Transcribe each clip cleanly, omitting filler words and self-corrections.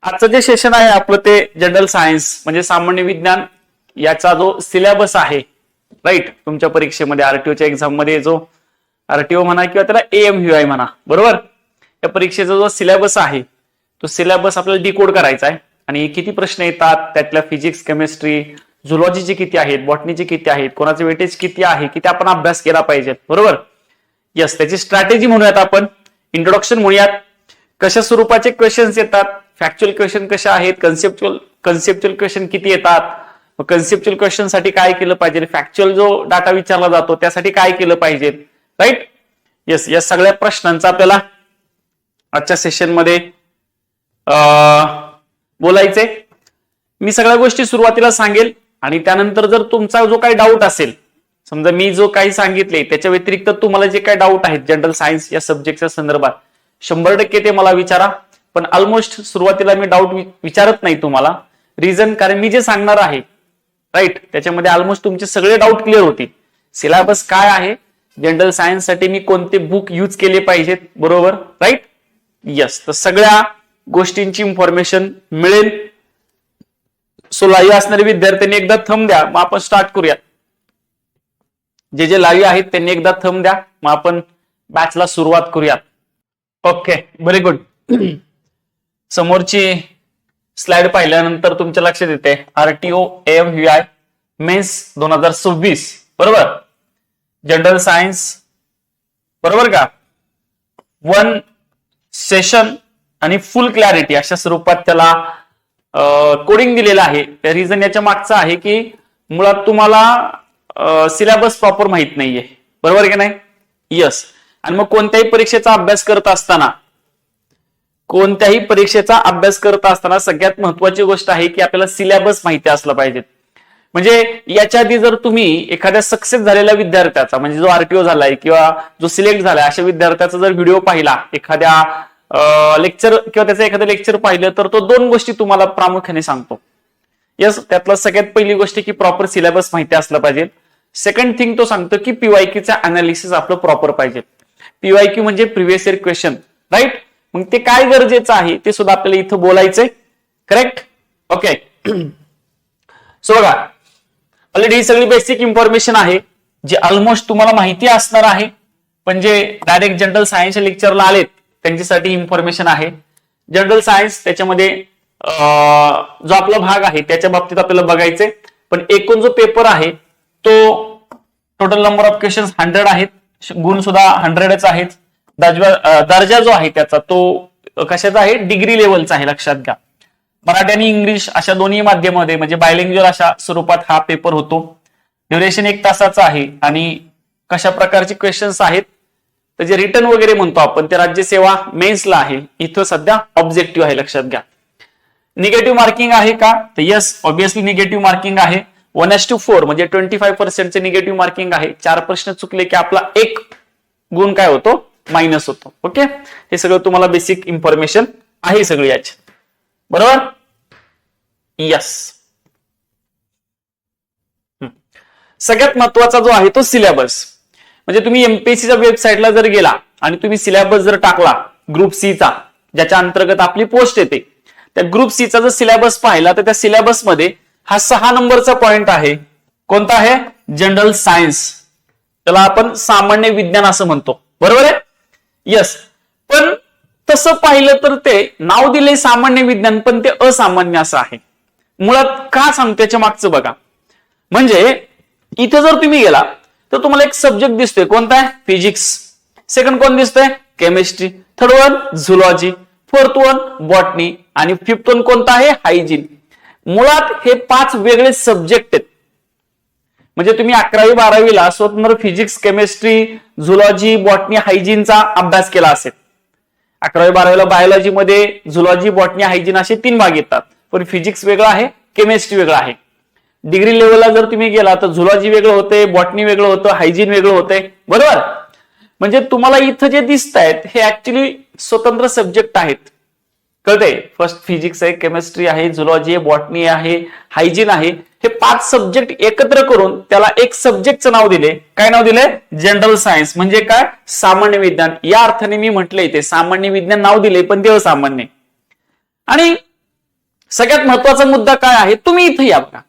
आजचं जे सेशन आहे आपलं ते जनरल सायन्स म्हणजे सामान्य विज्ञान याचा जो सिलेबस आहे राईट, तुमच्या परीक्षेमध्ये आरटीओच्या एक्झाम मध्ये जो आरटीओ म्हणा किंवा त्याला एएमव्हीआय म्हणा, बरोबर, या परीक्षेचा जो सिलेबस आहे तो सिलेबस आपल्याला डिकोड करायचा आहे आणि किती प्रश्न येतात त्यातल्या फिजिक्स, केमिस्ट्री, झुलॉजीचे किती आहेत, बॉटनीचे किती आहेत, कोणाचे वेटेज किती आहे, किती आपण अभ्यास केला पाहिजे, बरोबर. यस, त्याची स्ट्रॅटेजी म्हणूयात आपण, इंट्रोडक्शन म्हणूयात, कशा स्वरूपाचे क्वेश्चन्स येतात, फॅक्च्युअल क्वेश्चन कशा आहेत, कन्सेप्च्युअल क्वेश्चन किती येतात, कन्सेप्च्युअल क्वेश्चन साठी काय केलं पाहिजे, फॅक्च्युअल जो डाटा विचारला जातो त्यासाठी काय केलं पाहिजे, राईट. यस, या सगळ्या प्रश्नांचा आपल्याला आजच्या सेशन मध्ये बोलायचे. मी सगळ्या गोष्टी सुरुवातीला सांगेल आणि त्यानंतर जर तुमचा जो काही डाऊट असेल, समजा मी जो काही सांगितले त्याच्या व्यतिरिक्त तुम्हाला जे काही डाऊट आहेत जनरल सायन्स या सब्जेक्टच्या संदर्भात 100% ते मला विचारा. पण ऑलमोस्ट सुरुवातीला मी डाऊट विचारत नाही तुम्हाला, रिझन कारण मी जे सांगणार आहे राईट त्याच्यामध्ये ऑलमोस्ट तुमचे सगळे डाऊट क्लिअर होतील. सिलेबस काय आहे, जनरल सायन्स साठी मी कोणते बुक यूज केले पाहिजेत, बरोबर, राईट. यस, तर सगळ्या गोष्टींची इन्फॉर्मेशन मिळेल. सो लाईव्ह असणारे विद्यार्थ्यांनी एकदा थंब द्या, मग आपण स्टार्ट करूया. जे लाईव्ह आहेत त्यांनी एकदा थंब द्या, मग आपण बॅचला सुरुवात करूयात. Okay, very good. समोरची स्लाइड पाहिल्यानंतर तुमच्या लक्षात येते आरटीओ एएमव्हीआय मेन्स 2026, बरोबर, जनरल सायन्स, बरोबर का, 1 सेशन आणि फुल क्लॅरिटी अशा स्वरूपात त्याला कोडिंग दिलेलं आहे. त्या रिझन याच्या मागचं आहे की मुळात तुम्हाला सिलेबस प्रॉपर माहित नाहीये, बरोबर की नाही. यस, आणि मग कोणत्याही परीक्षेचा अभ्यास करत असताना सगळ्यात महत्वाची गोष्ट आहे की आपल्याला सिलेबस माहिती असला पाहिजे. म्हणजे याच्या आधी जर तुम्ही एखाद्या सक्सेस झालेल्या विद्यार्थ्याचा म्हणजे जो आरटीओ झालाय किंवा जो सिलेक्ट झालाय अशा विद्यार्थ्याचा जर व्हिडिओ पाहिला, एखाद्या लेक्चर किंवा त्याचं एखादं लेक्चर पाहिलं, तर तो 2 गोष्टी तुम्हाला प्रामुख्याने सांगतो. यस, त्यातला सगळ्यात पहिली गोष्ट की प्रॉपर सिलेबस माहिती असला पाहिजे. सेकंड थिंग तो सांगतो की पीवायक्यूचा अनालिसिस आपलं प्रॉपर पाहिजे. पीवायक्यू म्हणजे प्रिव्हियस इयर क्वेश्चन, राईट. मग ते काय गरजेचं आहे ते सुद्धा आपल्याला इथं बोलायचंय, करेक्ट. ओके, सो बघा, ऑलरेडी ही सगळी बेसिक इन्फॉर्मेशन आहे जी ऑलमोस्ट तुम्हाला माहिती असणार आहे, पण जे डायरेक्ट जनरल सायन्सच्या लेक्चरला आलेत त्यांच्यासाठी इन्फॉर्मेशन आहे. जनरल सायन्स त्याच्यामध्ये जो आपला भाग आहे त्याच्या बाबतीत आपल्याला बघायचंय. पण एकूण जो पेपर आहे तो टोटल नंबर ऑफ क्वेश्चन 100 आहेत, गुण सुद्धा 100च आहेत. दर्जा जो आहे त्याचा तो कशाचा आहे, डिग्री लेवलचा आहे, लक्षात घ्या. मराठी आणि इंग्लिश अशा दोन्ही माध्यमामध्ये म्हणजे बायलिंग्युअल अशा स्वरूपात हा पेपर होतो. ड्युरेशन 1 तासाचा आहे आणि कशा प्रकारचे क्वेश्चन्स आहेत तर जे रिटर्न वगैरे म्हणतो आपण ते राज्यसेवा मेन्सला आहे. इथं सध्या ऑब्जेक्टिव्ह आहे, लक्षात घ्या. निगेटिव्ह मार्किंग आहे का, तर येस ऑब्विसली निगेटिव्ह मार्किंग आहे. 1:4 म्हणजे 25% निगेटिव्ह मार्किंग आहे. 4 प्रश्न चुकले की आपला 1 गुण काय होतो, मायनस होतो. ओके, हे सगळं तुम्हाला बेसिक इन्फॉर्मेशन आहे सगळी याची, बरोबर. यस, सगळ्यात महत्वाचा जो आहे तो सिलेबस. म्हणजे तुम्ही एमपीएससीच्या वेबसाईटला जर गेला आणि तुम्ही सिलेबस जर टाकला ग्रुप सीचा, ज्याच्या अंतर्गत आपली पोस्ट येते, त्या ग्रुप सीचा जर सिलेबस पाहिला तर त्या सिलेबस मध्ये हा 6 नंबरचा पॉइंट आहे. कोणता आहे, जनरल सायन्स, त्याला आपण सामान्य विज्ञान असं म्हणतो, बरोबर आहे. यस, पण तसं पाहिलं तर ते नाव दिले सामान्य विज्ञान पण ते असामान्य असं आहे. मुळात का सांगतो त्याच्या मागचं बघा. म्हणजे इथे जर तुम्ही गेला तर तुम्हाला एक सब्जेक्ट दिसतोय, कोणता आहे, फिजिक्स. सेकंड कोण दिसतोय, chemistry. Third one zoology. Fourth one botany आणि फिफ्थ वन कोणता आहे, हायजीन. मुळात हे 5 वेगळे सब्जेक्ट आहेत. म्हणजे तुम्ही 11वी 12वीला स्वतंत्र फिजिक्स, केमिस्ट्री, झुलॉजी, बॉटनी, हायजीनचा अभ्यास केला असेल. 11वी 12वीला बायोलॉजी मध्ये झुलॉजी, बॉटनी, हायजीन असे 3 भाग येतात, पण फिजिक्स वेगळं आहे, केमिस्ट्री वेगळं आहे. डिग्री लेवलला जर तुम्ही गेला तर झुलॉजी वेगळं होते, बॉटनी वेगळं होतं, हायजीन वेगळं होते, बरोबर. म्हणजे तुम्हाला इथं जे दिसत आहेत हे ऍक्च्युली स्वतंत्र सब्जेक्ट आहेत, कळते. फर्स्ट फिजिक्स आहे, केमिस्ट्री आहे, झुलॉजी आहे, बॉटनी आहे, हायजीन आहे. हे 5 सब्जेक्ट एकत्र करून त्याला एक सब्जेक्टचं नाव दिले. काय नाव दिले, जनरल सायन्स. म्हणजे काय, सामान्य विज्ञान. या अर्थाने मी म्हटलंय ते सामान्य विज्ञान नाव दिले पण ते असामान्य. आणि सगळ्यात महत्वाचा मुद्दा काय आहे, तुम्ही इथे या बघा.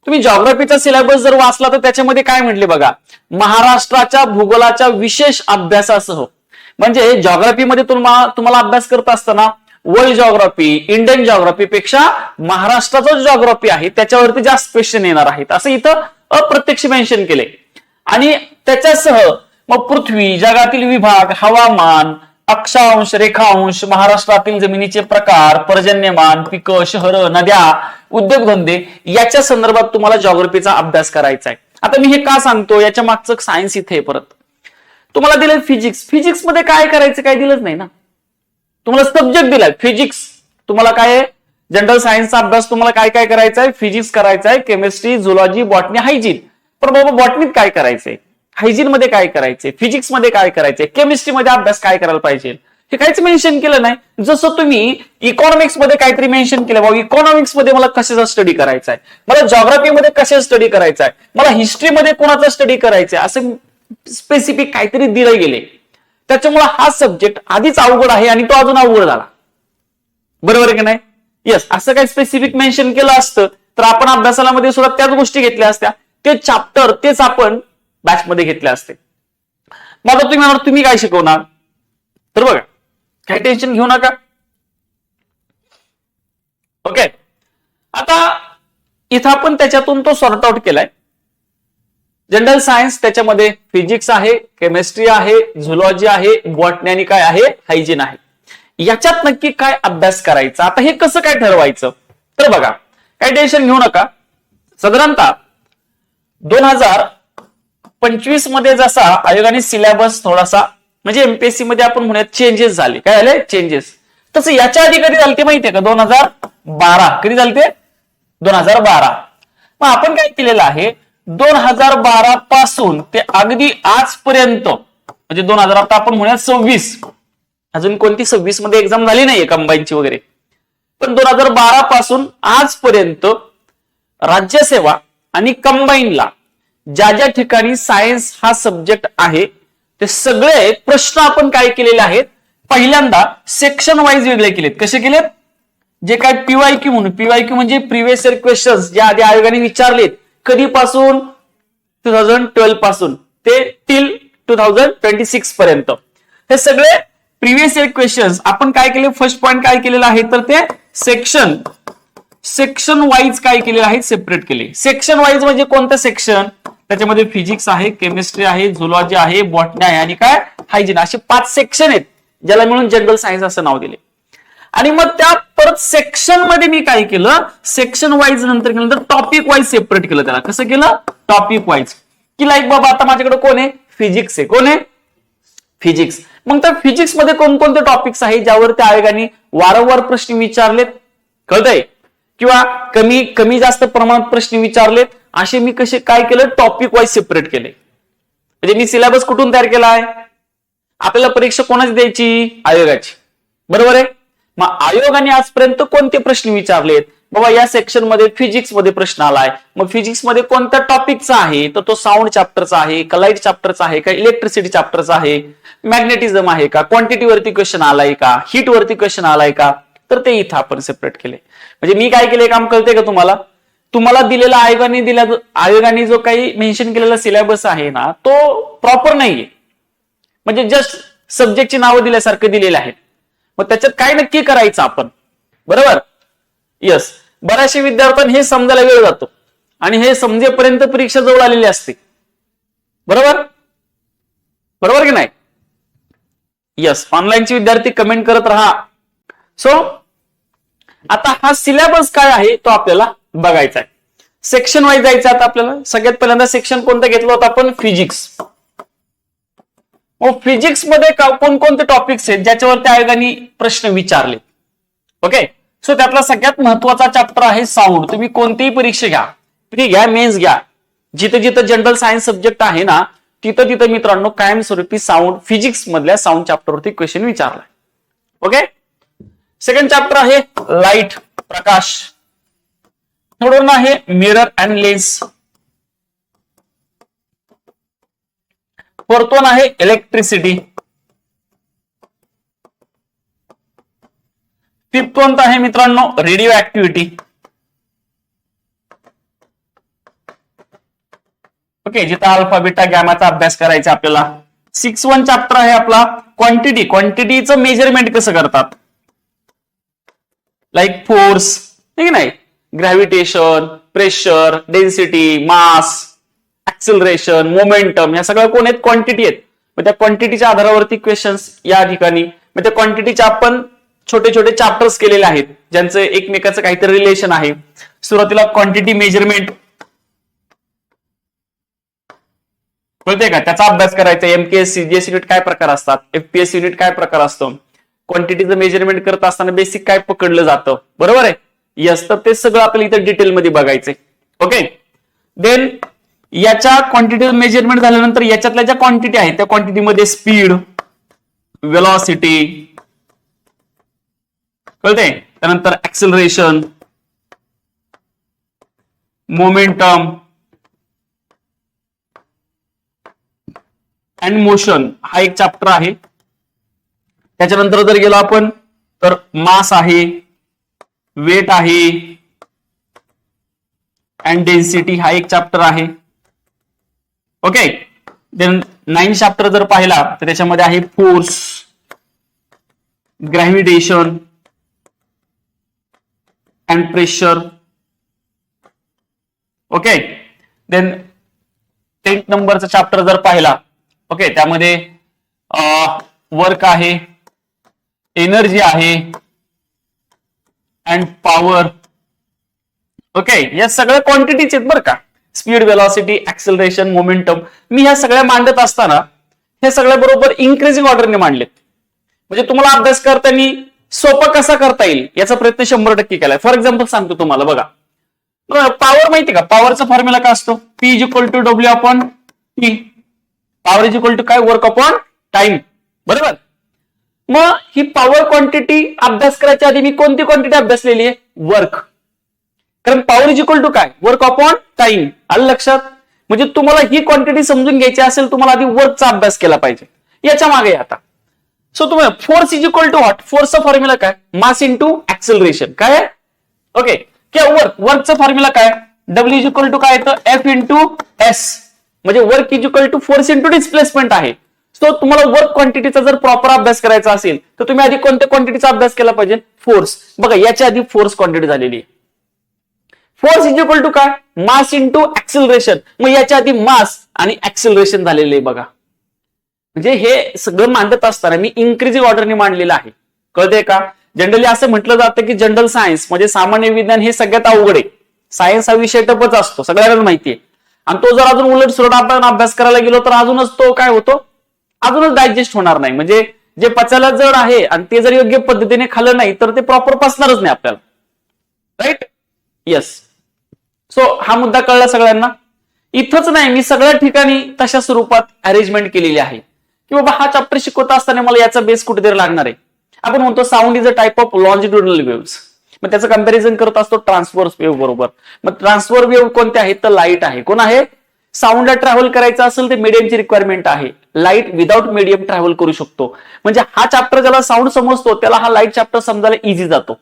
तुम्ही जॉग्राफीचा सिलेबस जर वाचला तर त्याच्यामध्ये काय म्हटले बघा, महाराष्ट्राच्या भूगोलाच्या विशेष अभ्यासासह. म्हणजे जॉग्राफीमध्ये तुम्हाला अभ्यास करत असताना वर्ल्ड जॉग्राफी, इंडियन जॉग्राफी पेक्षा महाराष्ट्राचा जॉग्राफी आहे त्याच्यावरती जास्त क्वेश्चन येणार आहेत असं इथं अप्रत्यक्ष मेन्शन केले. आणि त्याच्यासह मग पृथ्वी, जगातील विभाग, हवामान, अक्षांश, रेखांश, महाराष्ट्रातील जमिनीचे प्रकार, पर्जन्यमान, पिकं, शहरं, नद्या, उद्योगधंदे याच्या संदर्भात तुम्हाला जॉग्राफीचा अभ्यास करायचा आहे. आता मी हे का सांगतो, याच्या मागचं सायन्स इथे परत तुम्हाला दिलं फिजिक्स. फिजिक्स मध्ये काय करायचं काय दिलंच नाही ना. तुम्हाला सब्जेक्ट दिलाय फिजिक्स, तुम्हाला काय आहे जनरल सायन्सचा अभ्यास तुम्हाला काय काय करायचा आहे, फिजिक्स करायचा आहे, केमिस्ट्री, झुलॉजी, बॉटनी, हायजीन. पण बाबा बॉटनीत काय करायचंय, हायजीन मध्ये काय करायचंय, फिजिक्स मध्ये काय करायचंय, केमिस्ट्रीमध्ये अभ्यास काय करायला पाहिजे हे काहीच मेन्शन केलं नाही. जसं तुम्ही इकॉनॉमिक्स मध्ये काहीतरी मेन्शन केलं, बाबा इकॉनॉमिक्स मध्ये मला कशाचा स्टडी करायचा आहे, मला जॉग्राफीमध्ये कशाचा स्टडी करायचा आहे, मला हिस्ट्रीमध्ये कोणाचा स्टडी करायचा आहे, असं स्पेसिफिक काहीतरी दिले गेले. त्याच्यामुळे हा सब्जेक्ट आधीच अवघड आहे आणि तो अजून अवघड झाला. बरोबर आहे की नाही? येस, असं काही स्पेसिफिक मेन्शन केलं असतं तर आपण अभ्यासाला मध्ये सुद्धा त्याच गोष्टी घेतल्या असत्या, ते चॅप्टर तेच आपण बॅच मध्ये घेतले असते. मग तुम्ही म्हणणार तुम्ही काय शिकवणार, तर बघा काही टेन्शन घेऊ नका. ओके, आता इथं आपण त्याच्यातून तो सॉर्ट आउट केलाय. जनरल सायन्स त्याच्यामध्ये फिजिक्स आहे, केमिस्ट्री आहे, झुलॉजी आहे, बॉटनी आणि काय आहे, हायजीन आहे. याच्यात नक्की काय अभ्यास करायचा, आता हे कसं काय ठरवायचं, तर बघा काही टेन्शन घेऊ नका. साधारणतः 2025 मध्ये जसा आयोगाने सिलेबस थोडासा म्हणजे एमपीएससी मध्ये आपण म्हणूयात चेंजेस झाले, काय झाले चेंजेस, तसं याच्या आधी कधी झालते माहितीये का, 2012. कधी झालते, 2012. मग आपण काय केलेलं आहे, 2012 पासून ते अगदी आजपर्यंत म्हणजे 2000 आता आपण म्हणूयात 26, अजून कोणती 26 मध्ये एक्झाम झाली नाहीये कंबाईनची वगैरे, पण 2012 पासून आजपर्यंत राज्यसेवा आणि कंबाईनला ज्या ज्या ठिकाणी सायन्स हा सब्जेक्ट आहे ते सगळे प्रश्न आपण काय केलेले आहेत, पहिल्यांदा सेक्शन वाईज वेगळे केलेत. कसे केलेत, जे काय पीवायक्यू म्हणून, पीवायक्यू म्हणजे प्रिव्हियस इयर क्वेश्चन्स जे आधी आयोगाने विचारलेत कधीपासून 2012 पासून ते टिल 2026 पर्यंत, हे सगळे प्रिव्हियस इयर क्वेश्चन्स आपण काय केले, फर्स्ट पॉइंट काय केलेला आहे तर ते सेक्शन वाईज काय केले आहे, सेपरेट केले. सेक्शन वाईज म्हणजे कोणतं सेक्शन, त्याच्यामध्ये फिजिक्स आहे, केमिस्ट्री आहे, झुलॉजी आहे, बॉटनी आहे आणि काय हायजीन, असे 5 सेक्शन आहेत ज्याला मिळून जनरल सायन्स असं नाव दिले. आणि मग त्या परत सेक्शन मध्ये मी काय केलं, सेक्शन वाईज नंतर केलं तर टॉपिक वाईज सेपरेट केलं. त्याला कसं केलं, टॉपिक वाईज, की लाईक बाबा आता माझ्याकडे कोण आहे, फिजिक्स आहे, कोण आहे फिजिक्स. मग त्या फिजिक्स मध्ये कोणकोणते टॉपिक्स आहेत ज्यावर त्या आयोगाने वारंवार प्रश्न विचारलेत, कळतंय, किंवा कमी जास्त प्रमाणात प्रश्न विचारलेत, असे मी कसे काय केलं, टॉपिक वाईज सेपरेट केले. म्हणजे मी सिलेबस कुठून तयार केलाय, आपल्याला परीक्षा कोणाची द्यायची, आयोगाची, बरोबर आहे. मग आयोगाने आजपर्यंत कोणते प्रश्न विचारलेत, बाबा या सेक्शन मध्ये फिजिक्स मध्ये प्रश्न आलाय, मग फिजिक्स मध्ये कोणत्या टॉपिकचा आहे, तर तो साऊंड चॅप्टरचा आहे का, लाईट चॅप्टरचा आहे का, इलेक्ट्रिसिटी चॅप्टरचा आहे, मॅग्नेटिझम आहे का, क्वांटिटी वरती क्वेश्चन आलाय का, हीट वरती क्वेश्चन आलाय का, तर ते इथं आपण सेपरेट केले. म्हणजे मी काय केले काम कळते का तुम्हाला दिलेला आयोगाने जो काही मेन्शन केलेला सिलेबस आहे ना तो प्रॉपर नाहीये, म्हणजे जस्ट सब्जेक्टची नावं दिल्यासारखं दिलेले आहेत. मग त्याच्यात काय नक्की करायचं आपण, बरोबर. यस, बऱ्याचशा विद्यार्थ्यांना हे समजायला वेळ जातो आणि हे समजेपर्यंत परीक्षा जवळ आलेली असते, बरोबर बरोबर की नाही. यस, ऑनलाईनचे विद्यार्थी कमेंट करत राहा. सो आता हा सिलेबस काय आहे तो आपल्याला बघायचा आहे. सेक्शन वाईज जायचं आता आपल्याला. सगळ्यात पहिल्यांदा सेक्शन कोणतं घेतलं होतं आपण, फिजिक्स. मग फिजिक्स मध्ये कोणकोणते टॉपिक्स आहेत ज्याच्यावर त्या आयोगाने प्रश्न विचारले. ओके, सो त्यातला सगळ्यात महत्वाचा चॅप्टर आहे साऊंड. तुम्ही कोणतीही परीक्षा घ्या, तुम्ही घ्या मेन्स घ्या, जिथं जिथं जनरल सायन्स सब्जेक्ट आहे ना तिथं तिथं मित्रांनो कायमस्वरूपी साऊंड, फिजिक्स मधल्या साऊंड चॅप्टरवरती क्वेश्चन विचारलाय. ओके, सेकंड चॅप्टर आहे लाईट, प्रकाश. थर्ड वन आहे mirror and lens. Fourth one आहे इलेक्ट्रिसिटी. फिफ्थ वन आहे मित्रांनो रेडिओ ऍक्टिव्हिटी. ओके, जिथं अल्फा बीटा गॅमाचा अभ्यास करायचा आपल्याला. 6-1 चॅप्टर आहे आपला क्वांटिटी. क्वांटिटीचं मेजरमेंट कसं करतात, लाईक फोर्स, ठीक नाही, ग्रॅव्हिटेशन, प्रेशर, डेन्सिटी, मास, ऍक्सिलरेशन, मोमेंटम, या सगळ्या कोण आहेत, क्वांटिटी आहेत. मग त्या क्वांटिटीच्या आधारावरती क्वेश्चन्स या ठिकाणी. मग त्या क्वांटिटीच्या आपण छोटे छोटे चॅप्टर्स केलेले आहेत ज्यांचं एकमेकाचं काहीतरी रिलेशन आहे. सुरुवातीला क्वांटिटी मेजरमेंट कळते का, त्याचा अभ्यास करायचा. एमकेएस सीजीएस युनिट काय प्रकार असतात, एफपीएस युनिट काय प्रकार असतो, क्वांटिटीचं मेजरमेंट करत असताना बेसिक काय पकडलं जातं, बरोबर आहे. यस, तर ते सगळं आपल्याला इथं डिटेलमध्ये बघायचंय. ओके, देन याच्या क्वांटिटीचं मेजरमेंट झाल्यानंतर याच्यातल्या ज्या क्वांटिटी आहेत त्या क्वांटिटीमध्ये स्पीड, वेलॉसिटी कळते, त्यानंतर ऍक्सिलरेशन, मोमेंटम अँड मोशन हा एक चॅप्टर आहे. त्याच्यानंतर जर गेलो आपण तर मास आहे, वेट आहे अँड डेन्सिटी हा एक चॅप्टर आहे. ओके, देन 9 चॅप्टर जर पाहिला तर त्याच्यामध्ये आहे force, gravitation and pressure. Okay, then 10th नंबरचा चॅप्टर जर पाहिला, ओके, त्यामध्ये वर्क आहे, एनर्जी आहे अँड पॉवर. ओके, या सगळ्या क्वांटिटीज आहेत बरं का. Speed, velocity, acceleration, momentum. मी ह्या सगळ्या मांडत असताना हे सगळ्या बरोबर इन्क्रीजिंग ऑर्डरने मांडलेत. म्हणजे तुम्हाला अभ्यास करताना सोपा कसा करता येईल याचा प्रयत्न 100% केलाय. फॉर एक्झाम्पल सांगतो तुम्हाला, बघा पॉवर माहिती का, पॉवरचा फॉर्म्युला काय असतो, P = W/T. पॉवर = काय, वर्क अपॉन टाइम, बरोबर. मग ही पॉवर क्वांटिटी अभ्यास करायच्या आधी मी कोणती क्वांटिटी अभ्यासलेली आहे, वर्क. कारण पॉवर = काय, वर्क अपॉन टाइम. आलं लक्षात. म्हणजे तुम्हाला ही क्वांटिटी समजून घ्यायची असेल तुम्हाला आधी वर्कचा अभ्यास केला पाहिजे. याच्या मागे आता सो तुम्हाला फोर्स = फोर्सचा फॉर्म्युला काय, मास इंटू ऍक्सिलरेशन. काय, ओके, किंवा वर्कचा फॉर्म्युला काय, W = काय येतं, F/S. म्हणजे वर्क = फोर्स इंटू डिस्प्लेसमेंट आहे. सो तुम्हाला वर्क क्वांटिटीचा जर प्रॉपर अभ्यास करायचा असेल तर तुम्ही आधी कोणत्या क्वांटिटीचा अभ्यास केला पाहिजे, फोर्स. बघा याच्या आधी फोर्स क्वांटिटी झालेली आहे. फोर्स = काय, मास इंटू ऍक्सिलरेशन. मग याच्या आधी मास आणि ऍक्सिलरेशन झालेले आहे बघा. म्हणजे हे सगळं मांडत असताना मी इन्क्रीजिंग ऑर्डरने मांडलेलं आहे. कळतंय का. जनरली असं म्हटलं जातं की जनरल सायन्स म्हणजे सामान्य विज्ञान हे सगळ्यात अवघड आहे. सायन्स हा विषय टपच असतो, सगळ्यांना माहितीये. आणि तो जर अजून उलट सुलट आपण अभ्यास करायला गेलो तर अजूनच तो काय होतो, अजूनच डायजेस्ट होणार नाही. म्हणजे जे पचायला जड आहे आणि ते जर योग्य पद्धतीने खाल्लं नाही तर ते प्रॉपर पचणारच नाही आपल्याला. Right, yes. सो हा मुद्दा कळला सगळ्यांना. इथंच नाही, मी सगळ्या ठिकाणी तशा स्वरूपात अरेंजमेंट केलेली आहे की बाबा हा चॅप्टर शिकवत असताना मला याचा बेस कुठेतरी लागणार आहे. आपण म्हणतो sound is a type of longitudinal waves. मग त्याचं कंपॅरिझन करत असतो ट्रान्सव्हर्स वेव्ह बरोबर. मग ट्रान्सव्हर वेव्ह कोणते आहेत तर लाईट आहे. कोण आहे, साऊंडला ट्रॅव्हल करायचं असेल तर मीडियमची रिक्वायरमेंट आहे. लाईट विदाउट मीडियम ट्रॅव्हल करू शकतो. म्हणजे हा चॅप्टर ज्याला साऊंड समजतो त्याला हा लाईट चॅप्टर समजायला इझी जातो.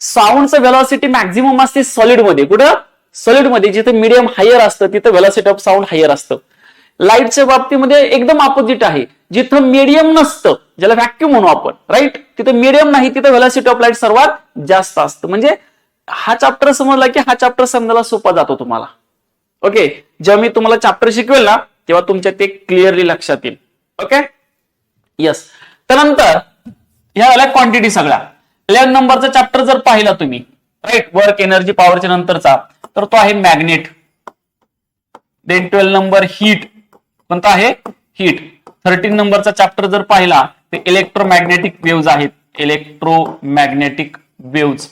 साऊंडचं व्हेलॉसिटी मॅक्झिमम असते सॉलिडमध्ये. कुठं, सॉलिडमध्ये. जिथे मीडियम हायर असतं तिथं व्हेलॉसिटी ऑफ साऊंड हायर असतं. लाईटच्या बाबतीमध्ये एकदम ऑपोजिट आहे. जिथं मीडियम नसतं, ज्याला व्हॅक्यूम म्हणू आपण, राईट, तिथं मीडियम नाही, तिथं व्हेलॉसिटी ऑफ लाईट सर्वात जास्त असतं. म्हणजे हा चॅप्टर समजला की हा चॅप्टर समजायला सोपा जातो तुम्हाला. ओके, जेव्हा मी तुम्हाला चॅप्टर शिकवेल ना तेव्हा तुमच्या ते क्लिअरली लक्षात येईल. Okay, yes. त्यानंतर ह्या झाल्या क्वांटिटी सगळ्या. 11 नंबरचा चॅप्टर जर पाहिला तुम्ही, राईट, वर्क, एनर्जी, पॉवरच्या नंतरचा, तर तो आहे मॅग्नेट. Then 12 number heat. कोणता आहे, हीट. 13 नंबरचा चॅप्टर जर पाहिला ते इलेक्ट्रोमॅग्नेटिक वेव्ज आहेत. Electromagnetic waves.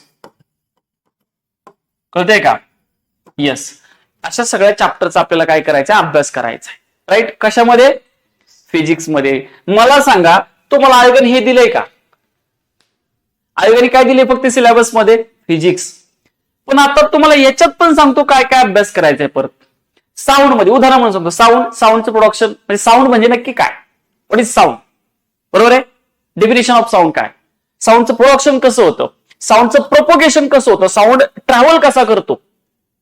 कळतंय का, येस. अशा सगळ्या चॅप्टरचा आपल्याला काय करायचं, अभ्यास करायचा आहे. राईट, कशामध्ये, फिजिक्स मध्ये. मला सांगा तुम्हाला आयोगाने हे दिलंय का, आयोगाने काय दिले फक्त सिलेबस मध्ये, फिजिक्स. पण आता तुम्हाला याच्यात पण सांगतो काय काय अभ्यास करायचा आहे परत. साऊंड मध्ये उदाहरण म्हणून सांगतो, साऊंडचं प्रोडक्शन म्हणजे साऊंड म्हणजे नक्की काय, व्हॉट इज साऊंड, बरोबर आहे. डेफिनेशन ऑफ साऊंड काय, साऊंडचं प्रोडक्शन कसं होतं, साऊंडचं प्रोपोगेशन कसं होतं, साऊंड ट्रॅव्हल कसा करतो,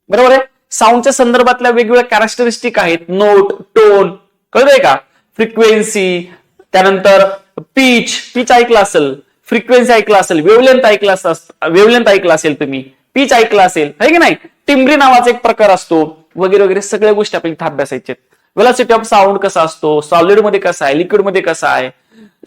बरोबर आहे. साऊंडच्या संदर्भातल्या वेगवेगळ्या कॅरेक्टरिस्टिक आहेत, नोट, टोन, कळतंय का, फ्रिक्वेन्सी, त्यानंतर पिच ऐकला असेल, फ्रिक्वेन्सी ऐकला असेल, वेवलेंथ ऐकला असेल तुम्ही, पिच ऐकला असेल, है की नाही. टिम्ब्री नावाचा एक प्रकार असतो, वगैरे वगैरे सगळ्या गोष्टी आपल्याला इथं अभ्यासायच्या. व्हेलॉसिटी ऑफ साऊंड कसा असतो, सॉलिड मध्ये कसा आहे, लिक्विड मध्ये कसा आहे,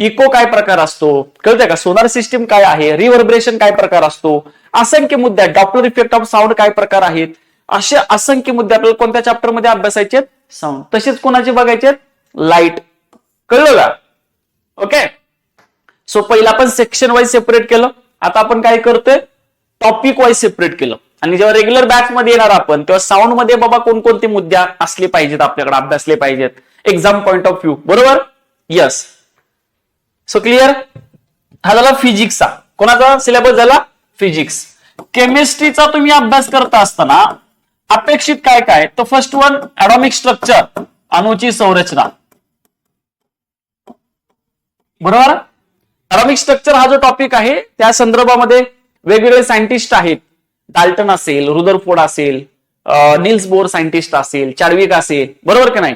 इको काय प्रकार असतो, कळतंय का, सोनार सिस्टीम काय आहे, रिव्हर्बरेशन काय प्रकार असतो, असंख्य मुद्दे, डॉपलर इफेक्ट ऑफ साऊंड काय प्रकार आहेत, असे असंख्य मुद्दे आपल्याला कोणत्या चॅप्टर मध्ये अभ्यासायचे, साऊंड. तसेच कोणाचे बघायचे, लाईट. कळलं का, ओके. सो पहिला आपण सेक्शन वाईज सेपरेट केलं, आता आपण काय करतोय, टॉपिक वाईज सेपरेट केलं. आणि जेव्हा रेग्युलर बॅच मध्ये येणार आपण, तेव्हा साऊंड मध्ये बाबा कोणकोणते मुद्दे असले पाहिजेत, आपल्याकडे अभ्यासले पाहिजेत, एक्झाम पॉइंट ऑफ व्ह्यू, बरोबर. Yes, so clear. हा झाला फिजिक्सचा, कोणाचा सिलेबस झाला, फिजिक्स. केमिस्ट्रीचा तुम्ही अभ्यास करता असताना अपेक्षित काय काय, तर फर्स्ट वन ऍटॉमिक स्ट्रक्चर, अणूची संरचना, बरोबर. ऍटॉमिक स्ट्रक्चर हा जो टॉपिक आहे, त्या संदर्भामध्ये वेगवेगळे सायंटिस्ट आहेत, डाल्टन असेल, रुदरफोर्ड असेल, निल्स बोर सायंटिस्ट असेल, चार्विक असेल, बरोबर की नाही.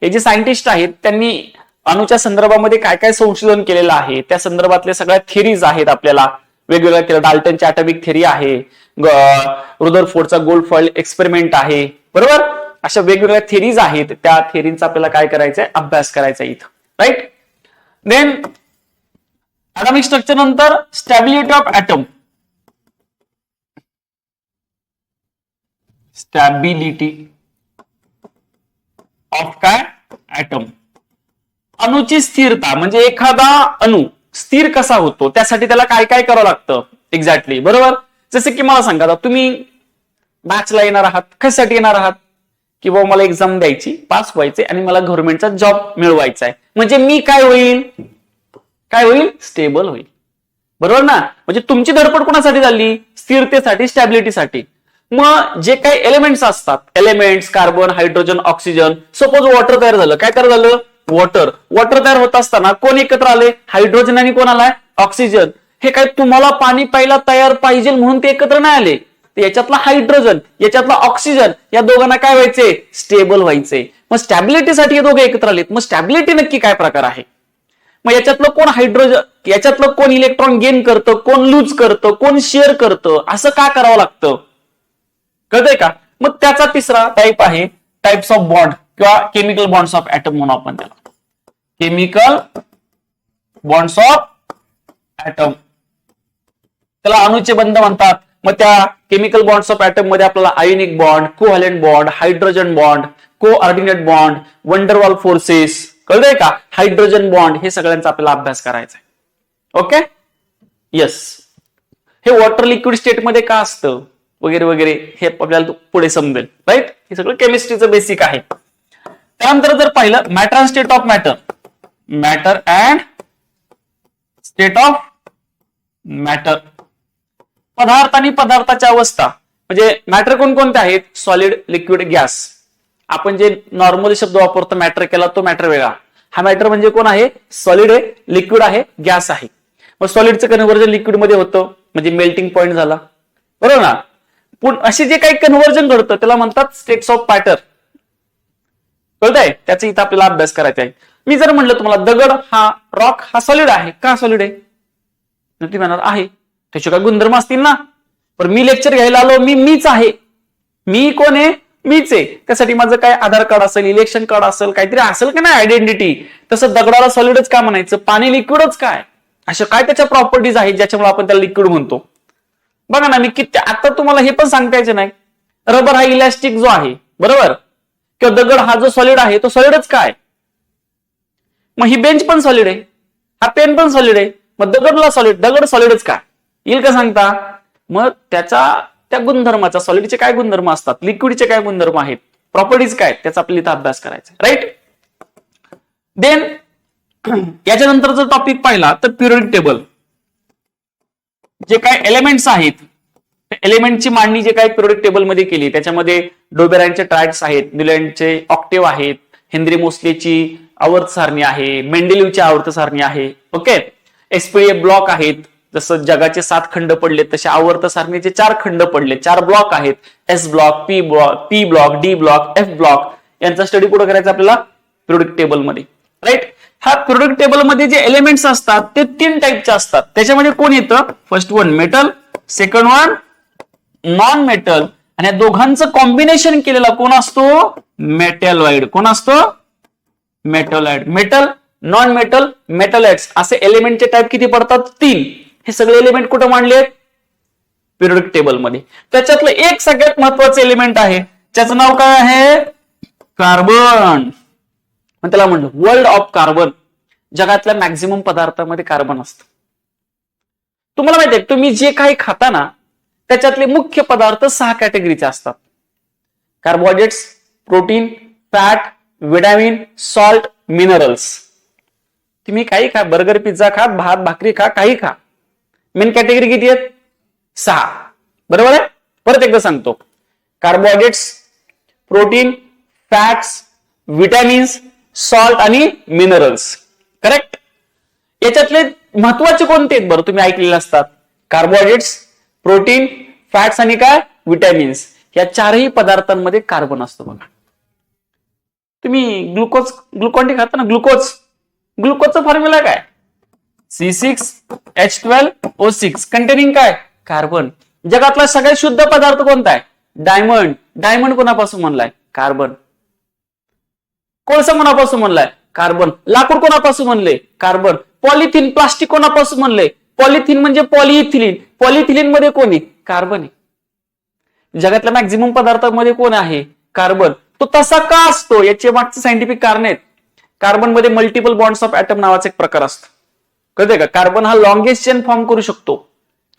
हे जे सायंटिस्ट आहेत त्यांनी अणूच्या संदर्भामध्ये काय काय संशोधन केलेलं आहे, त्या संदर्भातल्या सगळ्या थिअरीज आहेत आपल्याला वेगवेगळ्या. डाल्टनची ॲटॉमिक थिअरी आहे, रुदरफोर्डचा गोल्ड फॉइल एक्सपेरिमेंट आहे, बरोबर. अशा वेगवेगळ्या थिअरीज आहेत, त्या थिअरींचा आपल्याला काय करायचंय, अभ्यास करायचा इथं, राईट. देन ॲटॉमिक स्ट्रक्चर नंतर stability of atom, stability of काय, ॲटम. अणूची स्थिरता, म्हणजे एखादा अणू स्थिर कसा होतो, त्यासाठी त्याला काय काय करावं लागतं एक्झॅक्टली, बरोबर. जसं की मला सांगा, तुम्ही बॅचला येणार आहात, कशासाठी येणार आहात, की बाबा मला एक्झाम द्यायची, पास व्हायचे आणि मला गव्हर्नमेंटचा जॉब मिळवायचा आहे. म्हणजे मी काय होईल, स्टेबल होईल, बरोबर ना. म्हणजे तुमची धडपड कोणासाठी झाली, स्थिरतेसाठी, स्टॅबिलिटीसाठी. मग जे काही एलिमेंट्स असतात, elements carbon, hydrogen, oxygen, suppose water तयार झालं, काय तयार झालं, वॉटर तयार होत असताना कोण एकत्र आले, हायड्रोजन आणि कोण आलाय, ऑक्सिजन. हे काय तुम्हाला पाणी प्यायला तयार पाहिजे म्हणून ते एकत्र नाही आले, याच्यातला हायड्रोजन, याच्यातला ऑक्सिजन, या दोघांना काय व्हायचे, स्टेबल व्हायचे. मग स्टॅबिलिटीसाठी हे दोघे एकत्र आलेत. मग स्टॅबिलिटी नक्की काय प्रकार आहे, मग याच्यातलं कोण हायड्रोजन, याच्यातलं कोण इलेक्ट्रॉन गेन करतं, कोण लूज करतं, कोण शेअर करतं, असं का करावं लागतं, कळतंय का. मग त्याचा तिसरा टाईप आहे टाइप्स ऑफ बॉन्ड किंवा केमिकल बॉन्ड्स ऑफ ऍटम म्हणून आपण त्याला, केमिकल बॉन्ड्स ऑफ ऍटम, त्याला अणुचे बंध म्हणतात. मग त्या केमिकल बॉन्ड्स ऑफ ऍटम मध्ये आपल्याला ionic bond, covalent bond, hydrogen bond, coordinate bond, van der Waals forces, कळतंय का, हायड्रोजन बॉन्ड, हे सगळ्यांचा आपल्याला अभ्यास करायचा आहे. Okay, yes. हे वॉटर लिक्विड स्टेट मध्ये का असतं वगैरे वगैरे हे आपल्याला पुढे समजेल, राईट. हे सगळं केमिस्ट्रीचं बेसिक आहे. त्यानंतर जर पाहिलं matter and state of matter, matter and state of matter, पदार्थ आणि पदार्थाच्या अवस्था. म्हणजे मॅटर कोणकोणते आहेत, सॉलिड, लिक्विड, गॅस. आपण जे नॉर्मली शब्द वापरतो मॅटर केला तो मॅटर वेगळा, हा मॅटर म्हणजे कोण आहे, सॉलिड आहे, लिक्विड आहे, गॅस आहे. मग सॉलिडचं कन्व्हर्जन लिक्विड मध्ये होतं, म्हणजे मेल्टिंग पॉइंट झाला, बरोबर ना. पण असे जे काही कन्व्हर्जन घडतं त्याला म्हणतात स्टेट्स ऑफ मॅटर, कळतंय. त्याचा इथं आपल्याला अभ्यास करायचा आहे. मी जर म्हणलं तुम्हाला दगड हा, रॉक हा सॉलिड आहे, का सॉलिड आहे, तुम्ही म्हणणार आहे, त्याचे काय गुणधर्म असतील ना. पण मी लेक्चर घ्यायला आलो, मीच आहे, मी कोण आहे, मीच आहे. त्यासाठी माझं काय आधार कार्ड असेल, इलेक्शन कार्ड असेल, काहीतरी असेल का नाही आयडेंटिटी. तसं दगडाला सॉलिडच का म्हणायचं, पाणी लिक्विडच काय, अशा काय त्याच्या प्रॉपर्टीज आहेत ज्याच्यामुळे आपण त्याला लिक्विड म्हणतो. बघा ना, मी किती आता तुम्हाला हे पण सांगता यायचं नाही, रबर हा इलॅस्टिक जो आहे, बरोबर, किंवा दगड हा जो सॉलिड आहे तो सॉलिडच काय. मग ही बेंच पण सॉलिड आहे, हा पेन पण सॉलिड आहे, मग दगड सॉलिडच काय येईल का सांगता. मग त्या गुणधर्माचा, सॉलिडचे काय गुणधर्म असतात, लिक्विडचे काय गुणधर्म आहेत, प्रॉपर्टीज काय, त्याचा आपल्याला इथं अभ्यास करायचा, राईट. देन याच्यानंतर जर टॉपिक पाहिला तर पिरियोडिक टेबल, जे काय एलिमेंट्स आहेत, एलिमेंटची मांडणी जे काही पिरियोडिक टेबल मध्ये केली, त्याच्यामध्ये डोबेरांचे ट्रायड्स आहेत, न्यूलँडचे ऑक्टेव्ह आहेत, हेनरी मोस्लेची आवर्त सारणी आहे, मेंडेलिव्हची आवर्त सारणी आहे, ओके. एसपीडीएफ ब्लॉक आहेत, जसं जगाचे 7 खंड पडले तसे आवर्त सारणीचे 4 खंड पडले, 4 ब्लॉक आहेत, S block, P block, D block, F block. यांचा स्टडी कुठं करायचा आपल्याला? पिरियोडिक टेबल मध्ये, राईट. ह्या पिरियोडिक टेबल मध्ये जे एलिमेंट्स असतात ते 3 टाईपचे असतात. त्याच्यामध्ये कोण येतं? First one metal, second one non metal, आणि या दोघांचं कॉम्बिनेशन केलेला कोण असतो? मेटॅलॉइड. कोण असतो? मेटॅलॉइड. मेटल, नॉन मेटल, मेटॅलॉइड्स असे एलिमेंटचे टाईप किती पडतात? 3. हे सगळे एलिमेंट कुठं मांडले? पिरियोडिक टेबल मध्ये. त्याच्यातलं एक सगळ्यात महत्वाचं एलिमेंट आहे, त्याचं नाव काय आहे? कार्बन. त्याला म्हणलं वर्ल्ड ऑफ कार्बन. जगातल्या मॅक्झिमम पदार्थामध्ये कार्बन असतं. तुम्हाला माहिती आहे तुम्ही जे काही खाता ना त्याच्यातले मुख्य पदार्थ 6 कॅटेगरीचे असतात: carbohydrates, protein, fat, vitamin, salt, minerals. तुम्ही काही खा, बर्गर, पिझ्झा खा, भात भाकरी खा, काही खा, मेन कॅटेगरी किती आहेत? 6. बरोबर आहे? परत एकदा सांगतो: carbohydrates, protein, fats, vitamins, salt आणि मिनरल्स. करेक्ट. याच्यातले महत्वाचे कोणते आहेत बरं? तुम्ही ऐकलेले असतात कार्बोहायड्रेट्स, प्रोटीन, फॅट्स आणि काय? विटॅमिन्स. या 4ही पदार्थांमध्ये कार्बन असतो. बघा तुम्ही ग्लुकॉन डी खाता ना, ग्लुकोजचा फॉर्म्युला काय? C6H12O6 कंटेनिंग काय? कार्बन. जगातला सगळ्यात शुद्ध पदार्थ कोणता आहे? डायमंड. डायमंड कोणापासून म्हणलाय? कार्बन. कोळसा कोणापासून म्हणलाय? कार्बन. लाकूड कोणापासून म्हणले? कार्बन. पॉलिथिन, प्लास्टिक कोणापासून म्हणले? पॉलिथिन म्हणजे पॉलिइथिलीन. पॉलिइथिलीन मध्ये कोण आहे? कार्बन आहे. जगातल्या मॅक्झिमम पदार्थांमध्ये कोण आहे? कार्बन. तो तसा का असतो? याचे मागचे सायंटिफिक कारण आहेत. कार्बन मध्ये मल्टिपल बॉन्ड्स ऑफ ऍटम नावाचा एक प्रकार असतो. कळते का? कार्बन हा लॉंगेस्ट चेन फॉर्म करू शकतो.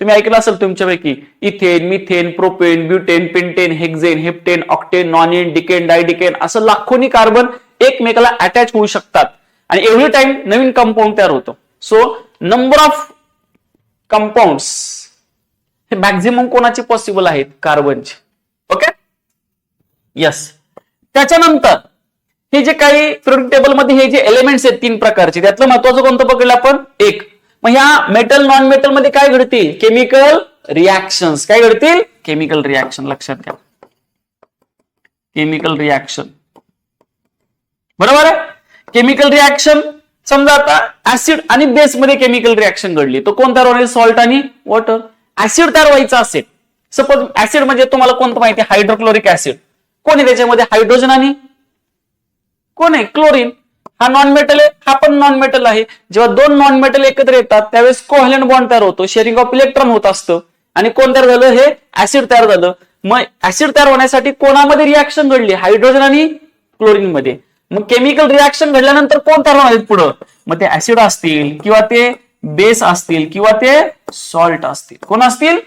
तुम्ही ऐकलं असेल तुमच्यापैकी ethane, methane, propane, butane, pentane, hexane, heptane, octane, nonane, decane, dodecane असं लाखोनी कार्बन एकमेकाला अटॅच होऊ शकतात आणि एव्हरी टाइम नवीन कंपाऊंड तयार होतो. सो नंबर ऑफ कंपाऊंड्स हे मॅक्झिमम कोणाचे पॉसिबल आहेत? कार्बनचे. Okay, yes. त्याच्यानंतर हे जे काही पिरियोडिक टेबल मध्ये हे जे एलिमेंट्स आहेत 3 प्रकारचे, त्यातलं महत्वाचं कोणतं बघितलं आपण? 1. मग ह्या मेटल नॉन मेटल मध्ये काय घडतील? Chemical reactions. काय घडतील? Chemical reaction. लक्षात घ्या, केमिकल रिॲक्शन. बरोबर आहे? केमिकल रिॲक्शन समजा आता ऍसिड आणि बेस मध्ये केमिकल रिॲक्शन घडली, तो कोण तयार होईल? सॉल्ट आणि वॉटर. ऍसिड तयार व्हायचं असेल, सपोज ऍसिड म्हणजे तुम्हाला कोणतं माहिती आहे? Hydrochloric acid. कोण आहे त्याच्यामध्ये? हायड्रोजन आणि कोण आहे? क्लोरीन. हा नॉन मेटल आहे, हा पण नॉन मेटल आहे. जेव्हा 2 नॉन मेटल एकत्र येतात त्यावेळेस कोव्हॅलेंट बॉन्ड तयार होतो, शेअरिंग ऑफ इलेक्ट्रॉन होत असतं आणि कोण तयार झालं? हे ऍसिड तयार झालं. मग ऍसिड तयार होण्यासाठी कोणामध्ये रिॲक्शन घडली? हायड्रोजन आणि क्लोरीन मध्ये. मग केमिकल रिॲक्शन घडल्यानंतर कोण तयार होणार आहेत पुढं? मग ते ऍसिड असतील किंवा ते बेस असतील किंवा ते सॉल्ट असतील. कोण असतील?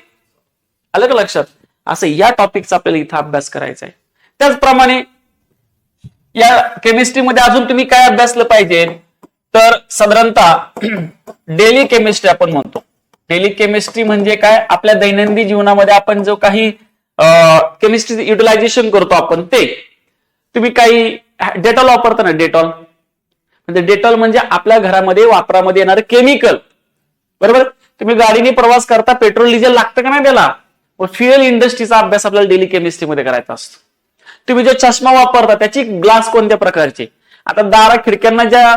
आलं का लक्षात? असं या टॉपिकचा आपल्याला इथं अभ्यास करायचा आहे. त्याचप्रमाणे या केमिस्ट्रीमध्ये अजून तुम्ही काय अभ्यासलं पाहिजे? तर साधारणतः डेली केमिस्ट्री आपण म्हणतो. डेली केमिस्ट्री म्हणजे काय? आपल्या दैनंदिन जीवनामध्ये आपण जो काही केमिस्ट्री युटिलायझेशन करतो आपण ते. तुम्ही काही डेटॉल वापरता ना, डेटॉल म्हणजे डेटॉल म्हणजे आपल्या घरामध्ये वापरामध्ये येणारं केमिकल. बरोबर? तुम्ही गाडीने प्रवास करता, पेट्रोल डिझेल लागतं का नाही त्याला? फ्युएल इंडस्ट्रीचा अभ्यास आपल्याला डेली केमिस्ट्रीमध्ये करायचा असतो. तुम्ही जो चष्मा वापरता त्याची ग्लास कोणत्या प्रकारचे? आता दारा खिडक्यांना ज्या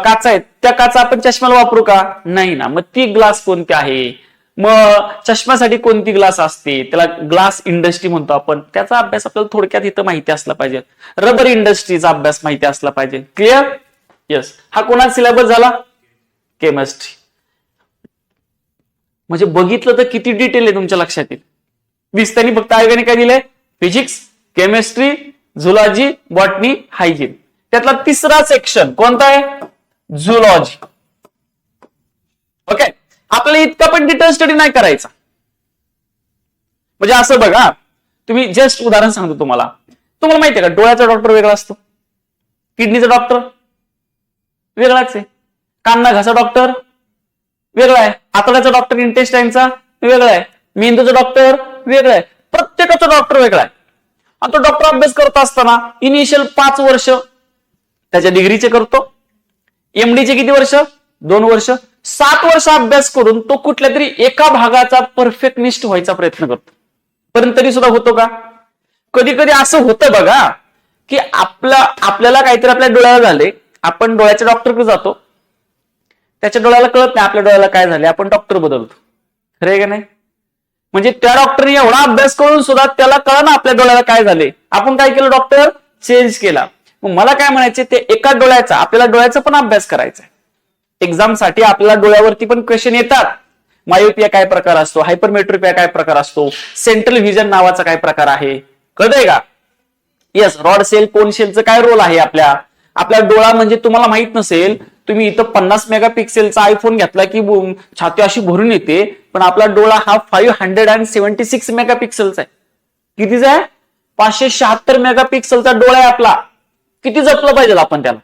काचा आहेत त्या काचा आपण चष्म्याला वापरू का? नाही ना. मग ती ग्लास कोणती आहे? मग चष्म्यासाठी कोणती ग्लास असते? त्याला ग्लास इंडस्ट्री म्हणतो आपण. त्याचा अभ्यास आपल्याला थोडक्यात इथं माहिती असला पाहिजे. रबर इंडस्ट्रीचा अभ्यास माहिती असला पाहिजे. क्लिअर? येस. हा कोणाचा सिलेबस झाला? केमिस्ट्री. म्हणजे बघितलं तर किती डिटेल आहे तुमच्या लक्षात येईल. 20 त्यांनी फक्त आयोगाने काय दिलंय? Physics, chemistry, zoology, botany, hygiene. त्यातला 3रा सेक्शन कोणता आहे? झुलॉजी. ओके, आपल्याला इतका पण डिटेल स्टडी नाही करायचा. म्हणजे असं बघा, तुम्ही जस्ट उदाहरण सांगतो तुम्हाला. तुम्हाला माहिती आहे का डोळ्याचा डॉक्टर वेगळा असतो, किडनीचा डॉक्टर वेगळाच आहे, कान घासा डॉक्टर वेगळा आहे, आतड्याचा डॉक्टर इंटेस्टाईनचा वेगळा आहे, मेंदूचा डॉक्टर वेगळा आहे. प्रत्येकाचा डॉक्टर वेगळा आहे. आणि तो डॉक्टर अभ्यास करत असताना इनिशियल 5 वर्ष त्याच्या डिग्रीचे करतो. एमडीचे किती वर्ष? 2 वर्ष. 7 वर्ष अभ्यास करून तो कुठल्या तरी एका भागाचा परफेक्टनिस्ट व्हायचा प्रयत्न करतो, परंतु तरी सुद्धा होतो का? कधी कधी असं होतं बघा की आपल्याला काहीतरी आपल्या डोळ्याला झाले, आपण डोळ्याच्या डॉक्टरकडे जातो, त्याच्या डोळ्याला कळत नाही आपल्या डोळ्याला काय झाले, आपण डॉक्टर बदलतो. खरं आहे का नाही? म्हणजे त्या डॉक्टरने एवढा अभ्यास करून सुद्धा त्याला कळलं ना आपल्या डोळ्याला काय झाले, आपण काय केलं, डॉक्टर चेंज केला. मग मला काय म्हणायचे, ते एका डोळ्याचा, आपल्याला डोळ्याचा पण अभ्यास करायचा आहे. एक्झाम साठी आपल्याला डोळ्यावरती पण क्वेश्चन येतात. मायोपिया काय प्रकार असतो, हायपरमेट्रोपिया काय प्रकार असतो, सेंट्रल व्हिजन नावाचा काय प्रकार आहे, कळतंय का? येस, रॉड सेल कोन सेलचं काय रोल आहे आपल्या डोळा. म्हणजे तुम्हाला माहित नसेल, तुम्ही इथं 50 मेगापिक्सेलचा आयफोन घेतला की छाती अशी भरून येते, पण आपला डोळा हा 576 मेगापिक्सेलचा आहे. कितीचा आहे? 576 मेगापिक्सेलचा डोळा आहे आपला. किती जपलं पाहिजे आपण त्याला.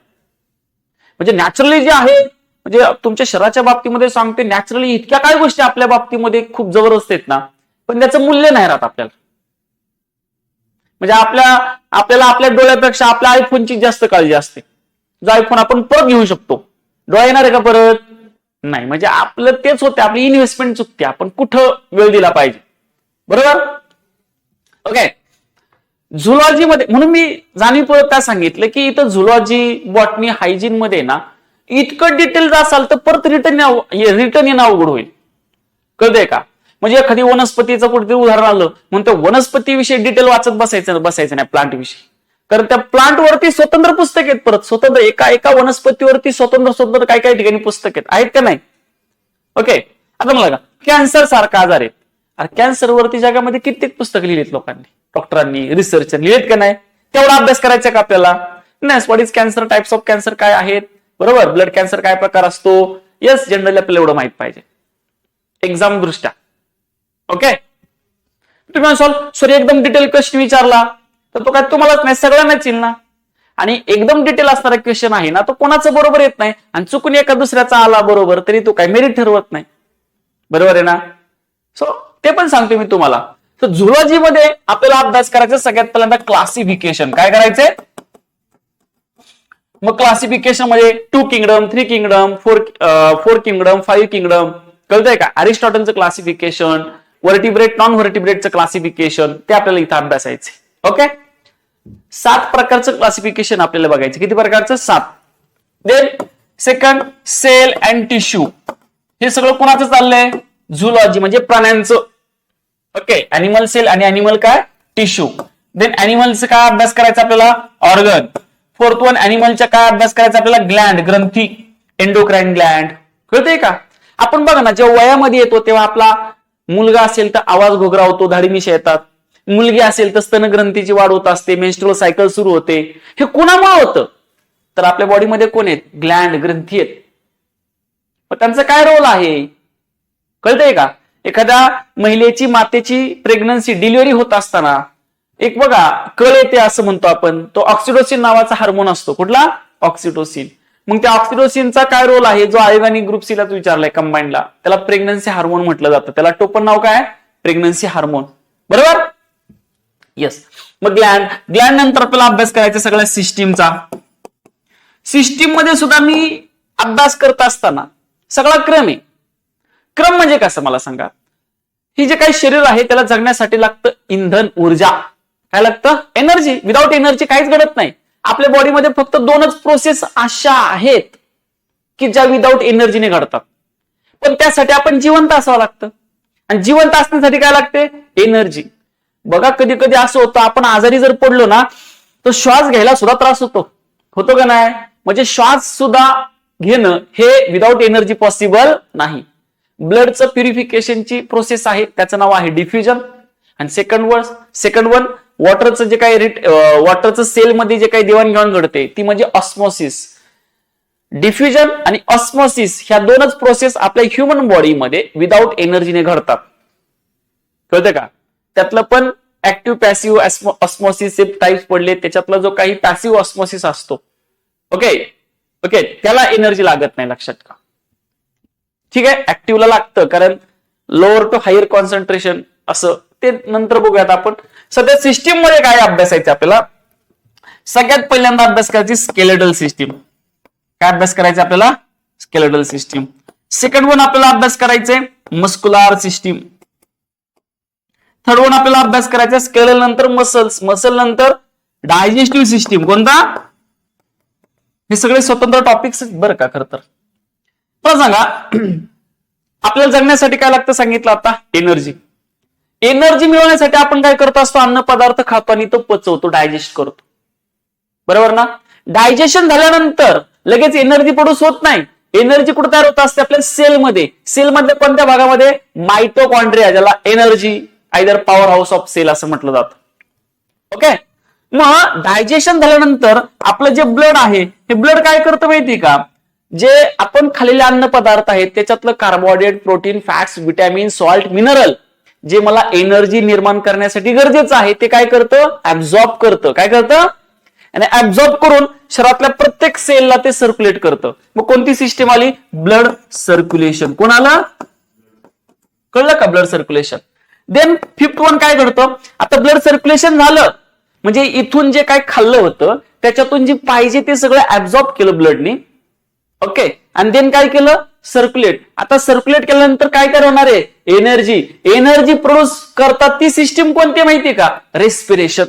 म्हणजे नॅचरली जे आहे, म्हणजे तुमच्या शरीराच्या बाबतीमध्ये सांगते, नॅचरली इतक्या काय गोष्टी आपल्या बाबतीमध्ये खूप जबरदस्त आहेत ना, पण त्याचं मूल्य नाही राहत आपल्याला. म्हणजे आपल्याला आपल्या डोळ्यापेक्षा आपल्या आयफोनची जास्त काळजी असते. जो आयफोन आपण परत घेऊ शकतो, डोळा येणार आहे का परत? नाही. म्हणजे आपलं तेच होते, आपली इन्व्हेस्टमेंट चुकते, आपण कुठं वेळ दिला पाहिजे. बरोबर? ओके. झुलॉजी मध्ये, म्हणून मी जाणीवपूर्वक काय सांगितलं की इथं झुलॉजी, बॉटनी, हायजीन मध्ये ना इतकं डिटेल असाल तर परत रिटर्न येणं अवघड होईल. कळतंय का? म्हणजे एखादी वनस्पतीचं कुठेतरी उदाहरण आलं म्हणतो, वनस्पतीविषयी डिटेल वाचत बसायचं नाही, प्लांट विषयी. कारण त्या प्लांट वरती स्वतंत्र पुस्तक आहेत, परत स्वतंत्र एका वनस्पतीवरती स्वतंत्र काही ठिकाणी पुस्तक आहेत का नाही? ओके. आता मला कॅन्सर सारखा आजार आहे, कॅन्सर वरती जगामध्ये कित्येक पुस्तकं लिहिलीत लोकांनी, डॉक्टरांनी, रिसर्चर लिहिलेत का नाही? तेवढा अभ्यास करायचा का आपल्याला? नाही. What is cancer, types of cancer काय आहेत, बरोबर, ब्लड कॅन्सर काय प्रकार असतो, येस, जनरली आपल्याला एवढं माहित पाहिजे एक्झाम दृष्ट्या. ओके. तुम्ही म्हणसाल सर एकदम डिटेल क्वेश्चन विचारला तर तो काय तुम्हालाच नाही, सगळ्यांनाच येईल ना. आणि एकदम डिटेल असणारा क्वेश्चन आहे ना, तो कोणाचं बरोबर येत नाही, आणि चुकून एका दुसऱ्याचा आला बरोबर तरी तो काय मेरिट ठरवत नाही. बरोबर आहे ना? सो ते पण सांगतो मी तुम्हाला. तर झुलॉजी मध्ये आपल्याला अभ्यास करायचा सगळ्यात पहिल्यांदा क्लासिफिकेशन. काय करायचंय? मग क्लासिफिकेशन मध्ये 2 किंगडम, 3 किंगडम, 4 किंगडम, 5 किंगडम, कळतंय का? अरिस्टॉटलचं क्लासिफिकेशन, व्हर्टिब्रेट, नॉन व्हर्टिब्रेटचं क्लासिफिकेशन, ते आपल्याला इथं अभ्यासायचे. ओके. 7 प्रकारचं क्लासिफिकेशन आपल्याला बघायचं. किती प्रकारचं? 7. Then second, cell and tissue. हे सगळं कोणाचं चाललंय? झुलॉजी, म्हणजे प्राण्यांचं. ओके. अॅनिमल सेल आणि अॅनिमल काय? टिश्यू. देन अॅनिमलचं काय अभ्यास करायचा आपल्याला? ऑर्गन. 4th वन, अॅनिमलच्या काय अभ्यास करायचा आपल्याला? ग्लँड, ग्रंथी, एंडोक्राइन ग्लँड. कळतंय का? आपण बघा ना, जेव्हा वयामध्ये येतो तेव्हा आपला मुलगा असेल तर आवाज घोगरावतो, दाढी-मिशा येतात. मुलगी असेल तर स्तनग्रंथीची वाढ होत असते, मेन्स्ट्रुअल सायकल सुरू होते. हे कुणामुळे होतं? तर आपल्या बॉडीमध्ये कोण आहेत? ग्लँड, ग्रंथी आहेत. मग त्यांचा काय रोल आहे? कळतंय का? एखाद्या महिलेची, मातेची प्रेग्नन्सी, डिलिव्हरी होत असताना एक बघा कळ येते असं म्हणतो आपण, तो ऑक्सिटोसिन नावाचा हार्मोन असतो. कुठला? ऑक्सिटोसिन. मग त्या ऑक्सिटोसिनचा काय रोल आहे? जो आयोगाने ग्रुप सीला विचारलाय कंबाईनला, त्याला प्रेग्नन्सी हार्मोन म्हटलं जातं. त्याला टोपण नाव काय? Pregnancy hormone. बरोबर? येस. मग ग्लँड नंतर आपल्याला अभ्यास करायचा सगळ्या सिस्टीमचा. सिस्टीम मध्ये सुद्धा मी अभ्यास करत असताना सगळा क्रम आहे. क्रम म्हणजे कसं मला सांगा? ही जे काही शरीर आहे त्याला जगण्यासाठी लागतं इंधन, ऊर्जा. काय लागतं? एनर्जी. विदाउट एनर्जी काहीच घडत नाही. आपल्या बॉडीमध्ये फक्त 2च प्रोसेस अशा आहेत की ज्या विदाउट एनर्जीने घडतात. पण त्यासाठी आपण जिवंत असावं लागतं, आणि जिवंत असण्यासाठी काय लागते? एनर्जी. बघा कधी कधी असं होतं, आपण आजारी जर पडलो ना तर श्वास घ्यायला सुद्धा त्रास होतो का नाही? म्हणजे श्वास सुद्धा घेणं हे विदाउट एनर्जी पॉसिबल नाही. ब्लडचं प्युरिफिकेशनची प्रोसेस आहे, त्याचं नाव आहे डिफ्युजन. आणि सेकंड वन वॉटरचं जे काही वॉटरचं सेलमध्ये जे काही देवाणघेवाण घडते ती म्हणजे ऑस्मोसिस. डिफ्युजन आणि ऑस्मोसिस ह्या 2च प्रोसेस आपल्या ह्युमन बॉडीमध्ये विदाउट एनर्जीने घडतात. कळतं का? त्यातलं पण ऍक्टिव्ह, पॅसिव्ह ऑस्मोसिस टाइप्स पडले. त्याच्यातला जो काही पॅसिव्ह ऑस्मोसिस असतो, ओके, त्याला एनर्जी लागत नाही, लक्षात का? ठीक आहे. ऍक्टिव्हला लागतं, कारण लोअर टू हायर कॉन्सन्ट्रेशन असं, ते नंतर बघूयात आपण. सध्या सिस्टीम मध्ये काय अभ्यासायचं आपल्याला? सगळ्यात पहिल्यांदा अभ्यास करायची स्केलेटल सिस्टीम. काय अभ्यास करायचा आपल्याला? Skeletal system. सेकंड वन आपल्याला अभ्यास करायचंय मस्क्युलर सिस्टीम. थर्ड वन आपल्याला अभ्यास करायचा स्केलेटल नंतर मसल्स, मसल नंतर डायजेस्टिव्ह सिस्टीम. कोणता? हे सगळे स्वतंत्र टॉपिक्स बरं का. खरं तर मला सांगा आपल्याला जगण्यासाठी काय लागतं सांगितलं आता? एनर्जी. एनर्जी मिळवण्यासाठी आपण काय करत असतो? अन्न पदार्थ खातो आणि तो पचवतो, डायजेस्ट करतो, बरोबर ना? डायजेशन झाल्यानंतर लगेच एनर्जी प्रोड्यूस होत नाही. एनर्जी कुठे तयार होत असते? आपल्या सेलमध्ये. सेलमधल्या कोणत्या भागामध्ये? मायटोकॉन्ड्रिया, ज्याला energy either power house of cell असं म्हटलं जातं. ओके. मग डायजेशन झाल्यानंतर आपलं जे ब्लड आहे हे ब्लड काय करतं माहिती का? जे आपण खाल्लेले अन्न पदार्थ आहेत त्याच्यातलं carbohydrate, protein, fats, vitamin, salt, mineral जे मला एनर्जी निर्माण करण्यासाठी गरजेचं आहे ते काय करतं? ऍब्झॉर्ब करतं. काय करतं? आणि ऍब्झॉर्ब करून शरीरातल्या प्रत्येक सेलला ते सर्क्युलेट करतं. मग कोणती सिस्टीम आली? Blood circulation. कोण आलं? कळलं का? Blood circulation. Then fifth one काय घडतं? आता ब्लड सर्क्युलेशन झालं म्हणजे इथून जे काय खाल्लं होतं त्याच्यातून जे पाहिजे ते सगळं ऍब्झॉर्ब केलं ब्लडने. ओके. आणि देन काय केलं? सर्क्युलेट. आता सर्क्युलेट केल्यानंतर काय काय होणार आहे? एनर्जी. एनर्जी प्रोड्यूस करतात ती सिस्टीम कोणती माहिती का? रेस्पिरेशन.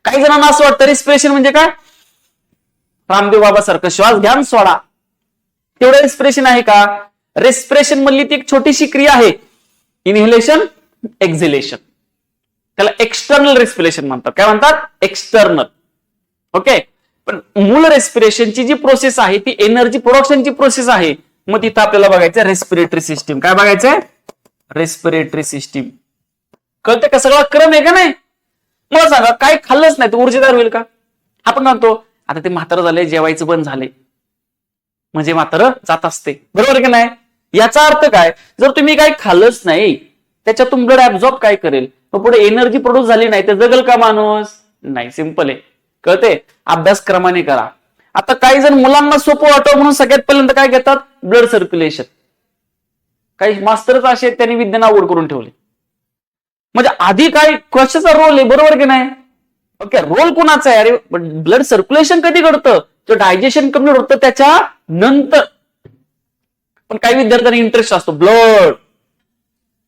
काही जणांना असं वाटतं रेस्पिरेशन म्हणजे काय? रामदेव बाबा सारखं श्वास घ्या सोडा, तेवढं रेस्पिरेशन आहे का? रेस्पिरेशन मधली ती एक छोटीशी क्रिया आहे, इनहेलेशन, एक्झिलेशन. त्याला एक्सटर्नल रेस्पिरेशन म्हणतात. काय म्हणतात? एक्सटर्नल. ओके. पण मूळ रेस्पिरेशनची जी प्रोसेस आहे ती एनर्जी प्रोडक्शनची प्रोसेस आहे. मग तिथं आपल्याला बघायचं रेस्पिरेटरी सिस्टीम. काय बघायचंय? Respiratory system. कळते का? सगळा क्रम आहे का नाही? मला सांगा काय खाल्लंच नाही तर ऊर्जेदार होईल का? आपण म्हणतो आता ते म्हातारं झाले, जेवायचं बंद झाले म्हणजे म्हातारं जात असते, बरोबर की नाही? याचा अर्थ काय? जर तुम्ही काही खाल्लंच नाही त्याच्यातून ब्लड ऍब्झॉर्ब काय करेल? मग पुढे एनर्जी प्रोड्यूस झाली नाही तर जगल का माणूस? नाही. सिंपल आहे. कळते? अभ्यासक्रमाने करा. आता काही जण मुलांना सोपं वाटावं म्हणून सगळ्यात पहिल्यांदा काय घेतात? Blood circulation. काही मास्टरच असे आहेत त्यांनी विज्ञान अवघड करून ठेवले. म्हणजे आधी काय कशाचा रोल आहे, बरोबर की नाही? ओके. रोल कोणाचा आहे? अरे ब्लड सर्क्युलेशन कधी घडतं? तो डायजेशन कम्प्लीट होतं त्याच्या नंतर. पण काही विद्यार्थ्यांना इंटरेस्ट असतो ब्लड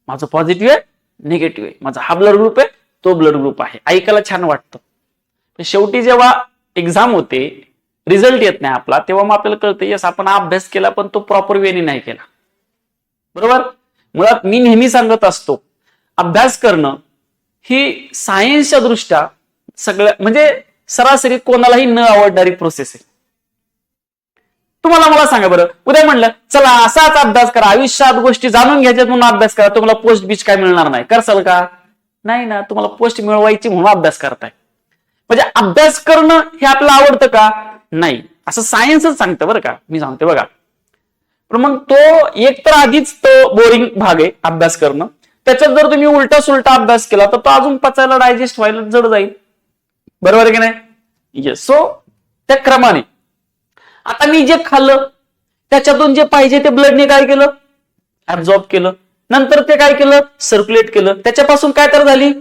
माझं पॉझिटिव्ह आहे, निगेटिव्ह आहे, माझा हा ब्लड ग्रुप आहे, तो ब्लड ग्रुप आहे. ऐकायला छान वाटतं. पण शेवटी जेव्हा एक्झाम होते, रिझल्ट येत नाही आपला, तेव्हा मग आपल्याला कळतं यस आपण हा अभ्यास केला पण तो प्रॉपर वेने नाही केला, बरोबर? मुळात मी नेहमी सांगत असतो अभ्यास करणं ही सायन्सच्या दृष्ट्या सगळ्या म्हणजे सरासरी कोणालाही न आवडणारी प्रोसेस आहे. तुम्हाला मला सांगा बरं, उद्या म्हणलं चला असाच अभ्यास करा, आयुष्यात गोष्टी जाणून घ्यायच्यात म्हणून अभ्यास करा, तुम्हाला पोस्ट बीच काय मिळणार नाही, करसाल का? नाही ना. तुम्हाला पोस्ट मिळवायची म्हणून अभ्यास करताय. म्हणजे अभ्यास करणं हे आपल्याला आवडतं का? नाही. असं सायन्सच सांगतं बरं का. मी सांगते बघा. पण मग तो एक तर आधीच तो बोरिंग भाग आहे अभ्यास करणं. त्याच्यात जर तुम्ही उलटा सुलटा अभ्यास केला तर तो अजून पचायला डायजेस्ट व्हायला जड जाईल, बरोबर आहे की नाही? येस. सो त्या क्रमाने आता मी जे खाल्लं त्याच्यातून जे पाहिजे ते ब्लडने काय केलं? ऍब्झॉर्ब केलं. नंतर ते काय केलं? सर्क्युलेट केलं. त्याच्यापासून काय तर झाली?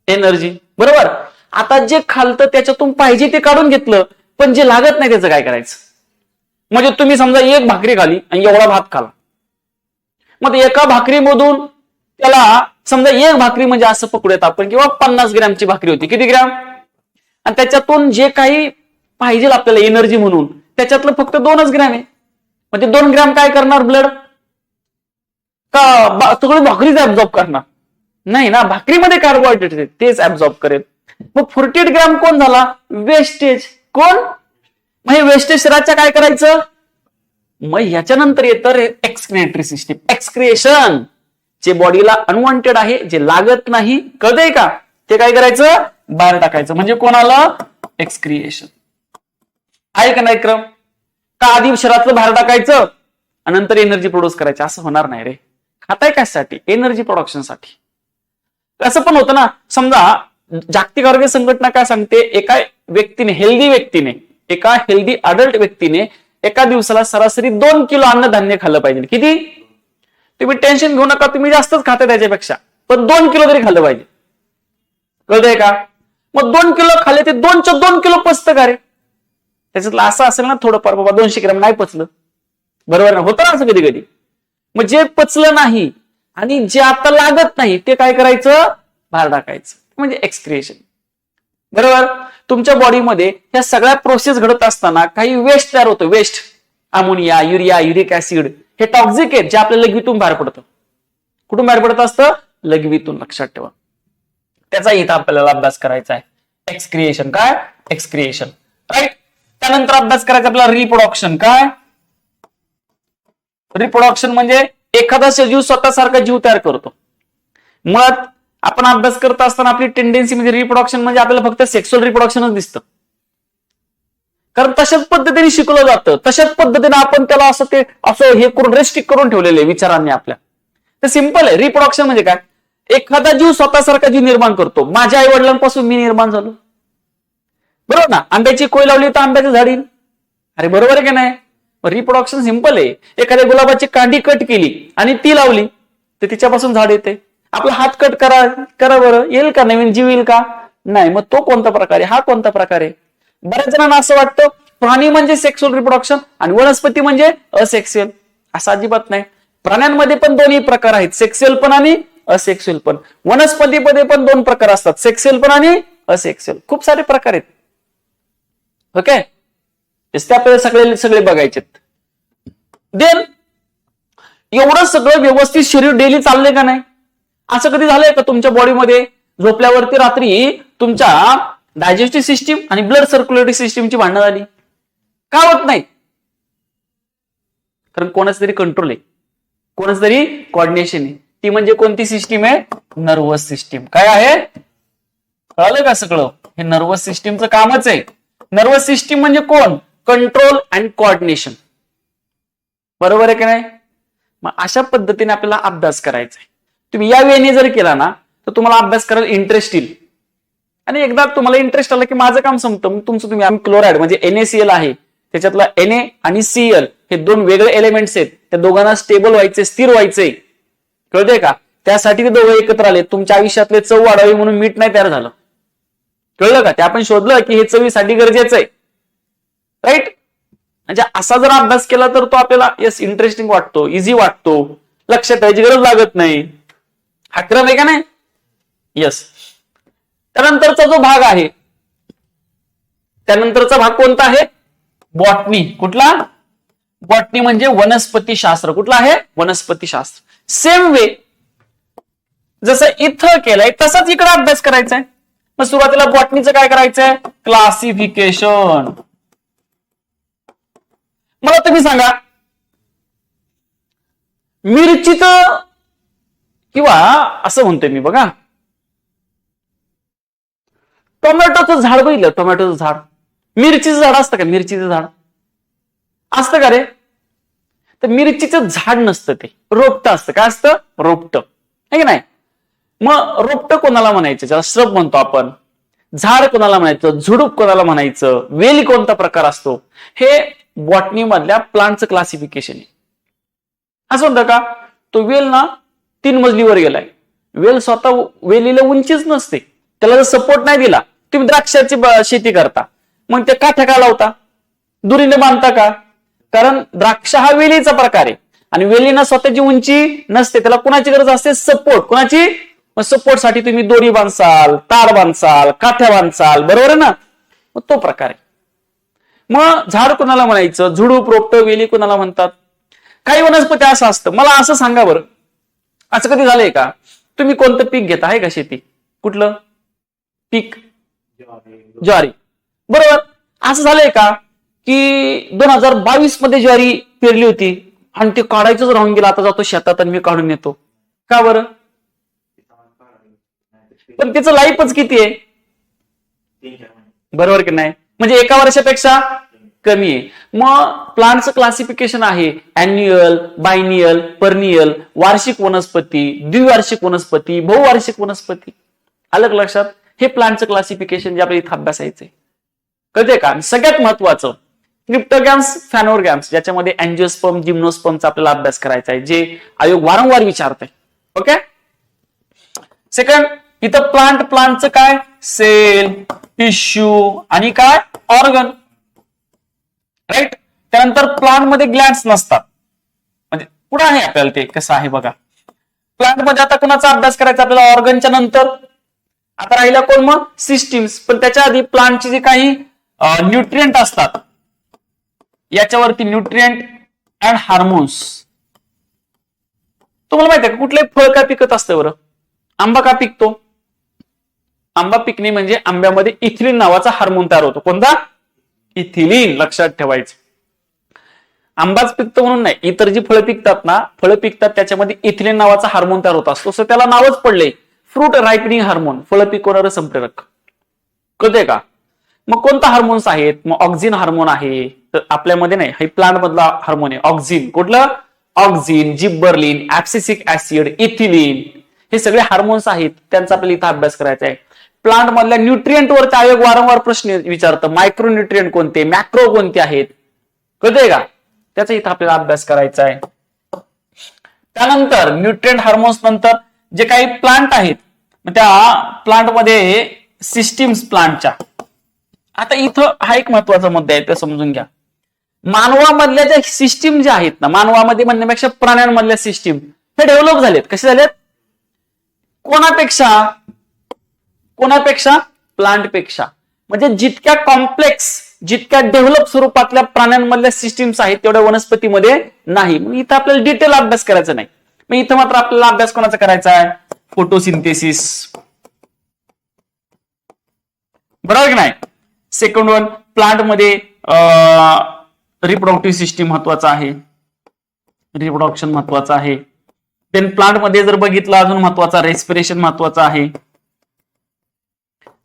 एनर्जी, बरोबर? आता जे खाल्लं त्याच्यातून पाहिजे ते काढून घेतलं, पण जे लागत नाही त्याचं काय करायचं? म्हणजे तुम्ही समजा एक भाकरी खाली आणि एवढा भात खाला, मग एका भाकरीमधून त्याला समजा एक भाकरी म्हणजे असं पकडूयात आपण किंवा 50 ग्रॅमची भाकरी होती. किती ग्रॅम? आणि त्याच्यातून जे काही पाहिजे आपल्याला एनर्जी म्हणून त्याच्यातलं फक्त 2च ग्रॅम आहे. म्हणजे 2 ग्रॅम काय करणार ब्लड? का सगळी भाकरीच ऍब्झॉर्ब करणार? नाही ना. भाकरीमध्ये कार्बोहायड्रेट आहे तेच ऍब्झॉर्ब करेल. मग 48 ग्रॅम कोण झाला? वेस्टेज. कोण? मग हे वेस्टेज शरीराच्या काय करायचं? मग ह्याच्यानंतर येतं एक्सक्रिएटरी सिस्टीम. एक्सक्रिएशन जे बॉडीला अनवॉन्टेड आहे, जे लागत नाही, कळतंय का? ते काय करायचं? बाहेर टाकायचं. म्हणजे कोणाला? एक्सक्रिएशन. आहे का नाही क्रम? का आधी शरीरातलं बाहेर टाकायचं आणि नंतर एनर्जी प्रोड्यूस करायची? असं होणार नाही रे. खाताय कशासाठी? एनर्जी प्रोडक्शनसाठी. असं पण होतं ना. समजा जागतिक आरोग्य संघटना काय सांगते? एका व्यक्तीने, हेल्दी व्यक्तीने, एका हेल्दी अडल्ट व्यक्तीने एका दिवसाला सरासरी 2 किलो अन्नधान्य खाल्लं पाहिजे. किती? तुम्ही टेन्शन घेऊ नका, तुम्ही जास्तच खाताय त्याच्यापेक्षा, पण 2 किलो तरी खाल्लं पाहिजे. कळतंय का? मग 2 किलो खाल्ले ते 2च्या 2 किलो पचतं का रे? त्याच्यातलं असं असेल ना थोडंफार बाबा 200 ग्रॅम नाही पचलं, बरोबर ना, होतं ना असं कधी कधी. मग जे पचलं नाही आणि जे आता लागत नाही ते काय करायचं, बाहेर टाकायचं, म्हणजे एक्सक्रिएशन. बरोबर. तुमच्या बॉडीमध्ये ह्या सगळ्या प्रोसेस घडत असताना काही वेस्ट तयार होतं, waste, ammonia, urea, uric acid, हे टॉक्सिक आहेत जे आपल्या लघवीतून बाहेर पडतं. कुठून बाहेर पडत असतं, लघवीतून, लक्षात ठेवा. त्याचा इथं आपल्याला अभ्यास करायचा आहे, एक्सक्रिएशन. काय, एक्सक्रिएशन, राईट. त्यानंतर अभ्यास करायचा आपल्याला रिप्रोडक्शन. काय, रिप्रोडक्शन म्हणजे एखादा सजीव स्वतःसारखा जीव तयार करतो. मग आपण अभ्यास करत असताना आपली टेंडेन्सी म्हणजे रिप्रोडक्शन म्हणजे आपल्याला फक्त सेक्सुअल रिप्रोडक्शनच दिसतं, कारण तशाच पद्धतीने शिकलं जातं, तशाच पद्धतीने आपण त्याला असं हे करून रेस्ट्रिक्ट करून ठेवलेले विचारांनी आपल्या. तर सिंपल आहे, रिप्रोडक्शन म्हणजे काय, एखादा जीव स्वतःसारखा जीव निर्माण करतो. माझ्या आई वडिलांपासून मी निर्माण झालो, बरोबर ना. आंब्याची कोय लावली तर आंब्याचं झाड येईल, अरे बरोबर आहे की नाही. रिप्रोडक्शन सिंपल आहे. एखाद्या गुलाबाची कांडी कट केली आणि ती लावली तर तिच्यापासून झाड येते. आपला हात कट करा बरं, येईल का नवीन जीव, येईल का, नाही. मग तो कोणता प्रकार आहे, हा कोणता प्रकार आहे. बऱ्याच जणांना असं वाटतं प्राणी म्हणजे सेक्सुअल रिप्रोडक्शन आणि वनस्पती म्हणजे असेक्सुअल. असं अजिबात नाही. प्राण्यांमध्ये पण दोन्ही प्रकार आहेत, सेक्सुअल पण आणि असेक्सुअल पण. वनस्पतीमध्ये पण दोन प्रकार असतात, सेक्सुअल पण आणि असेक्सुअल. खूप सारे प्रकार आहेत. ओके, ते आपल्याला सगळे बघायचे. देन एवढं सगळं व्यवस्थित शरीर डेली चाललंय का नाही. असं कधी झालंय का तुमच्या बॉडीमध्ये झोपल्यावरती रात्री तुमच्या डायजेस्टिव्ह सिस्टीम आणि ब्लड सर्क्युलेटरी सिस्टीमची भांडणं झाली, का होत नाही, कारण कोणाच तरी कंट्रोल आहे, कोणाच तरी कॉर्डिनेशन आहे. ती म्हणजे कोणती सिस्टीम आहे, नर्वस सिस्टीम. काय आहे, कळलं का सगळं, हे नर्वस सिस्टीमचं कामच आहे. नर्वस सिस्टीम म्हणजे कोण, कंट्रोल अँड कॉर्डिनेशन. बरोबर आहे की नाही. मग अशा पद्धतीने आपल्याला अभ्यास करायचा आहे. तुम्ही या वेळेने जर केला ना तर तुम्हाला अभ्यास करायला इंटरेस्ट येईल, आणि एकदा तुम्हाला इंटरेस्ट आला की माझं काम संपतं. मग तुमचं तुम्ही क्लोराइड म्हणजे NaCl आहे, त्याच्यातला Na आणि Cl हे दोन वेगळे एलिमेंट्स आहेत, त्या दोघांना स्टेबल व्हायचे, स्थिर व्हायचे, कळतंय का. त्यासाठी ते दोघं एकत्र आले. तुमच्या आयुष्यातले चव वाढावी म्हणून मीठ नाही तयार झालं, कळलं का. ते आपण शोधलं की हे चवीसाठी गरजेचं आहे, राईट. म्हणजे असा जर अभ्यास केला तर तो आपल्याला येस इंटरेस्टिंग वाटतो, इझी वाटतो, लक्षात ठेवायची गरज लागत नाही. हा क्रम आहे का नाही, येस. त्यानंतरचा जो भाग आहे, त्यानंतरचा भाग कोणता आहे, बॉटनी. कुठला, बॉटनी म्हणजे वनस्पती शास्त्र. कुठला आहे, वनस्पती शास्त्र. सेम वे जसं इथं केलंय तसाच इकडे अभ्यास करायचा आहे. मग सुरुवातीला बॉटनीचं काय करायचंय, क्लासिफिकेशन. मला तुम्ही सांगा, मिरचीचं किंवा असं म्हणतोय मी बघा, टोमॅटोचं झाड बघितलं, टोमॅटोचं झाड, मिरचीचं झाड असतं का, मिरचीचं झाड असतं का रे. तर मिरचीचं झाड नसतं, ते रोपटं असतं. काय असतं, रोपटं, आहे की नाही. मग रोपटं कोणाला म्हणायचं, ज्याला श्रब म्हणतो आपण. झाड कोणाला म्हणायचं, झुडूप कोणाला म्हणायचं, वेली कोणता प्रकार असतो, हे बॉटनी मधल्या प्लांटचं क्लासिफिकेशन आहे. असं म्हणतं का, तो वेल ना 3 मजलीवर गेलाय. वेल स्वतः वेलीला उंचीच नसते, त्याला जर सपोर्ट नाही दिला, तुम्ही द्राक्षाची शेती करता, मग ते काठ्या का लावता, दुरीने बांधता का, कारण द्राक्ष हा वेलीचा प्रकार आहे आणि वेलीना स्वतःची उंची नसते, त्याला कुणाची गरज असते, सपोर्ट. कुणाची, मग सपोर्ट साठी तुम्ही दोरी बांधसाल, तार बांधसाल, काठ्या बांधसाल, बरोबर आहे ना. मग तो प्रकार आहे. मग झाड कोणाला म्हणायचं, झुडूप, रोपट, वेली कोणाला म्हणतात. काही वनस्पती असं असतं. मला असं सांगा बरं, असं कधी झालंय का, तुम्ही कोणतं पीक घेता, आहे का शेती, कुठलं पीक, ज्वारी, बरोबर. असं झालंय का की 2022 मध्ये ज्वारी पेरली होती आणि ते काढायचंच राहून गेलं, आता जातो शेतात आणि मी काढून येतो, का बरं. पण त्याचं लाईफच किती आहे, बरोबर की नाही, म्हणजे एका वर्षापेक्षा कमी आहे. मग प्लांटचं क्लासिफिकेशन आहे अॅन्युअल, बायनियल, परनियल, वार्षिक वनस्पती, द्विवार्षिक वनस्पती, बहुवार्षिक वनस्पती. अलग लक्षात, हे प्लांटचं क्लासिफिकेशन जे आपल्याला इथं अभ्यासायचंय, कळते का. सगळ्यात महत्वाचं क्रिप्टोगॅम्स, फॅनोरगॅम्स, ज्याच्यामध्ये अँजिओस्पर्म, जिम्नोस्पर्मचा आपल्याला अभ्यास करायचा आहे, जे आयोग वारंवार विचारतंय. ओके. सेकंड, इथं प्लांटचं काय, सेल, टिश्यू आणि काय, ऑर्गन, राईट. त्यानंतर प्लांट मध्ये ग्लँड्स नसतात, पुढे आहे आपल्याला ते कसं आहे बघा. प्लांट मध्ये आता कोणाचा अभ्यास करायचा आपल्याला, ऑर्गनच्या नंतर. आता राहिला कोण मग, सिस्टीम्स. पण त्याच्या आधी प्लांटचे जे काही न्यूट्रिएंट असतात, याच्यावरती न्यूट्रिएंट अँड हार्मोन्स. तुम्हाला माहिती आहे का कुठले फळ का पिकत असतं बरं? आंबा का पिकतो? आंबा पिकणे म्हणजे आंब्यामध्ये इथिलीन नावाचा हार्मोन तयार होतो. कोणता? इथिलीन. लक्षात ठेवायचं. आंबाच पिकतो म्हणून नाही, इतर जी फळं पिकतात ना, फळं पिकतात त्याच्यामध्ये इथिलीन नावाचा हार्मोन तयार होत असतो. सो त्याला नावच पडले फ्रूट रायपनिंग हार्मोन, फळं पिकवणारं संप्रेरक. कळतंय का? मग कोणता हार्मोन्स आहेत? मग ऑक्झिन हार्मोन आहे. तर आपल्यामध्ये नाही, हे प्लांट मधला हार्मोन आहे ऑक्झिन. कुठलं? ऑक्झिन, जिब्बर्लिन, ऍब्सिसिक ऍसिड, इथिलीन, हे सगळे हार्मोन्स आहेत. त्यांचा आपल्याला इथं अभ्यास करायचा आहे. प्लांट मधल्या न्यूट्रिएंट वरचे आयोग वारंवार प्रश्न विचारतं. मायक्रो न्यूट्रिएंट कोणते, मॅक्रो कोणते आहेत, कळतंय का? त्याचा इथं आपल्याला अभ्यास करायचा आहे. त्यानंतर न्यूट्रिएंट हार्मोन्स नंतर जे काही प्लांट आहेत, त्या प्लांट मध्ये सिस्टीम्स प्लांटच्या. आता इथं हा एक महत्वाचा मुद्दा आहे, ते समजून घ्या. मानवामधल्या ज्या सिस्टीम ज्या आहेत ना, मानवामध्ये म्हणण्यापेक्षा प्राण्यांमधल्या सिस्टीम हे डेव्हलप झालेत. कसे झालेत? कोणापेक्षा? प्लांटपेक्षा. म्हणजे जितक्या कॉम्प्लेक्स, जितक्या डेव्हलप स्वरूपातल्या प्राण्यांमधल्या सिस्टीम्स आहेत तेवढ्या वनस्पतीमध्ये नाही. मग इथं आपल्याला डिटेल अभ्यास करायचा नाही. मग इथं मात्र आपल्याला अभ्यास कोणाचा करायचा आहे? फोटोसिंथेसिस. बरोबर की नाही? सेकंड वन, प्लांट मध्ये रिप्रोडक्टिव्ह सिस्टीम महत्वाचा आहे, रिप्रोडक्शन महत्वाचं आहे. देन प्लांट मध्ये जर बघितलं अजून महत्वाचा रेस्पिरेशन महत्वाचा आहे.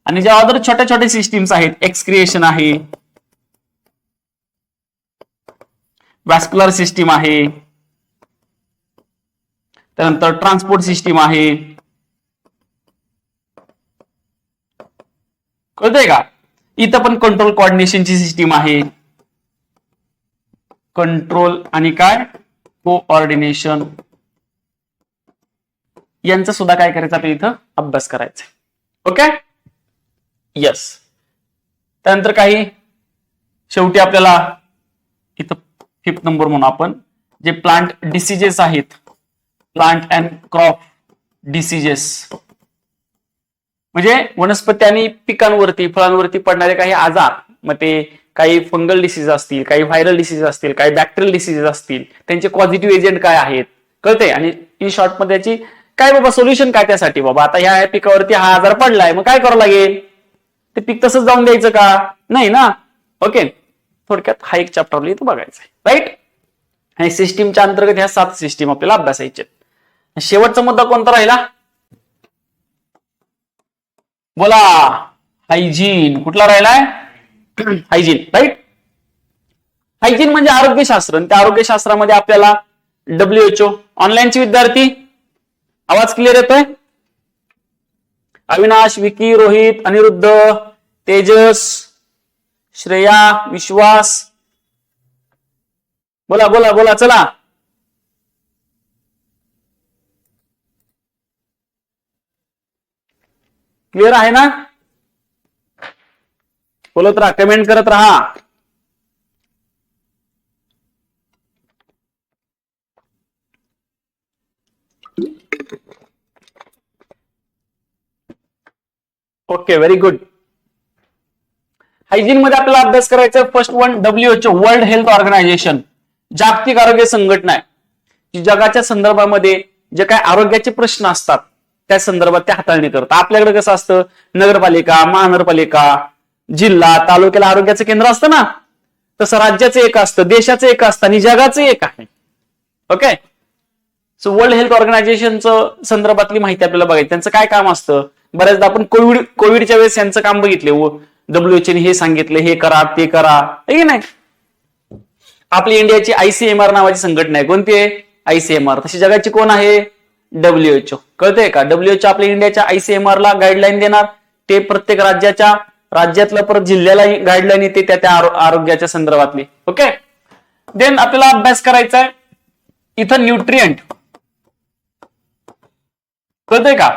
आणि ज्या अदर छोट्या छोट्या सिस्टीम्स आहेत, एक्सक्रिएशन आहे, वॅस्क्युलर सिस्टीम आहे, त्यानंतर ट्रान्सपोर्ट सिस्टीम आहे. कळतंय का? इथं पण कंट्रोल कोऑर्डिनेशनची सिस्टीम आहे. कंट्रोल आणि काय कोऑर्डिनेशन यांचा सुद्धा काय करायचं आपल्याला इथं अभ्यास करायचा. Okay, yes. त्यानंतर काही शेवटी आपल्याला इथं 5th नंबर म्हणून आपण जे प्लांट डिसीजेस आहेत, प्लांट अँड क्रॉप डिसीजेस, म्हणजे वनस्पती आणि पिकांवरती, फळांवरती पडणारे काही आजार. मग ते काही फंगल डिसीज असतील, काही व्हायरल डिसीज असतील, काही बॅक्टेरियल डिसीज असतील, त्यांचे पॉझिटिव्ह एजंट काय आहेत, कळते. आणि इन शॉर्ट मध्ये त्याची काय बाबा सोल्युशन काय त्यासाठी, बाबा आता ह्या पिकावरती हा आजार पडलाय, मग काय करावं लागेल? ते पीक तसंच जाऊन द्यायचं का? नाही ना. ओके, थोडक्यात हा एक चॅप्टर इथं बघायचा आहे, राईट. आणि सिस्टीमच्या अंतर्गत ह्या 7 सिस्टीम आपल्याला अभ्यासायचे. शेवटचा मुद्दा कोणता राहिला? बोला, हायजीन. कुठला राहिलाय? Hygiene, right. हायजीन म्हणजे आरोग्यशास्त्र. त्या आरोग्यशास्त्रामध्ये आपल्याला WHO, ऑनलाईनचे विद्यार्थी आवाज क्लिअर येतोय? अविनाश, विकी, रोहित, अनिरुद्ध, तेजस, श्रेया, विश्वास, बोला बोला बोला, चला. क्लिअर आहे ना? बोलत राहा, कमेंट करत राहा. Okay, very good. हायजीन मध्ये आपल्याला अभ्यास करायचा first one, WHO, world health organisation, जागतिक आरोग्य संघटना आहे. जगाच्या संदर्भामध्ये जे काय आरोग्याचे प्रश्न असतात त्या संदर्भात ते हाताळणी करतात. आपल्याकडे कसं असतं, नगरपालिका, महानगरपालिका, जिल्हा, तालुक्याला आरोग्याचं केंद्र असतं ना, तसं राज्याचं एक असतं, देशाचं एक असतं आणि जगाचं एक आहे. ओके, सो वर्ल्ड हेल्थ ऑर्गनायझेशनचं संदर्भातली माहिती आपल्याला बघायची. त्यांचं काय काम असतं? बऱ्याचदा आपण कोविडच्या वेळेस यांचं काम बघितले. WHO ने हे सांगितलं, हे करा, ते करा, हे नाही. आपली इंडियाची ICMR नावाची संघटना आहे. कोणती आहे? ICMR. तशी जगाची कोण आहे? WHO. कळतंय का? WHO आपल्या इंडियाच्या ICMR ला गाईडलाईन देणार. ते प्रत्येक राज्यातलं परत जिल्ह्याला गाईडलाईन येते त्या आरोग्याच्या संदर्भातली. ओके, देन आपल्याला अभ्यास करायचा आहे इथं न्यूट्रिएंट. कळतंय का?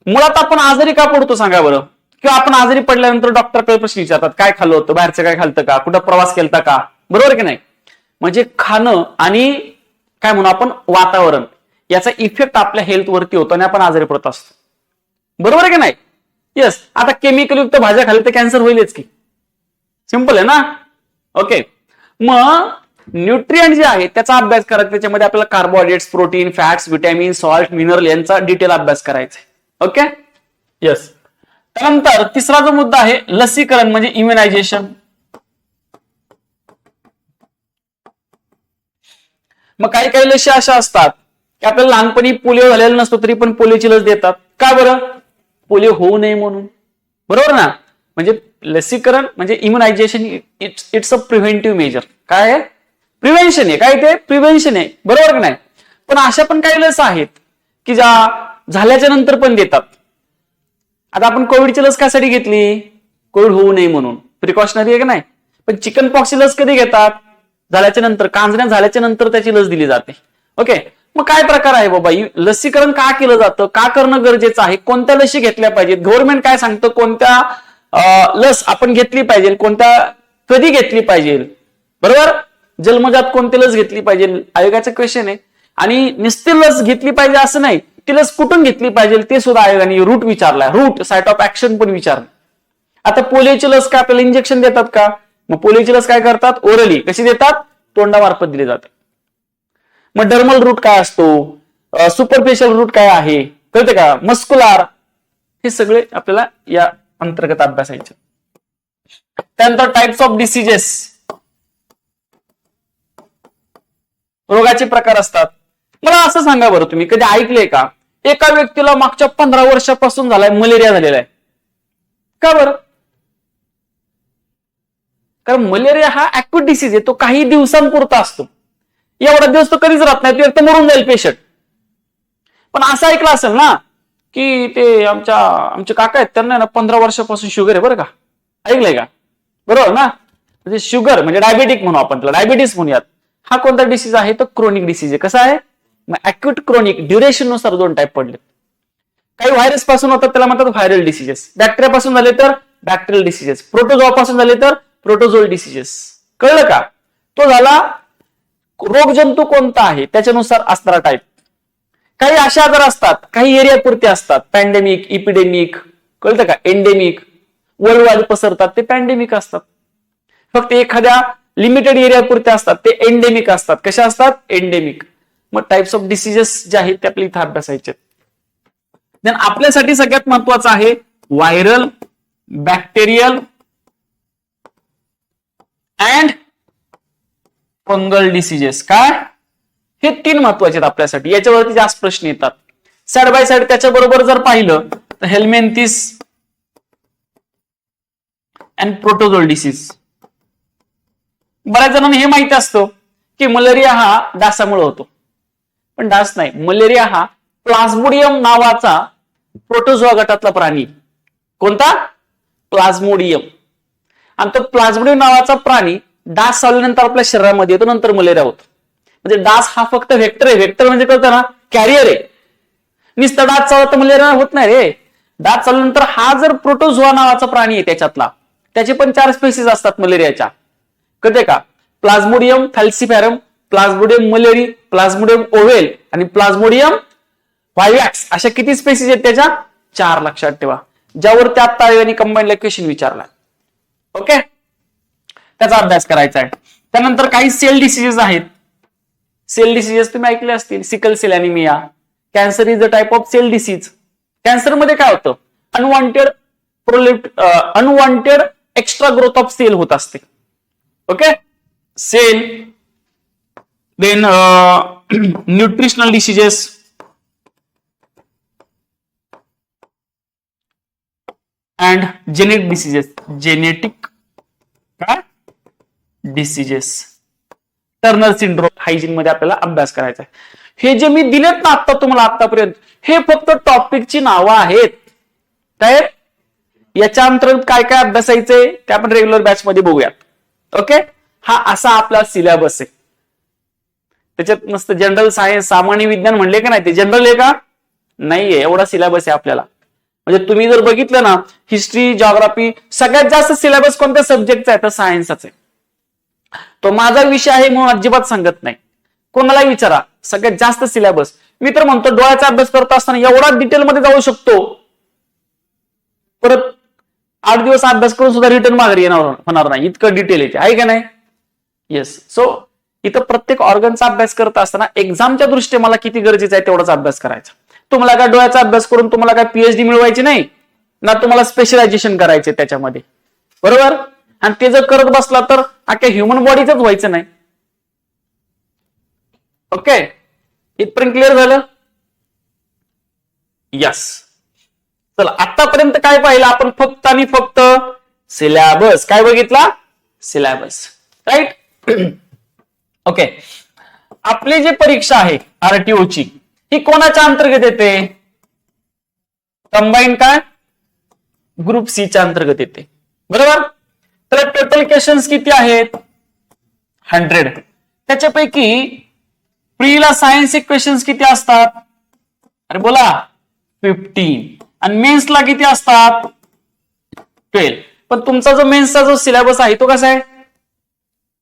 मुळात आपण आजारी का पडतो सांगा बरं? किंवा आपण आजारी पडल्यानंतर डॉक्टरकडे प्रश्न विचारतात, काय खाल्लं होतं, बाहेरचं काय खाल्लं का, कुठं प्रवास केलता का, बरोबर की नाही? म्हणजे खाणं आणि काय म्हणू आपण, वातावरण, याचा इफेक्ट आपल्या हेल्थवरती होतो आणि आपण आजारी पडत असतो. बरोबर आहे की नाही? येस. आता केमिकल युक्त भाज्या खाल्ल्या तर कॅन्सर होईलच की. सिंपल आहे ना? ओके. मग न्यूट्रिएंट जे आहे त्याचा अभ्यास करायचा. त्याच्यामध्ये आपल्याला carbohydrates, protein, fats, vitamin, salt, mineral यांचा डिटेल अभ्यास करायचा आहे. ओके. येस. त्यानंतर तिसरा जो मुद्दा आहे लसीकरण म्हणजे इम्युनायझेशन. मग काही काही लसी अशा असतात की आपल्याला लहानपणी पोलिओ झालेला नसतो तरी पण पोलिओची लस देतात. का बरं? पोलिओ होऊ नये म्हणून. बरोबर ना? म्हणजे लसीकरण म्हणजे immunisation it's a preventive measure. काय आहे? प्रिव्हेन्शन आहे. काय ते? प्रिव्हेन्शन आहे. बरोबर की नाही? पण अशा पण काही लस आहेत की ज्या झाल्याच्या नंतर पण देतात. आता आपण कोविडची लस कशासाठी घेतली? कोविड होऊ नये म्हणून, प्रिकॉशनरी आहे की नाही? पण चिकन पॉक्सची लस कधी घेतात? झाल्याच्या नंतर, कांजण्या झाल्याच्या नंतर त्याची लस दिली जाते. ओके. मग काय प्रकार आहे बाबा? लसीकरण का केलं जातं? का करणं गरजेचं आहे? कोणत्या लसी घेतल्या पाहिजेत? गव्हर्नमेंट काय सांगतं? कोणत्या लस आपण घेतली पाहिजे? कोणत्या कधी घेतली पाहिजे? बरोबर? जन्मजात कोणती लस घेतली पाहिजे? आयोगाचा क्वेश्चन आहे. आणि नुसती लस घेतली पाहिजे असं नाही, ती लस कुठून घेतली पाहिजे ते सुद्धा आयोगाने रूट विचारलाय. रूट, साइट ऑफ ऍक्शन पण विचारलं. आता पोलिओची लस काय आपल्याला इंजेक्शन देतात का? मग पोलिओची लस काय करतात? ओरली. कशी देतात? तोंडामार्फत दिली जाते. मग डर्मल रूट काय असतो? सुपरफेशियल रूट काय आहे? कळते का? मस्कुलार. हे सगळे आपल्याला या अंतर्गत अभ्यासायचे. त्यानंतर टाइप्स ऑफ डिसीजेस, रोगाचे प्रकार असतात. मला असं सांगा बरं, तुम्ही कधी ऐकलंय का एका व्यक्तीला मागच्या 15 वर्षापासून झालाय मलेरिया झालेला आहे? का बरं? कारण मलेरिया हा ऍक्यूट डिसीज आहे. तो काही दिवसांपुरता असतो. एवढा दिवस तो कधीच राहत नाही. तो एक तर मरून जाईल पेशंट. पण असं ऐकलं असेल ना की ते आमचे काका आहेत, त्यांना ना 15 वर्षापासून शुगर आहे बरं का. ऐकलंय का? बरोबर ना? म्हणजे शुगर म्हणजे डायबेटिक म्हणू आपण त्याला, डायबिटीस म्हणूयात. हा कोणता डिसीज आहे? तो क्रोनिक डिसीज आहे. कसा आहे? ऍक्यूट क्रोनिक, ड्युरेशन नुसार दोन टाईप पडले. काही व्हायरस पासून होतात त्याला म्हणतात व्हायरल डिसीजेस. बॅक्टेरिया पासून झाले तर बॅक्टेरियल डिसीजेस. प्रोटोझोआ पासून झाले तर प्रोटोझोल डिसीजेस. कळलं का? तो झाला रोगजंतू कोणता आहे त्याच्यानुसार असणारा टाईप. काही अशा आजार असतात, काही एरिया पुरते असतात. पॅन्डेमिक, इपिडेमिक, कळतं का? एंडेमिक, वर्ल्ड वाईड पसरतात, ते पॅन्डेमिक असतात. फक्त एखाद्या लिमिटेड एरिया पुरते असतात, ते एंडेमिक असतात. कशा असतात? एंडेमिक. मग टाइप्स ऑफ डिसीजेस जे आहेत ते आपल्या इथं अभ्यासायचे. देन आपल्यासाठी सगळ्यात महत्वाचं आहे viral, bacterial and fungal diseases. काय? हे 3 महत्वाचे आहेत आपल्यासाठी. याच्यावरती जास्त प्रश्न येतात. साइड बाय साइड त्याच्याबरोबर जर पाहिलं तर हेल्मेंथिस अँड प्रोटोझोल डिसीज. बऱ्याच जणांना हे माहिती असतं की मलेरिया हा डासामुळे होतो, पण डास नाही. मलेरिया हा प्लाझ्मोडियम नावाचा प्रोटोझोआ गटातला प्राणी. कोणता? प्लाझ्मोडियम. आणि तो प्लाझ्मोडियम नावाचा प्राणी डास चावल्यानंतर आपल्या शरीरामध्ये येतो, नंतर मलेरिया होतो. म्हणजे डास हा फक्त व्हेक्टर आहे. व्हेक्टर म्हणजे कळतं ना? कॅरियर आहे. नुसतं डास चावला तर मलेरिया होत नाही रे. डास चावल्यानंतर हा जर प्रोटोझोआ नावाचा प्राणी आहे त्याच्यातला, त्याचे पण 4 स्पेसीज असतात मलेरियाच्या. कळते का? प्लाझ्मोडियम फॅल्सिफॅरम, प्लाझ्मोडियम मलेरी, प्लाझ्मोडियम ओव्हेल आणि प्लाझ्मोडियम व्हायवॅक्स. अशा किती स्पेसीज आहेत त्याच्या? 4. लक्षात ठेवा. ज्यावर त्या आयोगाने कंबाईंड क्वेश्चन विचारला. ओके. त्याचा अभ्यास करायचा आहे. त्यानंतर काही सेल डिसीजेस आहेत. सेल डिसीजेस तुम्ही ऐकले असतील. Sickle cell anaemia. Cancer is a type of cell disease. Cancer मध्ये काय होतं? Unwanted extra growth of cell होत असते. Okay. Cell, then nutritional diseases, and genetic diseases. Genetic काय डिसीजेस. टर्नर सिंड्रोम हायजीन मध्ये आपल्याला अभ्यास करायचा आहे. हे जे मी दिलेत ना आता तुम्हाला आतापर्यंत, हे फक्त टॉपिकची नावं आहेत. काय? याच्या अंतर्गत काय काय अभ्यासायचंय ते आपण रेग्युलर बॅच मध्ये बघूयात. ओके. हा असा आपला सिलेबस आहे. त्याच्यात नसतं जनरल सायन्स, सामान्य विज्ञान म्हणले का नाही, ते जनरल आहे का? नाहीये. एवढा सिलेबस आहे आपल्याला. म्हणजे तुम्ही जर बघितलं ना, हिस्ट्री, जिओग्राफी, सगळ्यात जास्त सिलेबस कोणत्या सब्जेक्टचा आहे? तर सायन्सचा आहे. तो माझा विषय आहे म्हणून अजिबात सांगत नाही. कोणालाही विचारा, सगळ्यात जास्त सिलेबस. मी तर म्हणतो डोळ्याचा अभ्यास करत असताना एवढा डिटेलमध्ये जाऊ शकतो, परत 8 दिवस अभ्यास करून सुद्धा रिटर्न माघारी होणार नाही, इतकं डिटेल येते, आहे का नाही? येस. सो इथं प्रत्येक ऑर्गनचा अभ्यास करत असताना एक्झामच्या दृष्टीने मला किती गरजेचं आहे तेवढाच अभ्यास करायचा. तुम्हाला काय डोळ्याचा अभ्यास करून तुम्हाला काय पीएचडी मिळवायची नाही ना, तुम्हाला स्पेशलायझेशन करायचे त्याच्यामध्ये, बरोबर? आणि ते जर करत बसला तर अख्ख्या ह्युमन बॉडीच व्हायचं नाही. ओके, इथपर्यंत क्लिअर झालं? यस. चला, आतापर्यंत काय पाहिलं आपण? फक्त आणि फक्त सिलेबस. काय बघितला? Syllabus, right? ओके, आपली जी परीक्षा आहे आरटीओची, ही कोणाच्या अंतर्गत येते? कंबाईन काय? ग्रुप सी च्या अंतर्गत येते, बरोबर? तर टोटल क्वेश्चन्स किती आहेत? 100. त्याच्यापैकी प्रीला सायन्सचे क्वेश्चन्स किती असतात? अरे बोला, 15. आणि मेन्सला किती असतात? 12. पण तुमचा जो मेन्सचा जो सिलेबस आहे तो कसा आहे?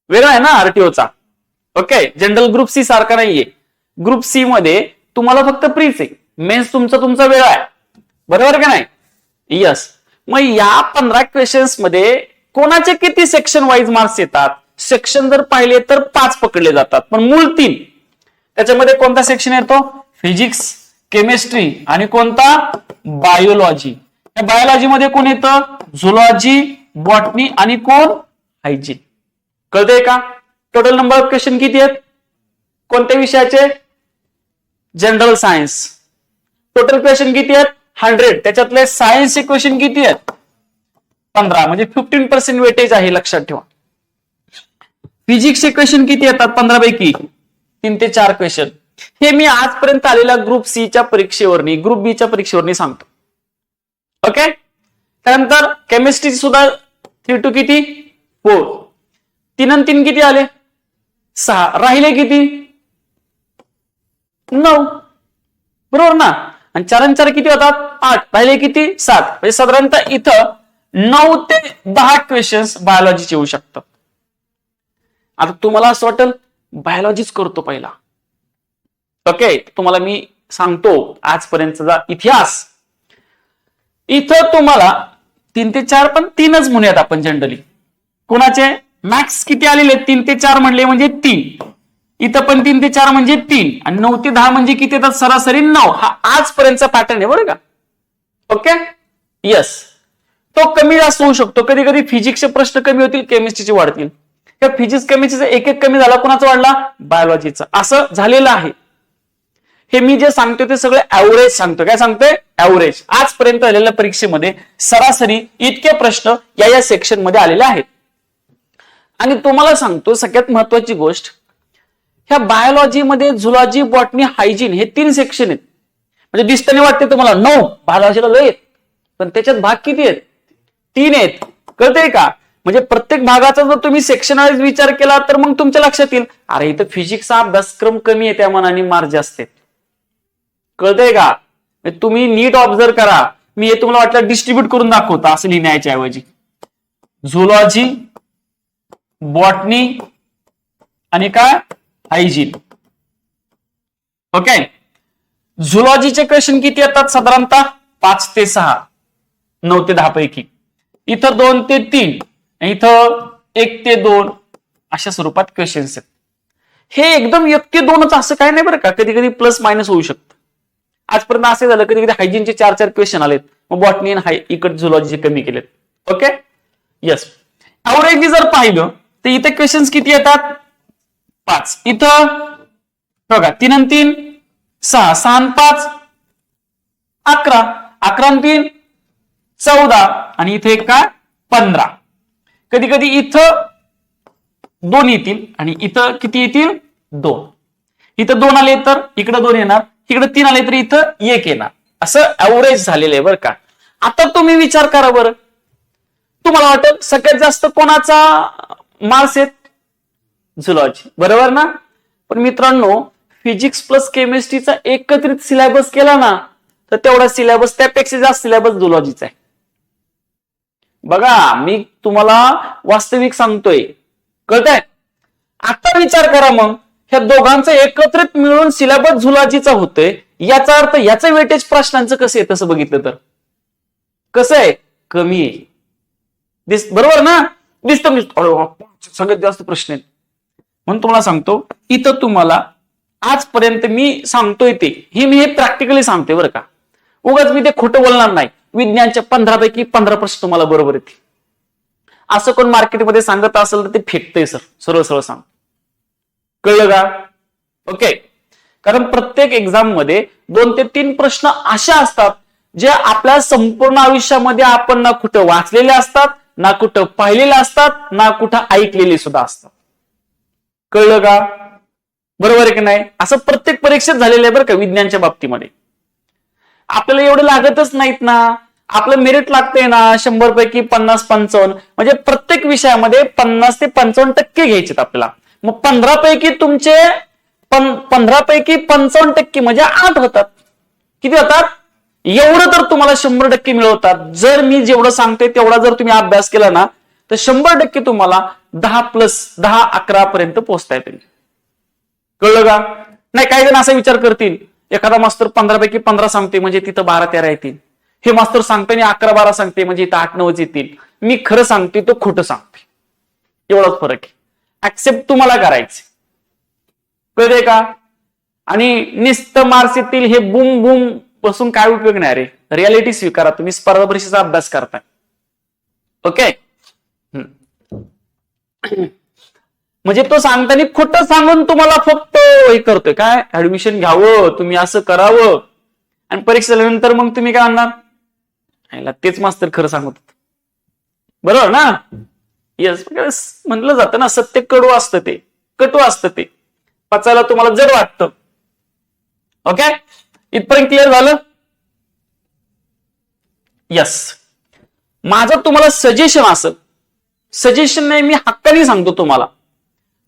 वेगळा आहे ना आरटीओचा. ओके, जनरल ग्रुप सी सारखा नाहीये. ग्रुप सी मध्ये तुम्हाला फक्त प्रीच आहे, मेन्स तुमचा वेगळा आहे, बरोबर का नाही? यस. मग या 15 क्वेश्चन्स मध्ये कोणाचे किती सेक्शन वाईज मार्क्स येतात? सेक्शन जर पाहिले तर 5 पकडले जातात, पण मूळ 3. त्याच्यामध्ये कोणता सेक्शन येतो? फिजिक्स, केमिस्ट्री आणि कोणता? बायोलॉजी. या बायोलॉजी मध्ये कोण येतं? झुलॉजी, बॉटनी आणि कोण? हायजीन. कळतंय का? टोटल नंबर ऑफ क्वेश्चन किती आहेत? कोणत्या विषयाचे? General science. टोटल क्वेश्चन किती आहेत? 100. त्याच्यातले सायन्सचे क्वेश्चन किती आहेत? 15. म्हणजे 15% वेटेज आहे, लक्षात ठेवा. फिजिक्सचे क्वेश्चन किती येतात? 15 पैकी 3 ते 4 क्वेश्चन. हे मी आजपर्यंत आलेल्या ग्रुप सी च्या परीक्षेवरनी, ग्रुप बी च्या परीक्षेवरनी सांगतो. ओके. त्यानंतर केमिस्ट्री सुद्धा 3 to किती? 4. 3 आणि 3 किती आले? 6. राहिले किती? 9. बरोबर ना? आणि 4 आणि 4 किती होतात? 8. राहिले किती? 7. म्हणजे साधारणतः इथं 9 ते 10 क्वेश्चन्स बायोलॉजीचे येऊ शकतात. आता तुम्हाला असं वाटेल बायोलॉजीच करतो पहिला. ओके, तुम्हाला मी सांगतो आजपर्यंतचा इतिहास. इथं तुम्हाला 3 ते 4, पण 3च म्हणूयात आपण जनरली. कोणाचे मॅक्स किती आलेले? 3 ते 4 म्हणले म्हणजे 3. इथं पण 3 ते 4 म्हणजे 3. आणि 9 ते 10 म्हणजे किती येतात? सरासरी 9. हा आजपर्यंतचा पॅटर्न आहे, बरं का? Okay, yes. तो कमी जास्त होऊ शकतो. कधी कधी फिजिक्सचे प्रश्न कमी होतील, केमिस्ट्रीचे वाढतील. त्या फिजिक्स केमिस्ट्रीचा एक कमी झाला, कोणाचा वाढला? बायोलॉजीचा. असं झालेलं आहे. हे मी जे सांगतोय ते सगळे ऍव्हरेज सांगतोय. काय सांगतोय? ऍव्हरेज. आजपर्यंत आलेल्या परीक्षेमध्ये सरासरी इतके प्रश्न या सेक्शन मध्ये आलेले आहेत. आणि तुम्हाला सांगतो सगळ्यात महत्वाची गोष्ट, ह्या बायोलॉजीमध्ये झुलॉजी, बॉटनी, हायजीन हे 3 सेक्शन आहेत. म्हणजे दिसताना वाटते तुम्हाला 9, बायोलॉजीला लय आहेत, पण त्याच्यात भाग किती आहेत? 3 आहेत. कळतंय का? म्हणजे प्रत्येक भागाचा जर तुम्ही सेक्शन वाईज विचार केला तर मग तुमच्या लक्षात येईल, अरे इथं फिजिक्सचा अभ्यासक्रम कमी आहे, त्या मनाने मार्क जास्त आहेत. कळतंय का? तुम्ही नीट ऑब्झर्व करा. मी हे तुम्हाला वाटलं डिस्ट्रीब्यूट करून दाखवता असं लिहिण्याच्या ऐवजी. झुलॉजी, बॉटनी आणि काय? हायजीन. ओके. झुलॉजीचे क्वेश्चन किती येतात? साधारणतः 5 ते 6, 9 ते 10 पैकी. इथं 2 ते 3, इथं 1 ते 2 अशा स्वरूपात क्वेश्चन्स आहेत. हे एकदम 1 ते 2च असं काय नाही बरं का. कधी कधी प्लस मायनस होऊ शकतं. आजपर्यंत असे झालं, कधी कधी हायजीनचे 4-4 क्वेश्चन आलेत, मग बॉटनी आणि इकडे झुलॉजीचे कमी केलेत. Okay, yes. ऍव्हरेज जर पाहिलं तर इथे क्वेश्चन्स किती येतात? 5. इथं बघा 3 आणि 3 6, 6 आणि 5 11, 11 आणि 3 14 आणि इथे काय? 15. कधी कधी इथं 2 येतील आणि इथं किती येतील? 2. इथं 2 आले तर इकडे 2 येणार, इकडे 3 आले तर इथं 1 येणार. असं ऍव्हरेज झालेलं आहे बरं का. आता तुम्ही विचार करा बरं, तुम्हाला वाटेल सगळ्यात जास्त कोणाचा मार्क्स आहेत? झुलॉजी, बरोबर ना? पण मित्रांनो, फिजिक्स प्लस केमिस्ट्रीचा एकत्रित सिलेबस केला ना तर तेवढा सिलेबस, त्यापेक्षा जास्त सिलेबस झुलॉजीचा आहे. बघा, मी तुम्हाला वास्तविक सांगतोय. कळतंय? आता विचार करा मग, ह्या दोघांचं एकत्रित मिळून सिलेबस झुलाजीचा होतोय, याचा अर्थ याचं वेटेज प्रश्नांचं कसं आहे तसं बघितलं तर कसं आहे, कमी आहे. बरोबर ना, दिसतं सगळ्यात जास्त प्रश्न आहेत. म्हणून तुम्हाला सांगतो, इथं तुम्हाला आजपर्यंत मी सांगतोय ते हे प्रॅक्टिकली सांगते बरं का, उगाच मी ते खोटं बोलणार नाही. विज्ञानच्या 15 पैकी 15 प्रश्न तुम्हाला बरोबर येतील. असं कोण मार्केटमध्ये सांगत असेल तर ते फेकतंय सर, सरळ सरळ सांग. कळलं का? ओके. कारण प्रत्येक एक्झाम मध्ये 2 ते 3 प्रश्न अशा असतात जे आपल्या संपूर्ण आयुष्यामध्ये आपण ना कुठं वाचलेले असतात, ना कुठं पाहिलेले असतात, ना कुठं ऐकलेले सुद्धा असतात. कळलं का? बरोबर आहे की नाही? असं प्रत्येक परीक्षेत झालेलं आहे बरं का विज्ञानच्या बाबतीमध्ये. आपल्याला एवढे लागतच नाहीत ना, आपलं मेरिट लागतंय ना 100 पैकी 50-55, म्हणजे प्रत्येक विषयामध्ये 50 ते 55% घ्यायचे आपल्याला. मग 15 पैकी तुमचे 15 पैकी 55% म्हणजे 8 होतात. किती होतात? एवढं तर तुम्हाला 100% मिळवतात. जर मी जेवढं सांगतोय तेवढा जर तुम्ही अभ्यास केला ना तर 100% तुम्हाला 10+10-11 पर्यंत पोहोचता येतील. कळलं का? नाही, काही जण असा विचार करतील, एखादा मास्तर 15 पैकी 15 सांगते म्हणजे तिथं 12-13 येतील, हे मास्तर सांगते आणि 11-12 सांगते म्हणजे इथं 8-9 येतील. मी खरं सांगते तो खोटं सांगते, एवढाच फरक आहे. ऍक्सेप्ट तुम्हाला करायचे. कळते का? आणि निस्त मार्क्स येतील हे बुम बुम बसून काय उपयोग नाही रे. रियालिटी स्वीकारा, तुम्ही स्पर्धा परीक्षेचा अभ्यास करताय. ओके. म्हणजे तो सांगताना खोटं सांगून तुम्हाला फक्त हे करतोय काय, ऍडमिशन घ्यावं, तुम्ही असं करावं, आणि परीक्षा झाल्यानंतर मग तुम्ही काय म्हणणार, तेच मास्तर खरं सांगत होत. बरोबर ना? येस. म्हटलं जातं ना, सत्य कडू असतं, ते कटू असतं, ते पचायला तुम्हाला जड वाटतं. ओके, इथपर्यंत क्लिअर झालं? यस. माझं तुम्हाला सजेशन असं, सजेशन नाही, मी हक्काने सांगतो तुम्हाला,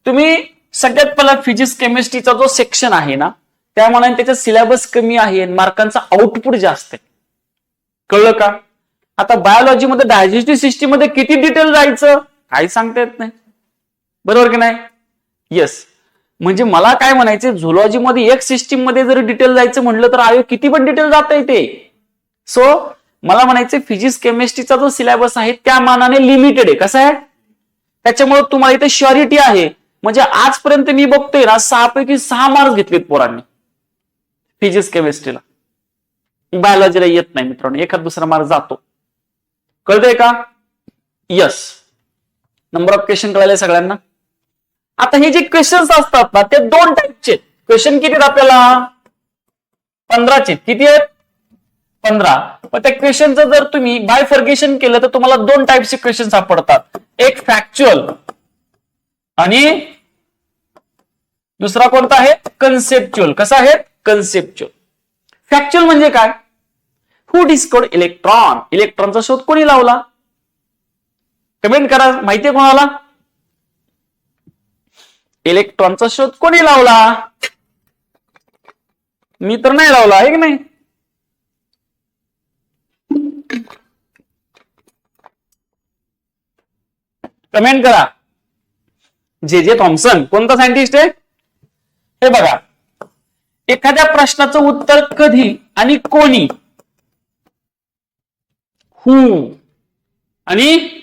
तुम्ही सगळ्यात पहिला फिजिक्स केमिस्ट्रीचा जो सेक्शन आहे ना, त्यामुळे त्याचा सिलेबस कमी आहे, मार्कांचा आउटपुट जास्त आहे. कळलं का? आता बायोलॉजी मध्ये डायजेस्टिव्ह सिस्टीम मध्ये किती डिटेल जायचं काही सांगता येत नाही. बरोबर की नाही? येस. म्हणजे मला काय म्हणायचं, झुलॉजी मध्ये एक सिस्टीम मध्ये जर डिटेल जायचं म्हटलं तर आयो किती पण डिटेल जाता येते. सो मला म्हणायचं फिजिक्स केमिस्ट्रीचा जो सिलेबस आहे त्या मानाने लिमिटेड आहे. कसं आहे? त्याच्यामुळे तुम्हाला इथे श्युरिटी आहे. म्हणजे आजपर्यंत मी बघतोय ना 6 पैकी 6 मार्क्स घेतलेत पोरांनी फिजिक्स केमिस्ट्रीला. बायोलॉजीला येत नाही मित्रांनो, एखाद दुसरा मार्क जातो. कळतंय का? यस. नंबर ऑफ क्वेश्चन कळाले सगळ्यांना? आता हे जे क्वेश्चन्स असतात ना ते 2 टाईपचे क्वेश्चन. किती आहेत आपल्याला? 15चे. किती आहेत? 15. पण त्या क्वेश्चनचं जर तुम्ही बायफर्गेशन केलं तर तुम्हाला 2 टाईपचे क्वेश्चन सापडतात. एक फॅक्च्युअल आणि दुसरा कोणता आहे? कन्सेप्च्युअल. कसा आहे? कन्सेप्च्युअल. फॅक्च्युअल म्हणजे काय? हु डिस्कवर्ड इलेक्ट्रॉन? इलेक्ट्रॉनचा शोध कोणी लावला? कमेंट करा, माहितीये कोणाला? इलेक्ट्रॉनचा शोध कोणी लावला? मी तर नाही लावला, आहे की नाही? कमेंट करा. जे थॉम्सन कोणता सायंटिस्ट आहे? हे बघा, एखाद्या प्रश्नाचं उत्तर कधी आणि कोणी, हु आणि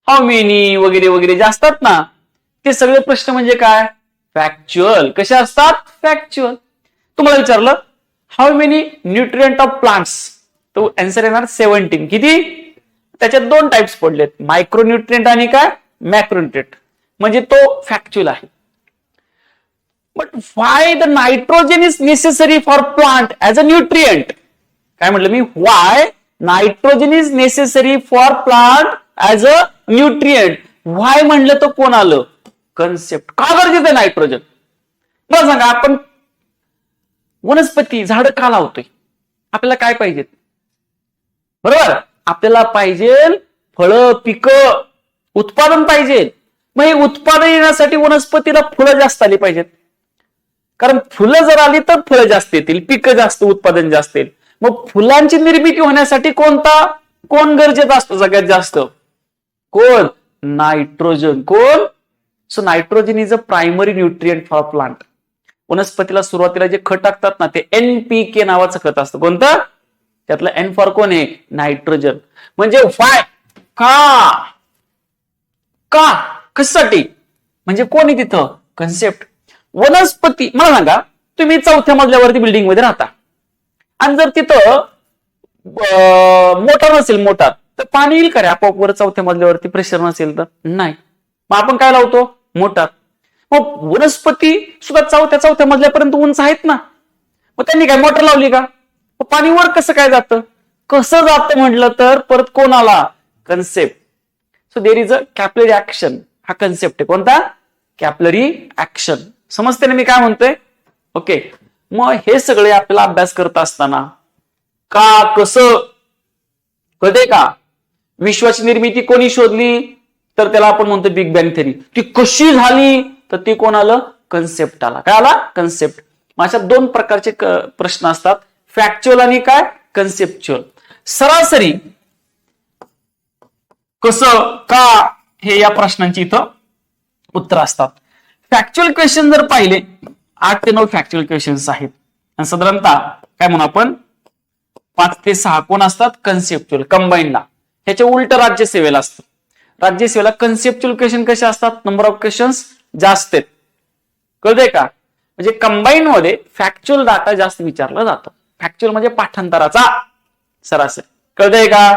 हाऊ मेनी वगैरे वगैरे जे असतात ना ते सगळे प्रश्न म्हणजे काय? फॅक्च्युअल. कसे असतात? फॅक्च्युअल. तुम्हाला विचारलं how many nutrient of plants, तो आन्सर येणार 17. किती? त्याच्यात 2 टाइप्स पडलेत, मायक्रोन्यूट्रिएंट आणि काय? मॅक्रोन्यूट्रिएंट. म्हणजे तो फॅक्च्युअल आहे. But why the nitrogen is necessary for plant as a nutrient? काय म्हटलं मी? Why nitrogen is necessary for plant as a nutrient. Why म्हणलं तर कोण आलं? कन्सेप्ट. का गरजेचं आहे नायट्रोजन? मला सांगा, आपण वनस्पती झाड का लावतोय? आपल्याला काय पाहिजेत? बरोबर, आपल्याला पाहिजे फळं, पिकं, उत्पादन पाहिजे. मग हे उत्पादन येण्यासाठी वनस्पतीला फुलं जास्त आली पाहिजेत. कारण फुलं जर आली तर फळं जास्त येतील, पिकं जास्त, उत्पादन जास्त येईल. मग फुलांची निर्मिती होण्यासाठी कोण गरजेचा असतो सगळ्यात जास्त? कोण? नायट्रोजन. कोण? So nitrogen is a primary nutrient for plant. वनस्पतीला सुरुवातीला जे खत टाकतात ना ते NPK नावाचं खत असतं. कोणतं? त्यातलं N फॉर कोण आहे? नायट्रोजन. म्हणजे वाय? का? का? कशासाठी? म्हणजे कोण आहे तिथं? कन्सेप्ट. वनस्पती. मला सांगा, तुम्ही 4थ्या मजल्यावरती बिल्डिंग मध्ये राहता आणि जर तिथं मोटार नसेल, मोटार, तर पाणी येईल का रे आपोआप वर 4थ्या मजल्यावरती? प्रेशर नसेल तर नाही. मग आपण काय लावतो? मोटार. मग वनस्पती सुद्धा 4थ्या मजल्यापर्यंत उंच आहेत ना, मग त्यांनी काय मोटर लावली का? पाणी वर कसं काय जातं? कसं जातं म्हटलं तर परत कोण आला? Concept. So there is a capillary action. हा कन्सेप्ट आहे. कोणता? Capillary action. समजते ना मी काय म्हणतोय? ओके. मग हे सगळे आपल्याला अभ्यास करत असताना का, कसं, कळते का? विश्वाची निर्मिती कोणी शोधली? तर त्याला आपण म्हणतो बिग बँग थेरी. ती कशी झाली? तर ती कोण आलं? कन्सेप्ट आला. काय आला? कन्सेप्ट. अशा 2 प्रकारचे प्रश्न असतात, फॅक्च्युअल आणि काय? कन्सेप्च्युअल. सरासरी कसं, का, हे या प्रश्नांची इथं उत्तर असतात. फॅक्च्युअल क्वेश्चन जर पाहिले 8 ते 9 फॅक्च्युअल क्वेश्चन्स आहेत आणि साधारणतः काय म्हणू आपण 5 ते 6 कोण असतात? कन्सेप्च्युअल. कंबाईनला. ह्याच्या उलट राज्यसेवेला असतं. राज्यसेवेला कन्सेप्च्युअल क्वेश्चन कसे असतात? नंबर ऑफ क्वेश्चन्स जास्त आहेत. कळतंय का? म्हणजे कंबाईन मध्ये फॅक्च्युअल डाटा जास्त विचारलं जातं. फॅक्च्युअल म्हणजे पाठांतराचा सरासरी. कळतंय का?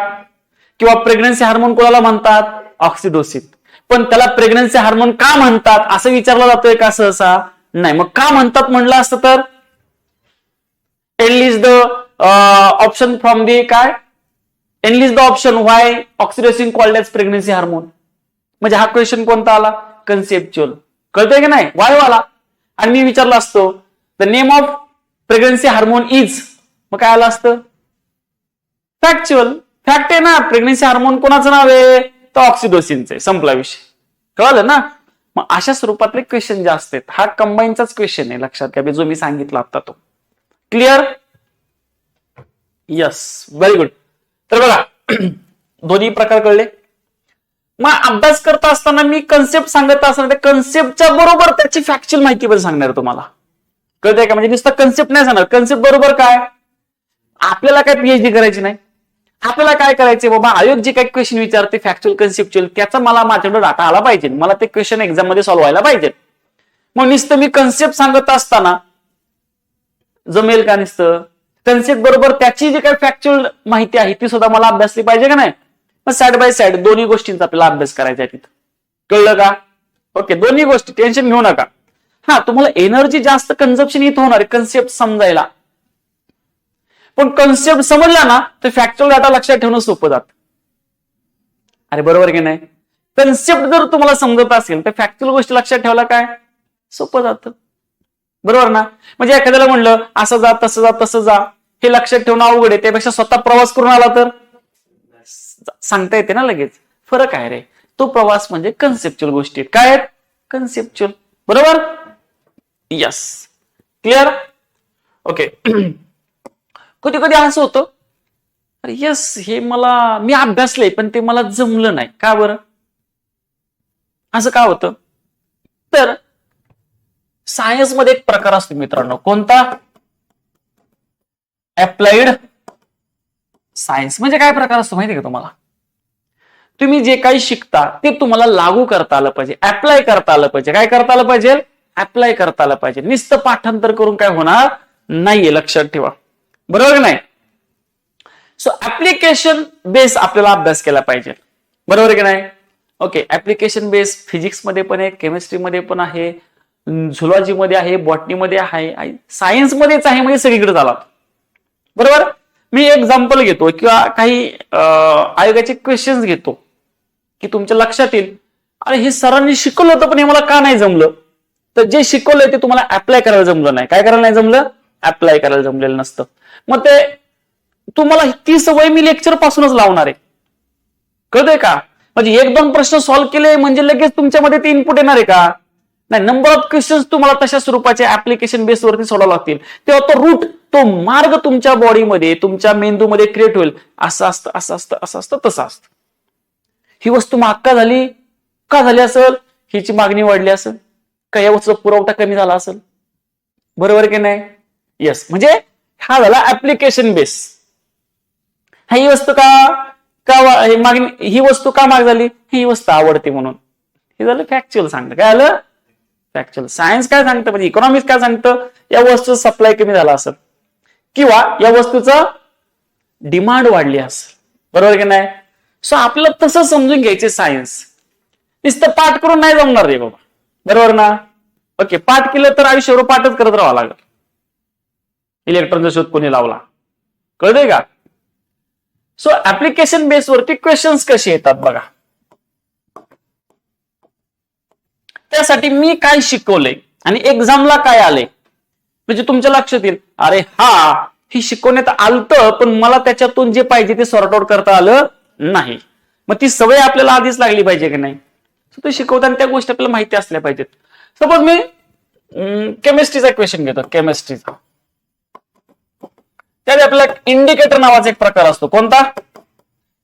किंवा प्रेग्नन्सी हार्मोन कोणाला म्हणतात? ऑक्सिडोसिन. पण त्याला प्रेग्नन्सी हार्मोन का म्हणतात असं विचारलं जातोय का सहसा? नाही. मग का म्हणतात म्हणलं असतं तर enlist the option from the काय? Enlist the option why oxytocin called as pregnancy hormone. म्हणजे हा क्वेश्चन कोणता आला? कन्सेप्च्युअल. कळतंय की नाही? वाय वाला. आणि मी विचारलं असतो the name of pregnancy hormone is, मग काय आलं असतं? फॅक्च्युअल. फॅक्ट आहे ना, प्रेग्नन्सी हार्मोन कोणाचं नाव आहे? तर ऑक्सिडोसिनचे. संपला विषय. कळलं ना? मग अशा स्वरूपातले क्वेश्चन जास्त आहेत. हा कंबाईनचाच क्वेश्चन आहे, लक्षात घ्या, जो मी सांगितला आता तो. क्लिअर? Yes, very good. तर बघा दोन्ही प्रकार कळले. मग अभ्यास करता असताना मी कन्सेप्ट सांगत असताना त्या कन्सेप्टच्या बरोबर त्याची फॅक्च्युअल माहिती पण सांगणार तुम्हाला. कळतंय का? म्हणजे नुसतं कन्सेप्ट नाही सांगणार, कन्सेप्ट बरोबर काय. आपल्याला काय PhD करायची नाही. आपल्याला काय करायचंय बाबा, आयोग जे काही क्वेश्चन विचारते फॅक्च्युअल कन्सेप्च्युअल, त्याचा मला माझ्याकडे डाटा आला पाहिजे. मला ते क्वेश्चन एक्झाम मध्ये सॉल्व्ह व्हायला पाहिजे. मग नुसतं मी कन्सेप्ट सांगत असताना जमेल का? नुसतं कन्सेप्ट बरोबर त्याची जी काही फॅक्च्युअल माहिती आहे ती सुद्धा मला अभ्यासली पाहिजे का नाही? मग साइड बाय साइड दोन्ही गोष्टींचा आपल्याला अभ्यास करायचा आहे तिथं. कळलं का? ओके. दोन्ही गोष्टी टेन्शन घेऊ नका. हा, तुम्हाला एनर्जी जास्त कन्झम्पशन इथं होणार आहे कन्सेप्ट समजायला, पण कन्सेप्ट समजला ना तर फॅक्च्युअल डाटा लक्षात ठेवणं सोपं जातं. अरे बरोबर की नाही? कन्सेप्ट जर तुम्हाला समजत असेल तर फॅक्च्युअल गोष्टी लक्षात ठेवला काय सोपं जातं. बरोबर ना? म्हणजे एखाद्याला म्हणलं असं जा, तसं जा, तसं जा, हे लक्षात ठेवणं अवघड आहे. त्यापेक्षा स्वतः प्रवास करून आला तर सांगता येते ना लगेच. फरक आहे रे. तो प्रवास म्हणजे कन्सेप्च्युअल गोष्टी आहेत. काय आहेत? कन्सेप्च्युअल. बरोबर? यस. क्लिअर? ओके. कधी कधी असं होतं, अरे यस हे मी अभ्यासलंय पण ते मला जमलं नाही. का बरं? असं का होतं? तर सायन्स मध्ये एक प्रकार असतो मित्रांनो. कोणता? Applied science. म्हणजे काय प्रकार असतो माहिती का तुम्हाला? तुम्ही जे काही शिकता ते तुम्हाला लागू करता आलं पाहिजे, अप्लाय करता आलं पाहिजे. काय करता आलं पाहिजे? अप्लाय करता आलं पाहिजे. नुसतं पाठांतर करून काय होणार नाहीये, लक्षात ठेवा. बरोबर नाही? सो ऍप्लिकेशन बेस आपल्याला अभ्यास केला पाहिजे. बरोबर की नाही? ओके. ऍप्लिकेशन बेस फिजिक्स मध्ये पण आहे, केमिस्ट्री मध्ये पण आहे, झुलॉजी मध्ये आहे, बॉटनी मध्ये आहे, सायन्स मध्येच आहे, म्हणजे सगळीकडे झाला. बरोबर? मी एक्झाम्पल घेतो किंवा काही आयोगाचे क्वेश्चन्स घेतो की तुमच्या लक्षात येईल, अरे हे सरांनी शिकवलं होतं पण हे मला का नाही जमलं. तर जे शिकवलंय ते तुम्हाला अप्लाय करायला जमलं नाही. काय करायला नाही जमलं? अप्लाय करायला जमलेलं नसतं. मग ते तुम्हाला ती सवय मी लेक्चर पासूनच लावणार आहे. कळतंय का? म्हणजे 1-2 प्रश्न सॉल्व्ह केले म्हणजे लगेच तुमच्यामध्ये ते इनपुट येणार आहे का? नाही. नंबर ऑफ क्वेश्चन्स तुम्हाला तशा स्वरूपाचे ऍप्लिकेशन बेसवरती सोडावं लागतील. तेव्हा तो रूट, तो मार्ग तुमच्या बॉडीमध्ये, तुमच्या मेंदूमध्ये क्रिएट होईल. असं असतं, असं असतं, असं असतं, तसं असतं. ही वस्तू माक्का झाली का झाली असेल? हिची मागणी वाढली असेल, का या वस्तूचा पुरवठा कमी झाला असेल, बरोबर की नाही? येस, म्हणजे हा झाला ऍप्लिकेशन बेस. ही वस्तू मागणी, ही वस्तू का महाग झाली? ही वस्तू आवडते म्हणून. हे झालं फॅक्च्युअल सांगतं. काय आलं? फॅक्च्युअल. सायन्स काय सांगतं, म्हणजे इकॉनॉमिक्स काय सांगतं? या वस्तूचा सप्लाय कमी झाला असेल किंवा या वस्तूचं डिमांड वाढली असेल, बरोबर की नाही? सो आपल्याला तसं समजून घ्यायचे सायन्स. नुसतं पाठ करून नाही जमणार रे बाबा, बरोबर ना? ओके, पाठ केलं तर आयुष्यभर पाठच करत राहावं लागेल. इलेक्ट्रॉनचा शोध कोणी लावला, कळतंय का? सो ऍप्लिकेशन बेसवरती क्वेश्चन्स कसे येतात बघा. त्यासाठी मी काय शिकवलंय आणि एक्झामला काय आलंय, म्हणजे तुमच्या लक्षात येईल, अरे हा, हे शिकवण्यात आलतं पण मला त्याच्यातून जे पाहिजे ते सॉर्ट आउट करता आलं नाही. मग ती सवय आपल्याला आधीच लागली पाहिजे की नाही? ते शिकवताना त्या गोष्टी आपल्याला माहिती असल्या पाहिजेत. सपोज मी केमिस्ट्रीचा क्वेश्चन घेतो, केमिस्ट्रीचा. त्यात आपल्याला इंडिकेटर नावाचा एक प्रकार असतो. कोणता?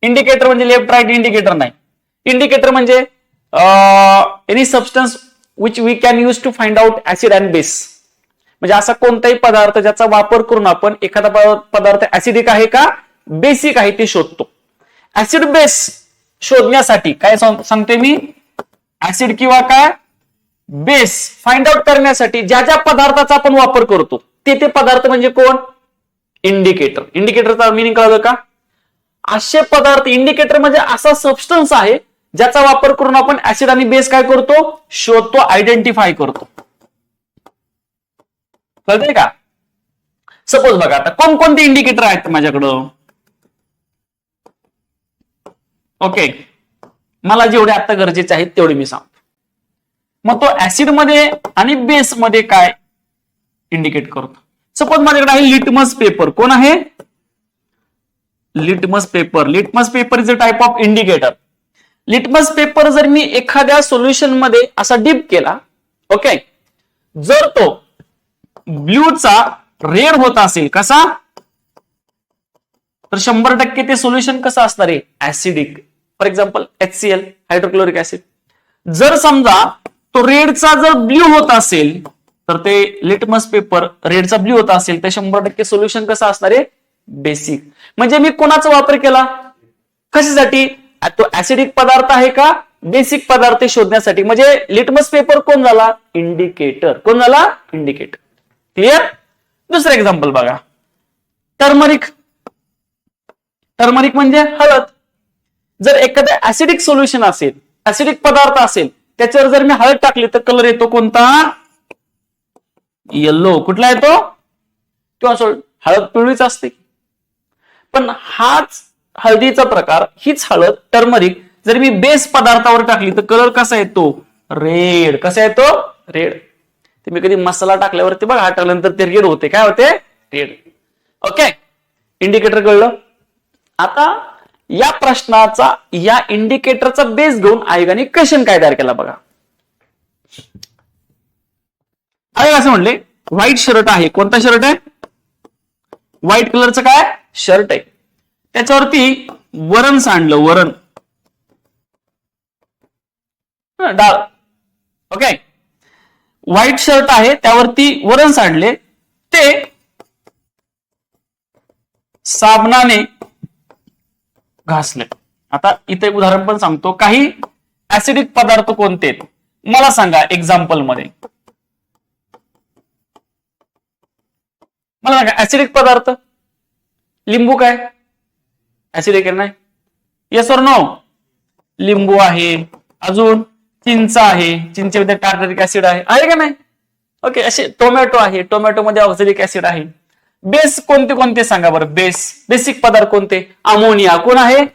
इंडिकेटर म्हणजे लेफ्ट राईट इंडिकेटर नाही. इंडिकेटर म्हणजे any substance which we can use to find out acid and base. म्हणजे असा कोणताही पदार्थ ज्याचा वापर करून आपण एखादा पदार्थ ऍसिडिक आहे का बेसिक आहे ते शोधतो. ऍसिड बेस शोधण्यासाठी काय सांगते मी, ऍसिड किंवा काय बेस फाइंड आउट करण्यासाठी ज्या ज्या पदार्थाचा आपण वापर करतो ते पदार्थ म्हणजे कोण? इंडिकेटर. इंडिकेटरचा मिनिंग कळलं का? असे पदार्थ, इंडिकेटर म्हणजे असा सबस्टन्स आहे ज्याचा वापर करून आपण ऍसिड आणि बेस काय करतो? शोधतो, आयडेंटिफाय करतो. कळतंय का? सपोज बघा, आता कोणकोणते इंडिकेटर आहेत माझ्याकडं. ओके, मला जेवढे आता गरजेचे आहेत तेवढे मी सांगतो. मग तो ऍसिड मध्ये आणि बेस मध्ये काय इंडिकेट करतो. सपोज माझ्याकडे आहे लिटमस पेपर. कोण आहे? Litmus paper. Litmus paper is a type of indicator. Litmus paper जर मी एखाद्या सोल्युशन मध्ये असा डीप केला, ओके, जर तो ब्ल्यूचा रेड होत असेल, कसा? तर 100% ते सोल्युशन कसं असणार आहे? Acidic. For example HCl, hydrochloric acid. जर समजा तो रेडचा जर ब्ल्यू होत असेल तर ते लिटमस पेपर रेडचा ब्ल्यू होत असेल तर 100% सोल्युशन कसं असणार आहे? बेसिक. म्हणजे मी कोणाचा वापर केला? कशासाठी? तो ऍसिडिक पदार्थ आहे का बेसिक पदार्थ शोधण्यासाठी. म्हणजे लिटमस पेपर कोण झाला? इंडिकेटर. कोण झाला? इंडिकेटर. क्लिअर? दुसरं एक्झाम्पल बघा, टर्मरिक. टर्मरिक म्हणजे हळद. जर एखादं ऍसिडिक सोल्युशन असेल, ऍसिडिक पदार्थ असेल, त्याच्यावर जर मी हळद टाकली तर कलर येतो कोणता? येलो. कुठला येतो? किंवा हळद पिवळीच असते. पण हाच हळदीचा प्रकार, हीच हळद टर्मरिक जर मी बेस पदार्थावर टाकली तर कलर कसा येतो? रेड. कसा येतो? रेड. तुम्ही कधी मसाला टाकल्यावरती बघा, टाकल्यानंतर ते रेड होते. काय होते? रेड. ओके, इंडिकेटर कळलं. आता या प्रश्नाचा, या इंडिकेटरचा बेस घेऊन आयोगाने क्वेश्चन काय तयार केला बघा. आयोग असं म्हणले, व्हाईट शर्ट आहे. कोणता शर्ट आहे? व्हाईट कलरचं काय शर्ट आहे. त्याच्यावरती वरण सांडलं, वरण डाळ. ओके, व्हाईट शर्ट आहे त्यावरती वरण सांडले, ते साबणाने घासले. आता इथे उदाहरण पण सांगतो. काही ऍसिडिक पदार्थ कोणते मला सांगा एक्झाम्पल मध्ये. मला सांगा ऍसिडिक पदार्थ. लिंबू काय ऍसिडिक आहे? नाही. Yes or no? लिंबू आहे. अजून चिंच आहे. चिंचेमध्ये टार्टरिक ऍसिड आहे का नाही? ओके, असे टोमॅटो आहे. टोमॅटो मध्ये ऑक्झॅलिक ऍसिड आहे. बेस कोणते कोणते सांगा बरं. बेसिक पदार्थ कोणते? अमोनिया. कोण आहे?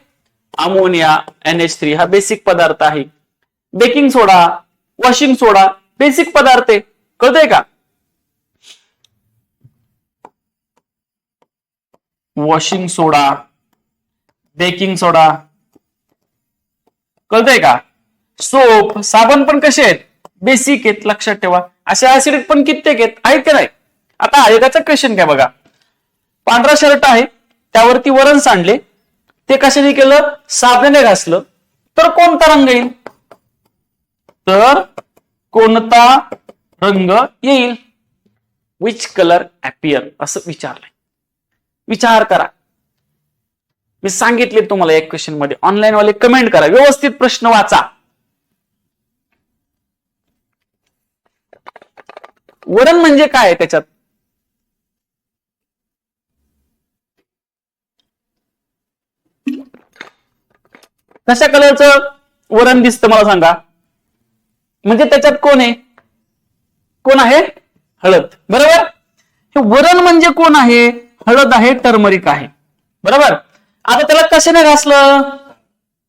अमोनिया, NH3 हा बेसिक पदार्थ आहे. बेकिंग सोडा, वॉशिंग सोडा बेसिक पदार्थ आहे. कळतंय का? वॉशिंग सोडा, बेकिंग सोडा, कळतंय का? सोप, साबण पण कसे आहेत? बेसिक आहेत. लक्षात ठेवा. असे ऍसिडिक पण कित्येक आहेत का नाही? आता आयोगाचा क्वेश्चन काय बघा. पांढरा शर्ट आहे त्यावरती वरण सांडले, ते कशाने केलं? साबणाने घासलं, तर कोणता रंग येईल? तर कोणता रंग येईल? विच कलर अपियर असं विचारलंय. विचार करा. मी सांगितले तुम्हाला एक क्वेश्चन मध्ये. ऑनलाईन वाले कमेंट करा, व्यवस्थित प्रश्न वाचा. वरण म्हणजे काय आहे त्याच्यात? कशा कलरचं वरण दिसतं मला सांगा? म्हणजे त्याच्यात कोण आहे? कोण आहे? हळद. बरोबर. हे वरण म्हणजे कोण आहे? हळद आहे, टर्मरिक आहे. बरोबर. आता त्याला कशाने घासलं?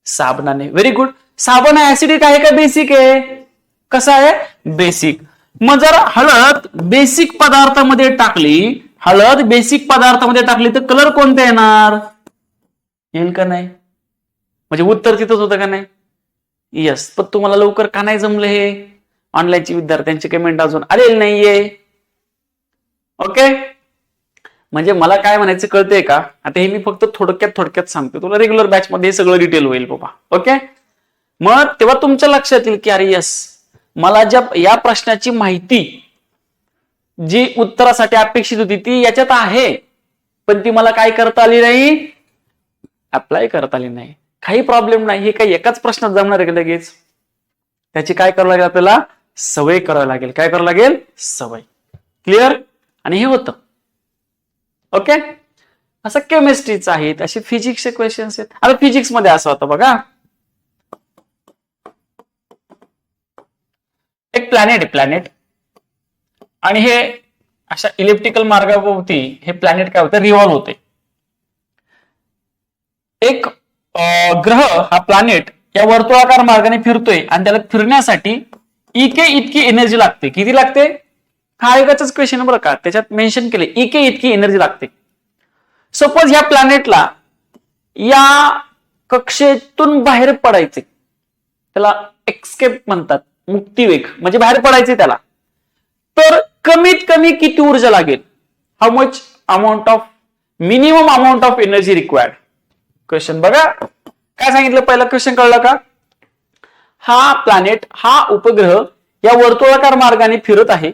साबणाने. Very good. साबण ऍसिडिक आहे का बेसिक आहे? कसा आहे? बेसिक. मग जर हळद बेसिक पदार्थामध्ये टाकली, हळद बेसिक पदार्थामध्ये टाकली तर कलर कोणते येणार? येईल का नाही? म्हणजे उत्तर तिथंच होतं का नाही? यस. पण तुम्हाला लवकर का नाही जमलं हे? ऑनलाईनची विद्यार्थ्यांची कमेंट अजून आलेली नाहीये. ओके. म्हणजे मला काय म्हणायचं कळतंय का? आता हे मी फक्त थोडक्यात सांगतो. तुला रेग्युलर बॅच मध्ये हे सगळं डिटेल होईल बाबा. ओके. मग तेव्हा तुमच्या लक्षात येईल की अरे यस, मला या प्रश्नाची माहिती जी उत्तरासाठी अपेक्षित होती ती याच्यात आहे, पण ती मला काय करता आली नाही? अप्लाय करता आली नाही. काही प्रॉब्लेम नाही. हे काही एकाच प्रश्नात जमणार आहे लगेच. त्याची काय करावं लागेल? आपल्याला सवय करावी लागेल. काय करावं लागेल? सवय. क्लिअर? आणि हे होतं. ओके. असं केमिस्ट्रीचं आहेत, असे फिजिक्सचे क्वेश्चन्स आहेत. आता फिजिक्स मध्ये असं होतं बघा, एक प्लॅनेट आहे, प्लॅनेट. आणि हे अशा इलेक्ट्रिकल मार्गाभोवती हे प्लॅनेट काय होतं? रिव्हॉल्व होते. एक ग्रह हा प्लॅनेट या वर्तुळाकार मार्गाने फिरतोय आणि त्याला फिरण्यासाठी इके इतकी एनर्जी लागते. किती लागते? हा एकच क्वेश्चन बरं का, त्याच्यात मेन्शन केले इके इतकी एनर्जी लागते. सपोज या प्लॅनेटला या कक्षेतून बाहेर पडायचे, त्याला एक्सकेप म्हणतात, मुक्तिवेग म्हणजे बाहेर पडायचे त्याला, तर कमीत कमी किती ऊर्जा लागेल? How much amount of minimum amount of energy required? Question बघा काय सांगितलं. पहिला क्वेश्चन कळला का? हा प्लॅनेट, हा उपग्रह या वर्तुळाकार मार्गाने फिरत आहे.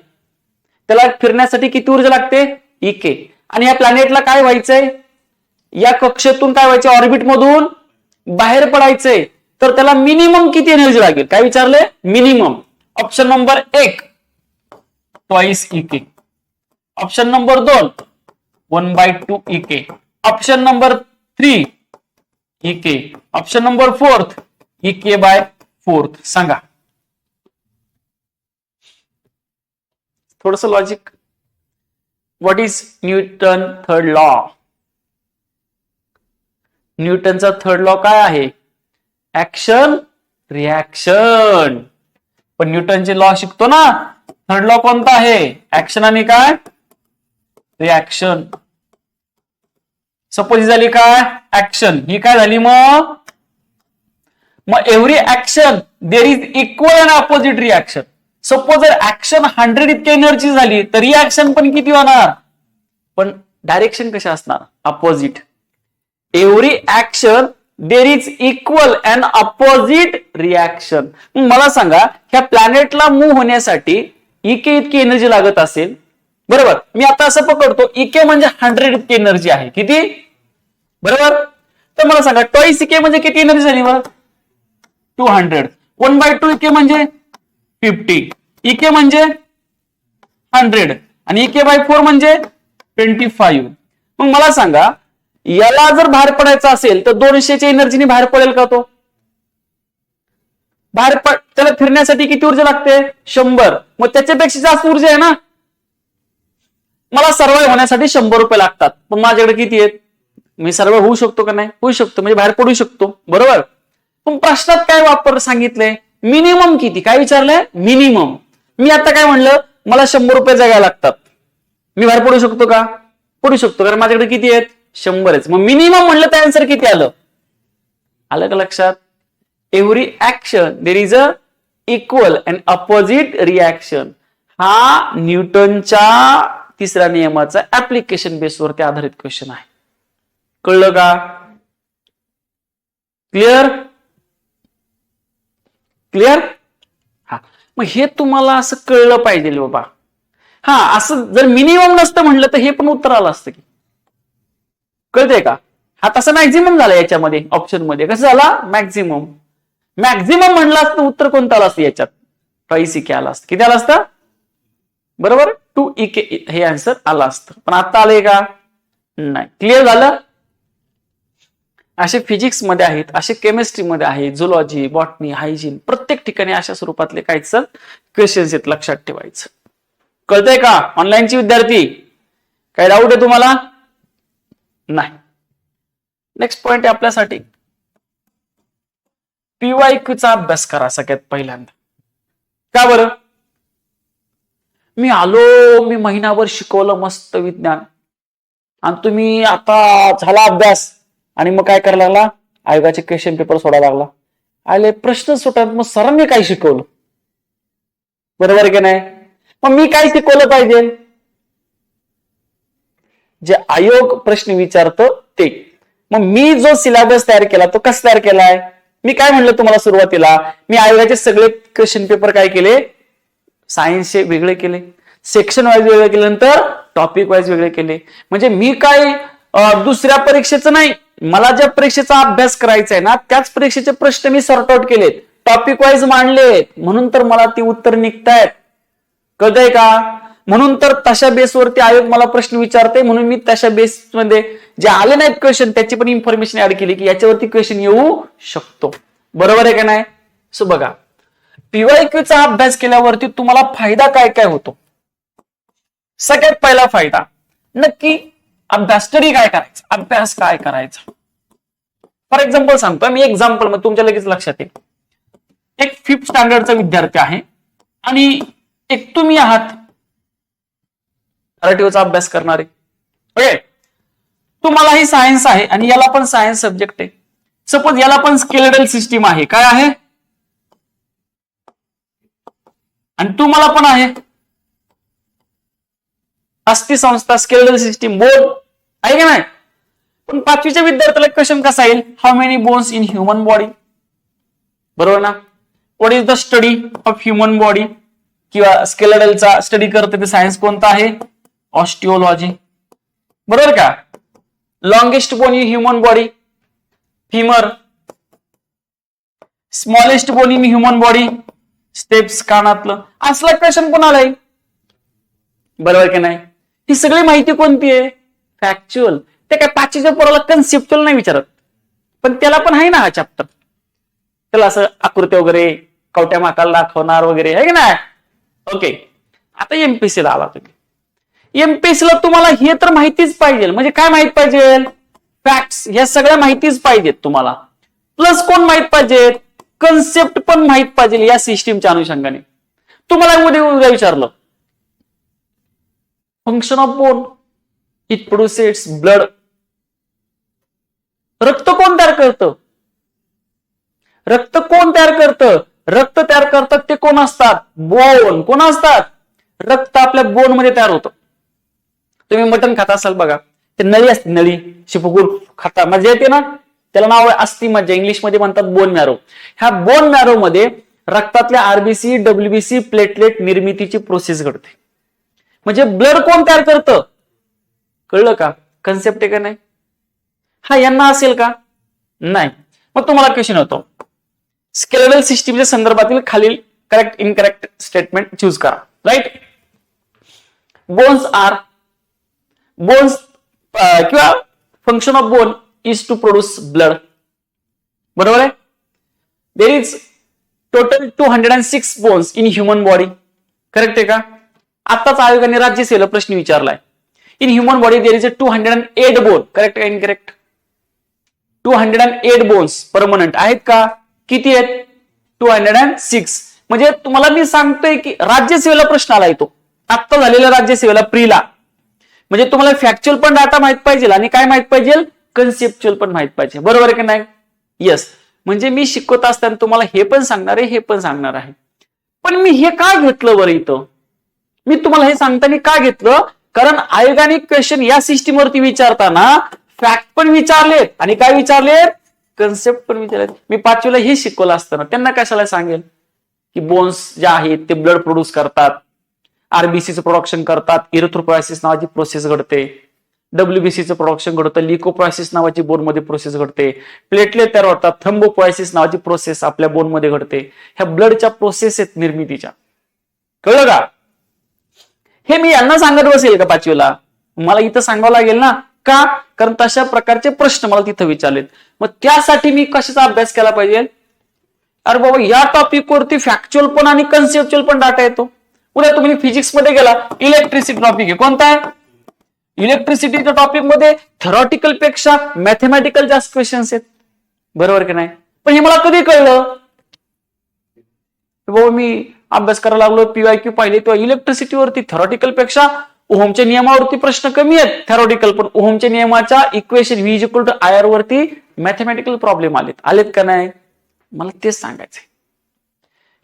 त्याला फिरण्यासाठी किती ऊर्जा लागते? इके. आणि या प्लॅनेटला काय व्हायचंय? या कक्षेतून काय व्हायचंय? ऑर्बिट मधून बाहेर पडायचंय. तर त्याला मिनिमम किती एनर्जी लागेल? काय विचारले? Minimum. Option number 1 twice EK. Option number 2 1/2 EK. Option number 3 EK. Option number 4 इके/4. सांगा. थोडस logic. What is Newton third law? न्यूटनचा थर्ड लॉ काय आहे? Action reaction. पण न्यूटनचे लॉ शिकतो ना, थर्ड लॉ कोणता आहे? ऍक्शन आणि काय? रिॲक्शन. सपोज ही झाली काय? ऍक्शन. ही काय झाली? मग every action there is equal and opposite reaction. Suppose जर ऍक्शन 100 इतकी एनर्जी झाली तर रिॲक्शन पण किती होणार? पण डायरेक्शन कशा असणार? Opposite. Every action there is equal and opposite reaction. मला सांगा, ह्या प्लॅनेटला मूव्ह होण्यासाठी इके इतकी एनर्जी लागत असेल, बरोबर. मी आता असं पकडतो इके म्हणजे 100 इतकी एनर्जी आहे. किती? बरोबर. तर मला सांगा ट्वाइस इके म्हणजे किती एनर्जी झाली? 200. 1/2 इके म्हणजे 50. इके म्हणजे 100 आणि इके/4 म्हणजे 25. मग मला सांगा, याला जर बाहेर पडायचं असेल तर 200च्या एनर्जीने बाहेर पडेल का तो? त्याला फिरण्यासाठी किती ऊर्जा लागते? 100. मग त्याच्यापेक्षा जास्त ऊर्जा आहे ना. मला सर्वाइव्ह होण्यासाठी 100 रुपये लागतात, पण माझ्याकडे किती आहेत? मी सर्वाइव्ह होऊ शकतो का नाही? होऊ शकतो, म्हणजे बाहेर पडू शकतो. बरोबर. पण प्रश्नात काय वापर सांगितलंय? मिनिमम किती? काय विचारलंय? मिनिमम. मी आता काय म्हणलं? मला 100 रुपये जगायला लागतात. मी बाहेर पडू शकतो का? पडू शकतो, कारण माझ्याकडे किती आहेत? 100 आहेत. मग मिनिमम म्हणलं तर आन्सर किती आलं? आलं का लक्षात? Every action there is a equal and opposite reaction. हा न्यूटनच्या तिसऱ्या नियमाचा ऍप्लिकेशन बेसवरती आधारित क्वेश्चन आहे. कळलं का? क्लिअर? क्लिअर? हा, मग हे तुम्हाला असं कळलं पाहिजे बाबा. हा, असं जर मिनिमम नसतं म्हणलं तर हे पण उत्तर आलं असतं की. कळतंय का? हा तसा मॅक्झिमम झाला याच्यामध्ये, ऑप्शन मध्ये कसं झाला मॅक्झिमम. मॅक्झिमम म्हणलं असतं उत्तर कोणतं आलं असतं याच्यात, ट्वाईस इके आला असतं. किती आलं असतं? बरोबर, 2 इके हे आन्सर आलं असतं. पण आता आलंय का? नाही. क्लिअर झालं? असे फिजिक्स मध्ये आहेत, असे केमिस्ट्री मध्ये आहेत, झुलॉजी, बॉटनी, हायजीन, प्रत्येक ठिकाणी अशा स्वरूपातले काहीच क्वेश्चन्स आहेत, लक्षात ठेवायचं. कळतंय का ऑनलाईनची विद्यार्थी? काही डाऊट आहे तुम्हाला? नाही. नेक्स्ट पॉइंट आहे आपल्यासाठी, पीवायक्यूचा अभ्यास करा सगळ्यात पहिल्यांदा. का बरं? मी आलो, मी महिनाभर शिकवलं मस्त विज्ञान, आणि तुम्ही आता झाला अभ्यास आणि मग काय करायला लागला? आयोगाचे क्वेश्चन पेपर सोडायला लागला. आले प्रश्न सुटत, मग सरांनी काय शिकवलं? बरोबर की नाही? मग मी काय शिकवलं पाहिजे? जे आयोग प्रश्न विचारतो ते. मग मी जो सिलेबस तयार केला तो कसा तयार केलाय? मी काय म्हणलं तुम्हाला सुरुवातीला, मी आयोगाचे सगळे क्वेश्चन पेपर काय केले? सायन्सचे वेगळे केले, सेक्शन वाईज वेगळे केले, नंतर टॉपिक वाईज वेगळे केले. म्हणजे मी काय दुसऱ्या परीक्षेचं नाही, मला ज्या परीक्षेचा अभ्यास करायचा आहे ना त्याच परीक्षेचे प्रश्न मी सॉर्ट आउट केलेत, टॉपिक वाईज मांडले, म्हणून तर मला ती उत्तर निघतायत. कळतंय का? म्हणून तर तशा बेसवरती आयोग मला प्रश्न विचारते, म्हणून मी तशा बेसमध्ये जे आले नाहीत क्वेश्चन त्याची पण इन्फॉर्मेशन ऍड केली की याच्यावरती क्वेश्चन येऊ शकतो. बरोबर आहे का नाही? सो बघा, पीवायक्यूचा अभ्यास केल्यावरती तुम्हाला फायदा काय काय होतो? सगळ्यात पहिला फायदा, नक्की अभ्यास स्टडी काय करायचा, अभ्यास काय करायचा. फॉर एक्झाम्पल सांगतो मी, एक्झाम्पल मग तुमच्या लगेच लक्षात येईल. एक 5th स्टँडर्डचा विद्यार्थी आहे आणि एक तुम्ही आहात आरटीओचा अभ्यास करणारे. ओके, तुम्हालाही सायन्स आहे आणि याला पण सायन्स सब्जेक्ट आहे. सपोज याला पण स्केलेटल सिस्टीम आहे. काय आहे? आणि तुम्हाला पण आहे अस्थि संस्था, स्केलेटल सिस्टीम, बोन आहे का नाही? पण 5वीच्या विद्यार्थ्याला क्वेश्चन कसा येईल? How many bones in human body. बरोबर ना? What is the study of human body, किंवा स्केलेटलचा स्टडी करते ते सायन्स कोणता आहे? ऑस्टिओलॉजी. बरोबर का? Longest bone in human body, femur. Smallest bone in human body, stapes, कानातलं. असला क्वेश्चन कोणाला आहे? बरोबर की नाही? ही सगळी माहिती कोणती आहे? फॅक्च्युअल. ते काय 5वीच्या पोराला कन्सेप्च्युअल नाही विचारत, पण त्याला पण आहे ना हा चॅप्टर. त्याला असं आकृती वगैरे कवट्या माकाला दाखवणार वगैरे आहे की नाही? ओके, आता एमपीसीला आला तुम्ही. एमपीसीला तुम्हाला हे तर माहितीच पाहिजे. म्हणजे काय माहित पाहिजे? फॅक्ट्स, ह्या सगळ्या माहितीच पाहिजेत तुम्हाला. प्लस कोण माहित पाहिजेत? कन्सेप्ट पण माहित पाहिजे या सिस्टीमच्या अनुषंगाने. तुम्हाला उद्या विचारलं function of bone, it produces blood. रक्त कोण तयार करतं? रक्त कोण तयार करतं? रक्त तयार करतात ते कोण असतात? बोन. कोण असतात? रक्त आपल्या बोन मध्ये तयार होतं. तुम्ही मटण खाता असाल बघा, ते नळी असते, नळी शिपकून खाता, मजा येते ना, त्याला नाव आहे अस्थिमज्जा, म्हणजे इंग्लिश मध्ये म्हणतात बोन मॅरो. ह्या बोन मॅरो मध्ये रक्तातल्या आरबीसी, डब्ल्यूबीसी, प्लेटलेट निर्मितीची प्रोसेस घडते. म्हणजे ब्लड कोण तयार करतं? कळलं का? कन्सेप्ट आहे का नाही? हा यांना असेल का? नाही. मग तुम्हाला क्वेश्चन होतो, स्केलेटल सिस्टीमच्या संदर्भातील खालील करेक्ट इनकरेक्ट स्टेटमेंट चूज करा. राईट? बोन्स आर, बोन्स किंवा function of bone is to produce blood. बरोबर आहे? There is total 206 bones in human body. Correct आहे का? आताच आयोगाने राज्यसेवेला प्रश्न विचारलाय. In human body there is 208 bone. Correct का इनकरेक्ट? 208 बोन्स परमनंट आहेत का? किती आहेत? 206. म्हणजे तुम्हाला मी सांगतोय की राज्यसेवेला प्रश्न आला येतो, आत्ता झालेल्या राज्यसेवेला प्रीला. म्हणजे तुम्हाला फॅक्च्युअल पण डाटा माहित पाहिजे आणि काय माहित पाहिजे? कन्सेप्च्युअल पण माहित पाहिजे. बरोबर आहे की नाही? येस. म्हणजे मी शिकवत असताना तुम्हाला हे पण सांगणार आहे, हे पण सांगणार आहे. पण मी हे का घेतलं बरं इथं? मी तुम्हाला हे सांगताना का घेतलं? कारण आयोगाने क्वेश्चन या सिस्टीमवरती विचारताना फॅक्ट पण विचारलेत आणि काय विचारलेत? कन्सेप्ट पण विचारलेत. मी 5वीला हे शिकवलं असताना त्यांना कशाला सांगेल की बोन्स जे आहेत ते ब्लड प्रोड्यूस करतात, आरबीसीचं प्रोडक्शन करतात, इरिथ्रोपोएसिस नावाची प्रोसेस घडते, डब्ल्यूबीसीचं प्रोडक्शन घडतं, लिकोपोएसिस नावाची बोनमध्ये प्रोसेस घडते, प्लेटलेट तयार होतात, थ्रोम्बोपोएसिस नावाची प्रोसेस आपल्या बोनमध्ये घडते. ह्या ब्लडच्या प्रोसेस आहेत निर्मितीच्या. कळलं का? हे मी यांना सांगत बसेल का पाचवीला? मला इथं सांगावं लागेल ना. का? कारण तशा प्रकारचे प्रश्न मला तिथं विचारलेत. मग त्यासाठी मी कशाचा अभ्यास केला पाहिजे? अरे बाबा, या टॉपिक वरती फॅक्च्युअल पण आणि कन्सेप्च्युअल पण डाटा येतो. उद्या तुम्ही फिजिक्स मध्ये गेला, इलेक्ट्रिसिटी टॉपिक आहे. कोणता आहे? इलेक्ट्रिसिटीच्या टॉपिक मध्ये थेरॉटिकल पेक्षा मॅथमॅटिकल जास्त क्वेश्चन्स आहेत. बरोबर की नाही? पण हे मला कधी कळलं? बाबा मी अभ्यास करायला लागलो, पीवायक्यू पाहिले तेव्हा इलेक्ट्रिसिटीवरती थेरॉटिकल पेक्षा ओहमच्या नियमावरती प्रश्न कमी आहेत थेरॉटिकल, पण ओहमच्या नियमाच्या equation V is equal to I R वरती मॅथमॅटिकल प्रॉब्लेम आलेत का नाही? मला तेच सांगायचंय.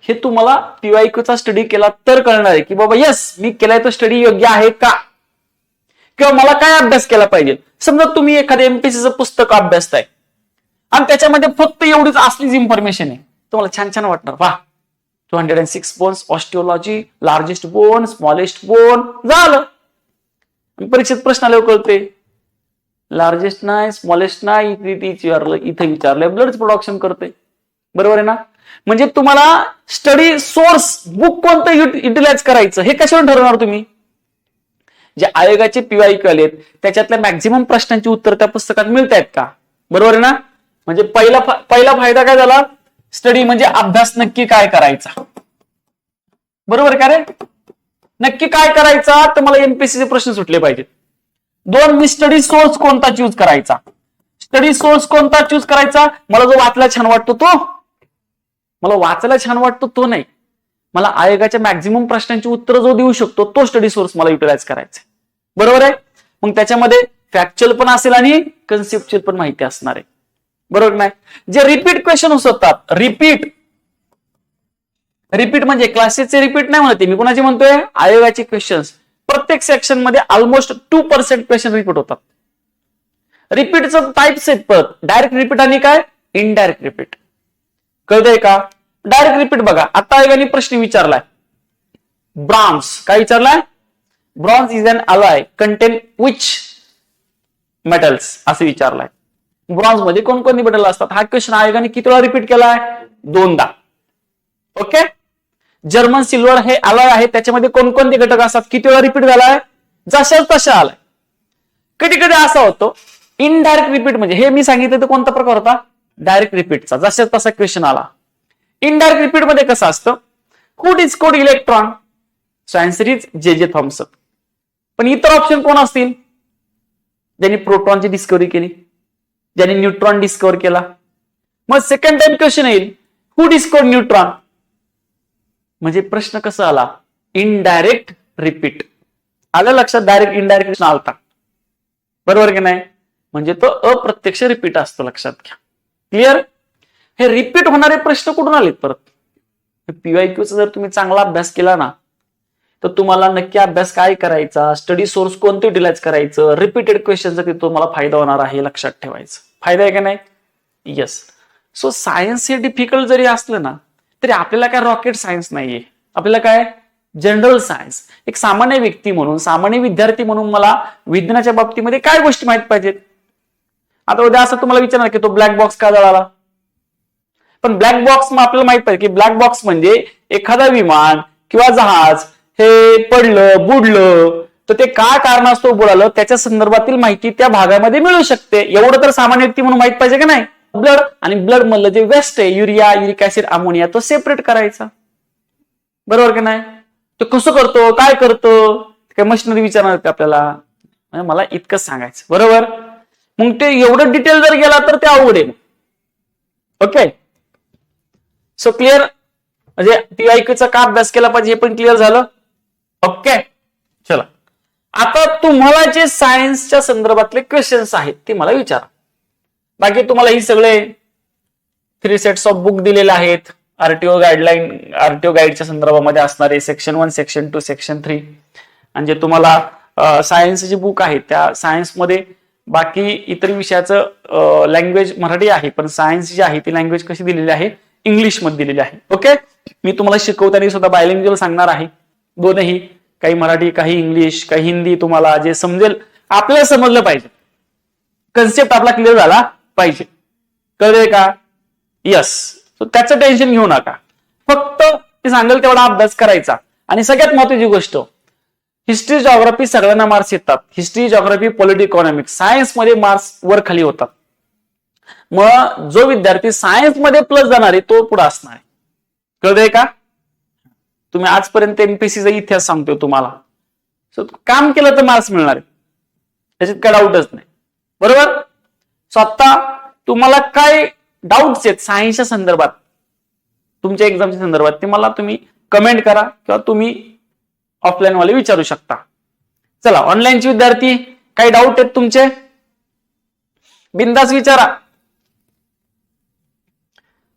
हे तुम्हाला पीवायक्यूचा स्टडी केला तर कळणार आहे की बाबा यस, मी केलाय तो स्टडी योग्य आहे का, किंवा मला काय अभ्यास केला पाहिजे. समजा तुम्ही एखाद्या एमपीसीचं पुस्तक अभ्यासताय आणि त्याच्यामध्ये फक्त एवढीच असलीच इन्फॉर्मेशन आहे, तुम्हाला छान छान वाटणार. वाह, 206 bones, osteology, largest bone, smallest bone, झालं. परीक्षेत प्रश्न आल्यावर कळते लार्जेस्ट नाही, स्मॉलेस्ट नाही, इथे विचारलंय ब्लड प्रोडक्शन करते. बरोबर आहे ना? म्हणजे तुम्हाला स्टडी सोर्स बुक कोणतं युटिलाइज करायचं हे कशावर ठरवणार तुम्ही? जे आयोगाचे पीवायक्यू आलेत त्याच्यातल्या मॅक्झिमम प्रश्नांची उत्तर त्या पुस्तकात मिळत आहेत का? बरोबर आहे ना? म्हणजे पहिला फायदा काय झाला? स्टडी म्हणजे अभ्यास नक्की काय करायचा. बरोबर का रे? नक्की काय करायचा तर मला एमपीएससीचे प्रश्न सुटले पाहिजेत. 2, मी स्टडी सोर्स कोणता चूज करायचा. स्टडी सोर्स कोणता चूज करायचा? मला जो वाचला छान वाटतो तो, मला वाचायला छान वाटतो तो नाही, मला आयोगाच्या मॅक्झिमम प्रश्नांची उत्तर जो देऊ शकतो तो स्टडी सोर्स मला युटिलाइज करायचा. बरोबर आहे? मग त्याच्यामध्ये फॅक्च्युअल पण असेल आणि कन्सेप्च्युअल पण माहिती असणार आहे. बरोबर नाही? जे रिपीट क्वेश्चन असतात, रिपीट म्हणजे क्लासेसचे रिपीट नाही म्हणते मी, कुणाचे म्हणतोय? आयोगाचे क्वेश्चन्स. प्रत्येक सेक्शन मध्ये ऑलमोस्ट 2% क्वेश्चन रिपीट होतात. रिपीटचं टाइप्स आहेत परत, डायरेक्ट रिपीट आणि काय इनडायरेक्ट रिपीट. कळतंय का? डायरेक्ट रिपीट बघा, आता आयोगाने प्रश्न विचारलाय ब्रॉन्झ. काय विचारलाय? Bronze is an alloy contain which metals असं विचारलाय. ब्रॉन्झ मध्ये कोणकोणती मेटल असतात हा क्वेश्चन आयोगाने किती वेळा रिपीट केलाय? 2दा. ओके. जर्मन सिल्वर हे अलॉय आहे, त्याच्यामध्ये कोणकोणते घटक असतात किती वेळा रिपीट झालाय? जशाच तशा आलाय. कधी कधी असा होतो इनडायरेक्ट रिपीट, म्हणजे हे मी सांगितलं तर कोणता प्रकार होता? डायरेक्ट रिपीटचा, जशाच तसा क्वेश्चन आला. इनडायरेक्ट रिपीट मध्ये कसं असतं? Who discovered electron? So answer is J Thomson. पण इतर ऑप्शन कोण असतील? ज्यांनी प्रोटॉनची डिस्कव्हरी केली, ज्यांनी न्यूट्रॉन डिस्कव्हर केला. मग सेकंड टाइम क्वेश्चन येईल हू डिस्कव्हर्ड न्यूट्रॉन? म्हणजे प्रश्न कसा आला? Indirect repeat. आलं लक्षात? डायरेक्ट इनडायरेक्ट प्रश्न आलता. बरोबर की नाही? म्हणजे तो अप्रत्यक्ष रिपीट असतो, लक्षात घ्या. क्लिअर? हे रिपीट होणारे प्रश्न कुठून आलेत परत? पीवायक्यूचा जर तुम्ही चांगला अभ्यास केला ना तर तुम्हाला नक्की अभ्यास काय करायचा, स्टडी सोर्स कोणते युटिलाइज करायचं, रिपीटेड क्वेश्चनचा तिथे तुम्हाला फायदा होणार आहे, लक्षात ठेवायचं. फायदा आहे का नाही? येस. सो सायन्स हे डिफिकल्ट जरी असलं ना तरी आपल्याला काय रॉकेट सायन्स नाहीये, आपल्याला काय जनरल सायन्स. एक सामान्य व्यक्ती म्हणून, सामान्य विद्यार्थी म्हणून मला विज्ञानाच्या बाबतीमध्ये काय गोष्टी माहित पाहिजेत. आता उद्या असं तुम्हाला विचारणार की तो ब्लॅक बॉक्स का जळाला? पण ब्लॅक बॉक्स मग आपल्याला माहित पाहिजे की ब्लॅक बॉक्स म्हणजे एखादा विमान किंवा जहाज हे पडलं, बुडलं तर ते काय कारणास्तव बुडालं त्याच्या संदर्भातील माहिती त्या भागामध्ये मिळू शकते. एवढं तर सामान्य व्यक्ती म्हणून माहित पाहिजे का नाही? ब्लड आणि ब्लड मधलं जे वेस्ट आहे, युरिया, युरिक ऍसिड, अमोनिया, तो सेपरेट करायचा. बरोबर का नाही? तो कसं करतो, काय करतो, काय मशिनरी विचारणार आपल्याला? मला इतकंच सांगायचं. बरोबर? मग ते एवढं डिटेल जर गेला तर ते अवघड आहे. ओके. So clear? म्हणजे पीवायक्यूचा का अभ्यास केला पाहिजे हे पण क्लिअर झालं. ओके. चला, आता तुम्हाला जे सायन्सच्या संदर्भातले क्वेश्चन्स आहेत ते मला विचारा. बाकी तुम्हाला ही सगळे 3 सेट्स ऑफ बुक दिलेले आहेत. आरटीओ गाईडलाईन, आरटीओ गाईडच्या संदर्भामध्ये असणारे सेक्शन 1, सेक्शन 2, सेक्शन 3, आणि जे तुम्हाला सायन्सचे बुक आहेत त्या सायन्समध्ये बाकी इतर विषयाचं लँग्वेज मराठी आहे, पण सायन्स जी आहे ती लँग्वेज कशी दिलेली आहे? इंग्लिशमध्ये दिलेली आहे. ओके, मी तुम्हाला शिकवताना सुद्धा बायलिंग्युअल सांगणार आहे, दोनही, काही मराठी, काही इंग्लिश, काही हिंदी, तुम्हाला जे समजेल आपल्याला समजलं पाहिजे, कन्सेप्ट आपला क्लिअर झाला पाहिजे. कळले का? यस. त्याचं टेन्शन घेऊ नका, फक्त ते सांगेल तेवढा अभ्यास करायचा. आणि सगळ्यात महत्त्वाची गोष्ट, हिस्ट्री जॉग्राफी सगळ्यांना मार्क्स येतात. History geography polity economics science मध्ये मार्क्स वर खाली होतात. मग जो विद्यार्थी सायन्स मध्ये प्लस जाणार आहे तो पुढे असणार आहे. कळतंय का? तुम्ही आजपर्यंत एमपीसीचा इतिहास सांगतोय तुम्हाला, काम केलं तर मार्क्स मिळणार आहे, त्याच्यात काय डाऊटच नाही. बरोबर? सो आता तुम्हाला काय डाऊट्स आहेत सायन्सच्या संदर्भात, तुमच्या एक्झामच्या संदर्भात, ते मला तुम्ही कमेंट करा किंवा तुम्ही ऑफलाईन वाले विचारू शकता. चला, ऑनलाईनचे विद्यार्थी काही डाऊट आहेत तुमचे, बिंदास विचारा.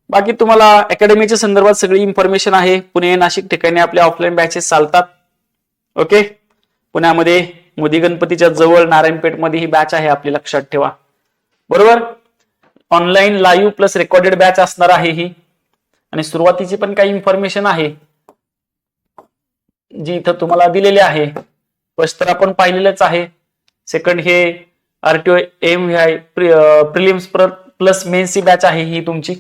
बाकी तुम्हाला अकॅडमीच्या संदर्भात सगळी इन्फॉर्मेशन आहे. पुणे, नाशिक ठिकाणी आपले ऑफलाईन बॅचेस चालतात. ओके, पुण्यामध्ये मोदी गणपतीच्या जवळ नारायणपेठमध्ये ही बॅच आहे आपली, लक्षात ठेवा. बरोबर? Online live plus recorded batch असणार आहे ही. आणि सुरुवातीची पण काही इन्फॉर्मेशन आहे जी इथं तुम्हाला दिलेली आहे. फर्स्ट तर आपण पाहिलेलंच आहे. सेकंड हे आरटीओ एमव्हीआय प्रिलिम्स प्लस मेन्सची बॅच आहे ही तुमची.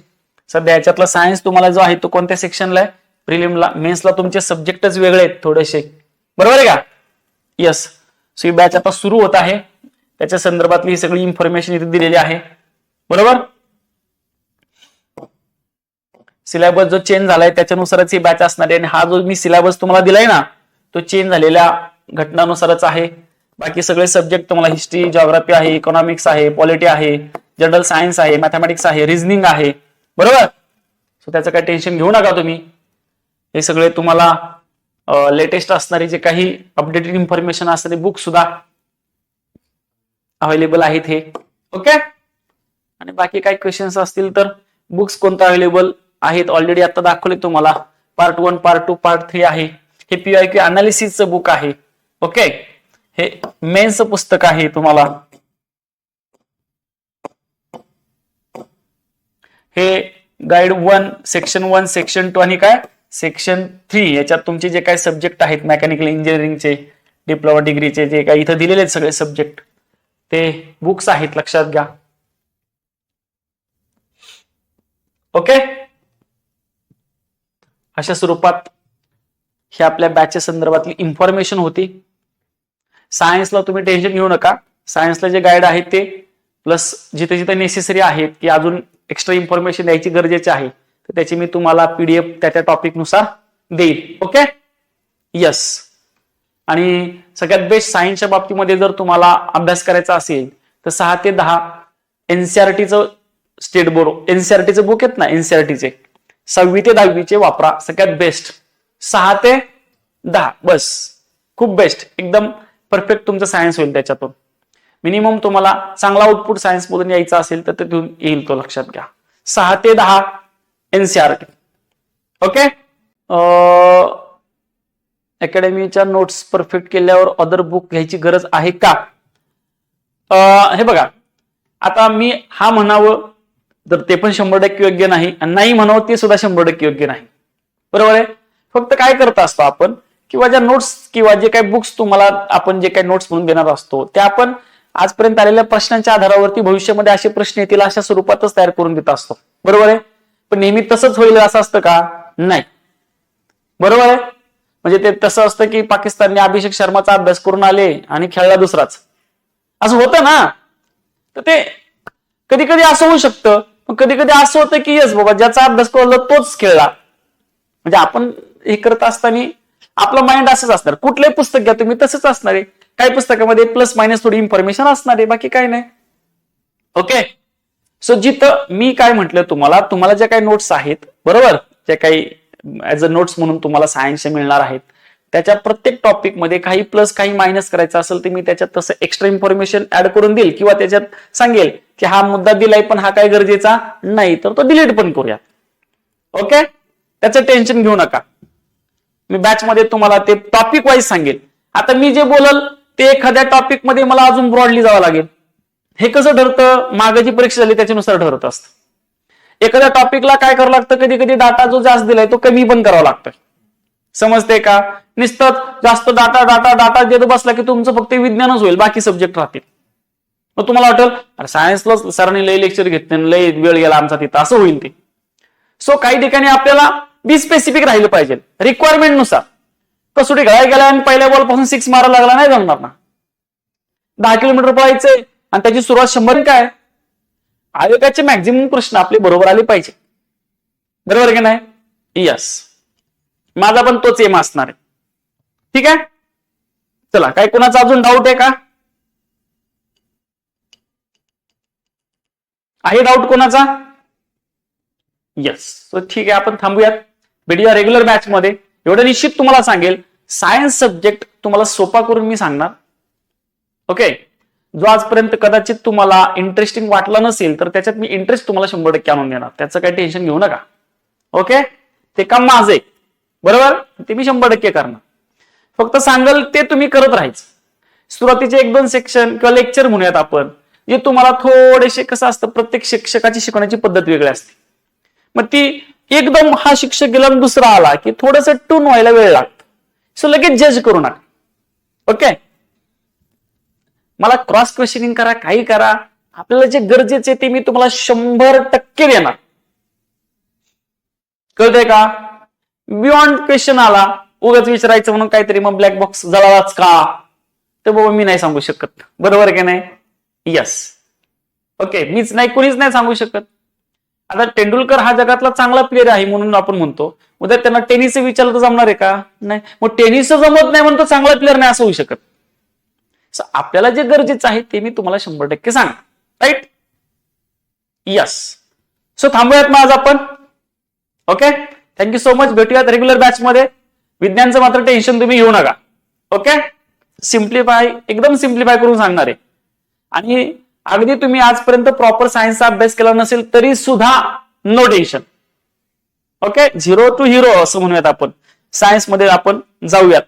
सध्या याच्यातला सायन्स तुम्हाला जो आहे तो कोणत्या सेक्शनला आहे? प्रिलिमला. मेन्सला तुमचे सब्जेक्टच वेगळे आहेत थोडेसे. बरोबर आहे का? यस. सो ही बॅच आता सुरू होत आहे, त्याच्या संदर्भातली ही सगळी इन्फॉर्मेशन इथे दिलेली आहे. बरोबर? सिलेबस जो चेंज झालाय त्याच्यानुसारच ही बॅच असणार आहे. आणि हा जो मी सिलेबस तुम्हाला दिलाय ना, तो चेंज झालेल्या घटनानुसारच आहे. बाकी सगळे सब्जेक्ट तुम्हाला हिस्ट्री, जॉग्राफी आहे, इकॉनॉमिक्स आहे, पॉलिटी आहे, जनरल सायन्स आहे, मॅथमॅटिक्स आहे, रिझनिंग आहे. बरोबर? सो त्याचं काही टेन्शन घेऊ नका तुम्ही. हे सगळे तुम्हाला लेटेस्ट असणारे जे काही अपडेटेड इन्फॉर्मेशन असणारे बुक सुद्धा अवेलेबल आहेत हे. ओके, आणि बाकी काही क्वेश्चन्स असतील तर बुक्स कोणता अवेलेबल आहेत ऑलरेडी आता दाखवले तुम्हाला. पार्ट 1, पार्ट 2, पार्ट 3 आहे. हे पीआयक्यू अनालिसिसचं बुक आहे. ओके, हे मेन्स पुस्तक आहे तुम्हाला. हे गाईड 1, सेक्शन 1, सेक्शन 2 आणि काय सेक्शन 3 याच्यात तुमचे जे काही सब्जेक्ट आहेत मेकॅनिकल इंजिनिअरिंगचे, डिप्लोमा डिग्रीचे जे काही इथं दिलेले आहेत सगळे सब्जेक्ट, ते बुक्स आहेत, लक्षात घ्या. ओके, अशा स्वरूपात ही आपल्या बॅचच्या संदर्भातली इन्फॉर्मेशन होती. सायन्सला तुम्ही टेन्शन घेऊ नका. सायन्सला जे गाईड आहेत ते प्लस जिथे जिथे नेसेसरी आहेत की अजून एक्स्ट्रा इन्फॉर्मेशन द्यायची गरजेची आहे, तर त्याची मी तुम्हाला पीडीएफ त्या टॉपिकनुसार देईल. Okay, yes. आणि सगळ्यात बेस्ट सायन्सच्या बाबतीमध्ये जर तुम्हाला अभ्यास करायचा असेल तर 6 ते 10 एनसीआरटीचं स्टेट बोर्ड एनसीआरटीचं बुक आहेत ना, एनसीआरटीचे 6वी ते 10वीचे वापरा. सगळ्यात बेस्ट 6 ते 10 बस, खूप बेस्ट, एकदम परफेक्ट तुमचं सायन्स होईल त्याच्यातून. मिनिमम तुम्हाला चांगला आउटपुट सायन्स मधून यायचा असेल तर तिथून येईल तो, लक्षात घ्या. 6 ते 10 एनसीआरटी. ओके, अकॅडमीच्या नोट्स परफेक्ट केल्यावर अदर बुक घ्यायची गरज आहे का? हे बघा, आता मी हा म्हणावं तर ते पण 100% योग्य नाही, आणि नाही म्हणावं ते सुद्धा 100% योग्य नाही. बरोबर आहे? फक्त काय करत असतो आपण, किंवा ज्या नोट्स किंवा जे काही बुक्स तुम्हाला आपण जे काही नोट्स म्हणून देणार असतो त्या आपण आजपर्यंत आलेल्या प्रश्नांच्या आधारावरती भविष्यामध्ये असे प्रश्न येतील अशा स्वरूपातच तयार करून देत असतो. बरोबर आहे? पण नेहमी तसंच होईल असं असतं का? नाही. बरोबर आहे? म्हणजे ते तसं असतं की पाकिस्तानने अभिषेक शर्माचा अभ्यास करून आले आणि खेळला दुसराच, असं होतं ना. तर ते कधी कधी असं होऊ शकतं, पण कधी कधी असं होतं की येस बाबा ज्याचा अभ्यास करला तोच खेळला. म्हणजे आपण हे करत असताना आपलं माइंड असंच असणार. कुठलंही पुस्तक घ्या तुम्ही तसंच असणार आहे. काही पुस्तकामध्ये प्लस मायनस थोडी इन्फॉर्मेशन असणार आहे, बाकी काही नाही. ओके, सो जिथं मी काय म्हटलं तुम्हाला ज्या काही नोट्स आहेत, बरोबर, ज्या काही ऍज अ नोट्स म्हणून तुम्हाला सायन्सचे मिळणार आहेत, त्याच्या प्रत्येक टॉपिक मध्ये काही प्लस काही मायनस करायचं असेल तर मी त्याच्यात तसं एक्स्ट्रा इन्फॉर्मेशन ऍड करून देईल, किंवा त्याच्यात सांगेल की हा मुद्दा दिलाय पण हा काय गरजेचा नाही तर तो डिलीट पण करूया. ओके, त्याचं टेन्शन घेऊ नका. मी बॅच मध्ये तुम्हाला ते टॉपिक वाईज सांगेल. आता मी जे बोलल ते एखाद्या टॉपिक मध्ये मला अजून ब्रॉडली जावं लागेल. हे कसं ठरतं? मागाची परीक्षा झाली त्याच्यानुसार ठरत असतं. एखाद्या टॉपिकला काय करावं लागतं, कधी कधी डाटा जो जास्त दिलाय तो कमी पण करावा लागतं. समजते का? नुसतं जास्त डाटा डाटा डाटा देत बसला की तुमचं फक्त विज्ञानच होईल, बाकी सब्जेक्ट राहतील. मग तुम्हाला वाटेल अरे सायन्सला सरांनी लय लेक्चर घेतले, लय वेळ गेला आमचा तिथं, असं होईल ते. सो काही ठिकाणी आपल्याला बी स्पेसिफिक राहिलं पाहिजे रिक्वायरमेंट नुसार. कसोटी खेळायला गेला आणि पहिल्या बॉल पासून 6 मारायला लागला, नाही जमणार ना. 10 किलोमीटर पळायचंय आणि त्याची सुरुवात 100 काय. आयोगाचे मॅक्झिमम प्रश्न आपले बरोबर आले पाहिजे, बरोबर की नाही? यस, माझा पण तोच एम असणार आहे. ठीक आहे, चला काय कोणाचा अजून डाऊट आहे का? आहे डाऊट कोणाचा? येस, सो ठीक आहे, आपण थांबूयात. भेटूया रेग्युलर बॅच मध्ये. एवढं निश्चित तुम्हाला सांगेल, सायन्स सब्जेक्ट तुम्हाला सोपा करून मी सांगणार. ओके, जो आजपर्यंत कदाचित तुम्हाला इंटरेस्टिंग वाटला नसेल तर त्याच्यात मी इंटरेस्ट तुम्हाला 100% आणून देणार, त्याचं काही टेन्शन घेऊ नका. ओके, ते काम माझं आहे, बरोबर, ते मी 100% करणार. फक्त सांगाल ते तुम्ही करत राहायचं. सुरुवातीचे 1-2 सेक्शन किंवा लेक्चर म्हणूयात आपण, जे तुम्हाला थोडेसे कसं असतं, प्रत्येक शिक्षकाची शिकवण्याची पद्धत वेगळी असते. मग ती एकदम हा शिक्षक गेला आणि दुसरा आला की थोडंसं टून व्हायला वेळ लागतो. सो लगेच जज करू नका. ओके, मला क्रॉस क्वेश्चनिंग करा, काही करा, आपल्याला जे गरजेचे ते मी तुम्हाला 100% देणार. कळतंय का? बियॉन्ड क्वेश्चन आला, उगाच विचारायचं म्हणून काहीतरी, मग ब्लॅक बॉक्स जळालाच का, तर बाबा मी नाही सांगू शकत, बरोबर की नाही? यस, ओके, मीच नाही, कोणीच नाही सांगू शकत. आता तेंडुलकर हा जगातला चांगला प्लेअर आहे म्हणून आपण म्हणतो, उद्या त्यांना टेनिस विचारलं तर जमणार आहे का? नाही. मग टेनिस जमत नाही म्हणतो चांगला प्लेअर नाही असं होऊ शकत. आपल्याला जे गरजेचं आहे ते मी तुम्हाला 100% सांग, राईट? यस, सो थांबूयात मग आज आपण. Okay, thank you so much. भेटूयात रेग्युलर बॅच मध्ये. विज्ञानचं मात्र टेन्शन तुम्ही घेऊ नका. ओके, सिम्प्लिफाय, एकदम सिम्प्लिफाय करून सांगणार आहे. आणि अगदी तुम्ही आजपर्यंत प्रॉपर सायन्सचा अभ्यास केला नसेल तरी सुद्धा no tension. Okay, 0 to hero असं म्हणूयात आपण, सायन्स मध्ये आपण जाऊयात.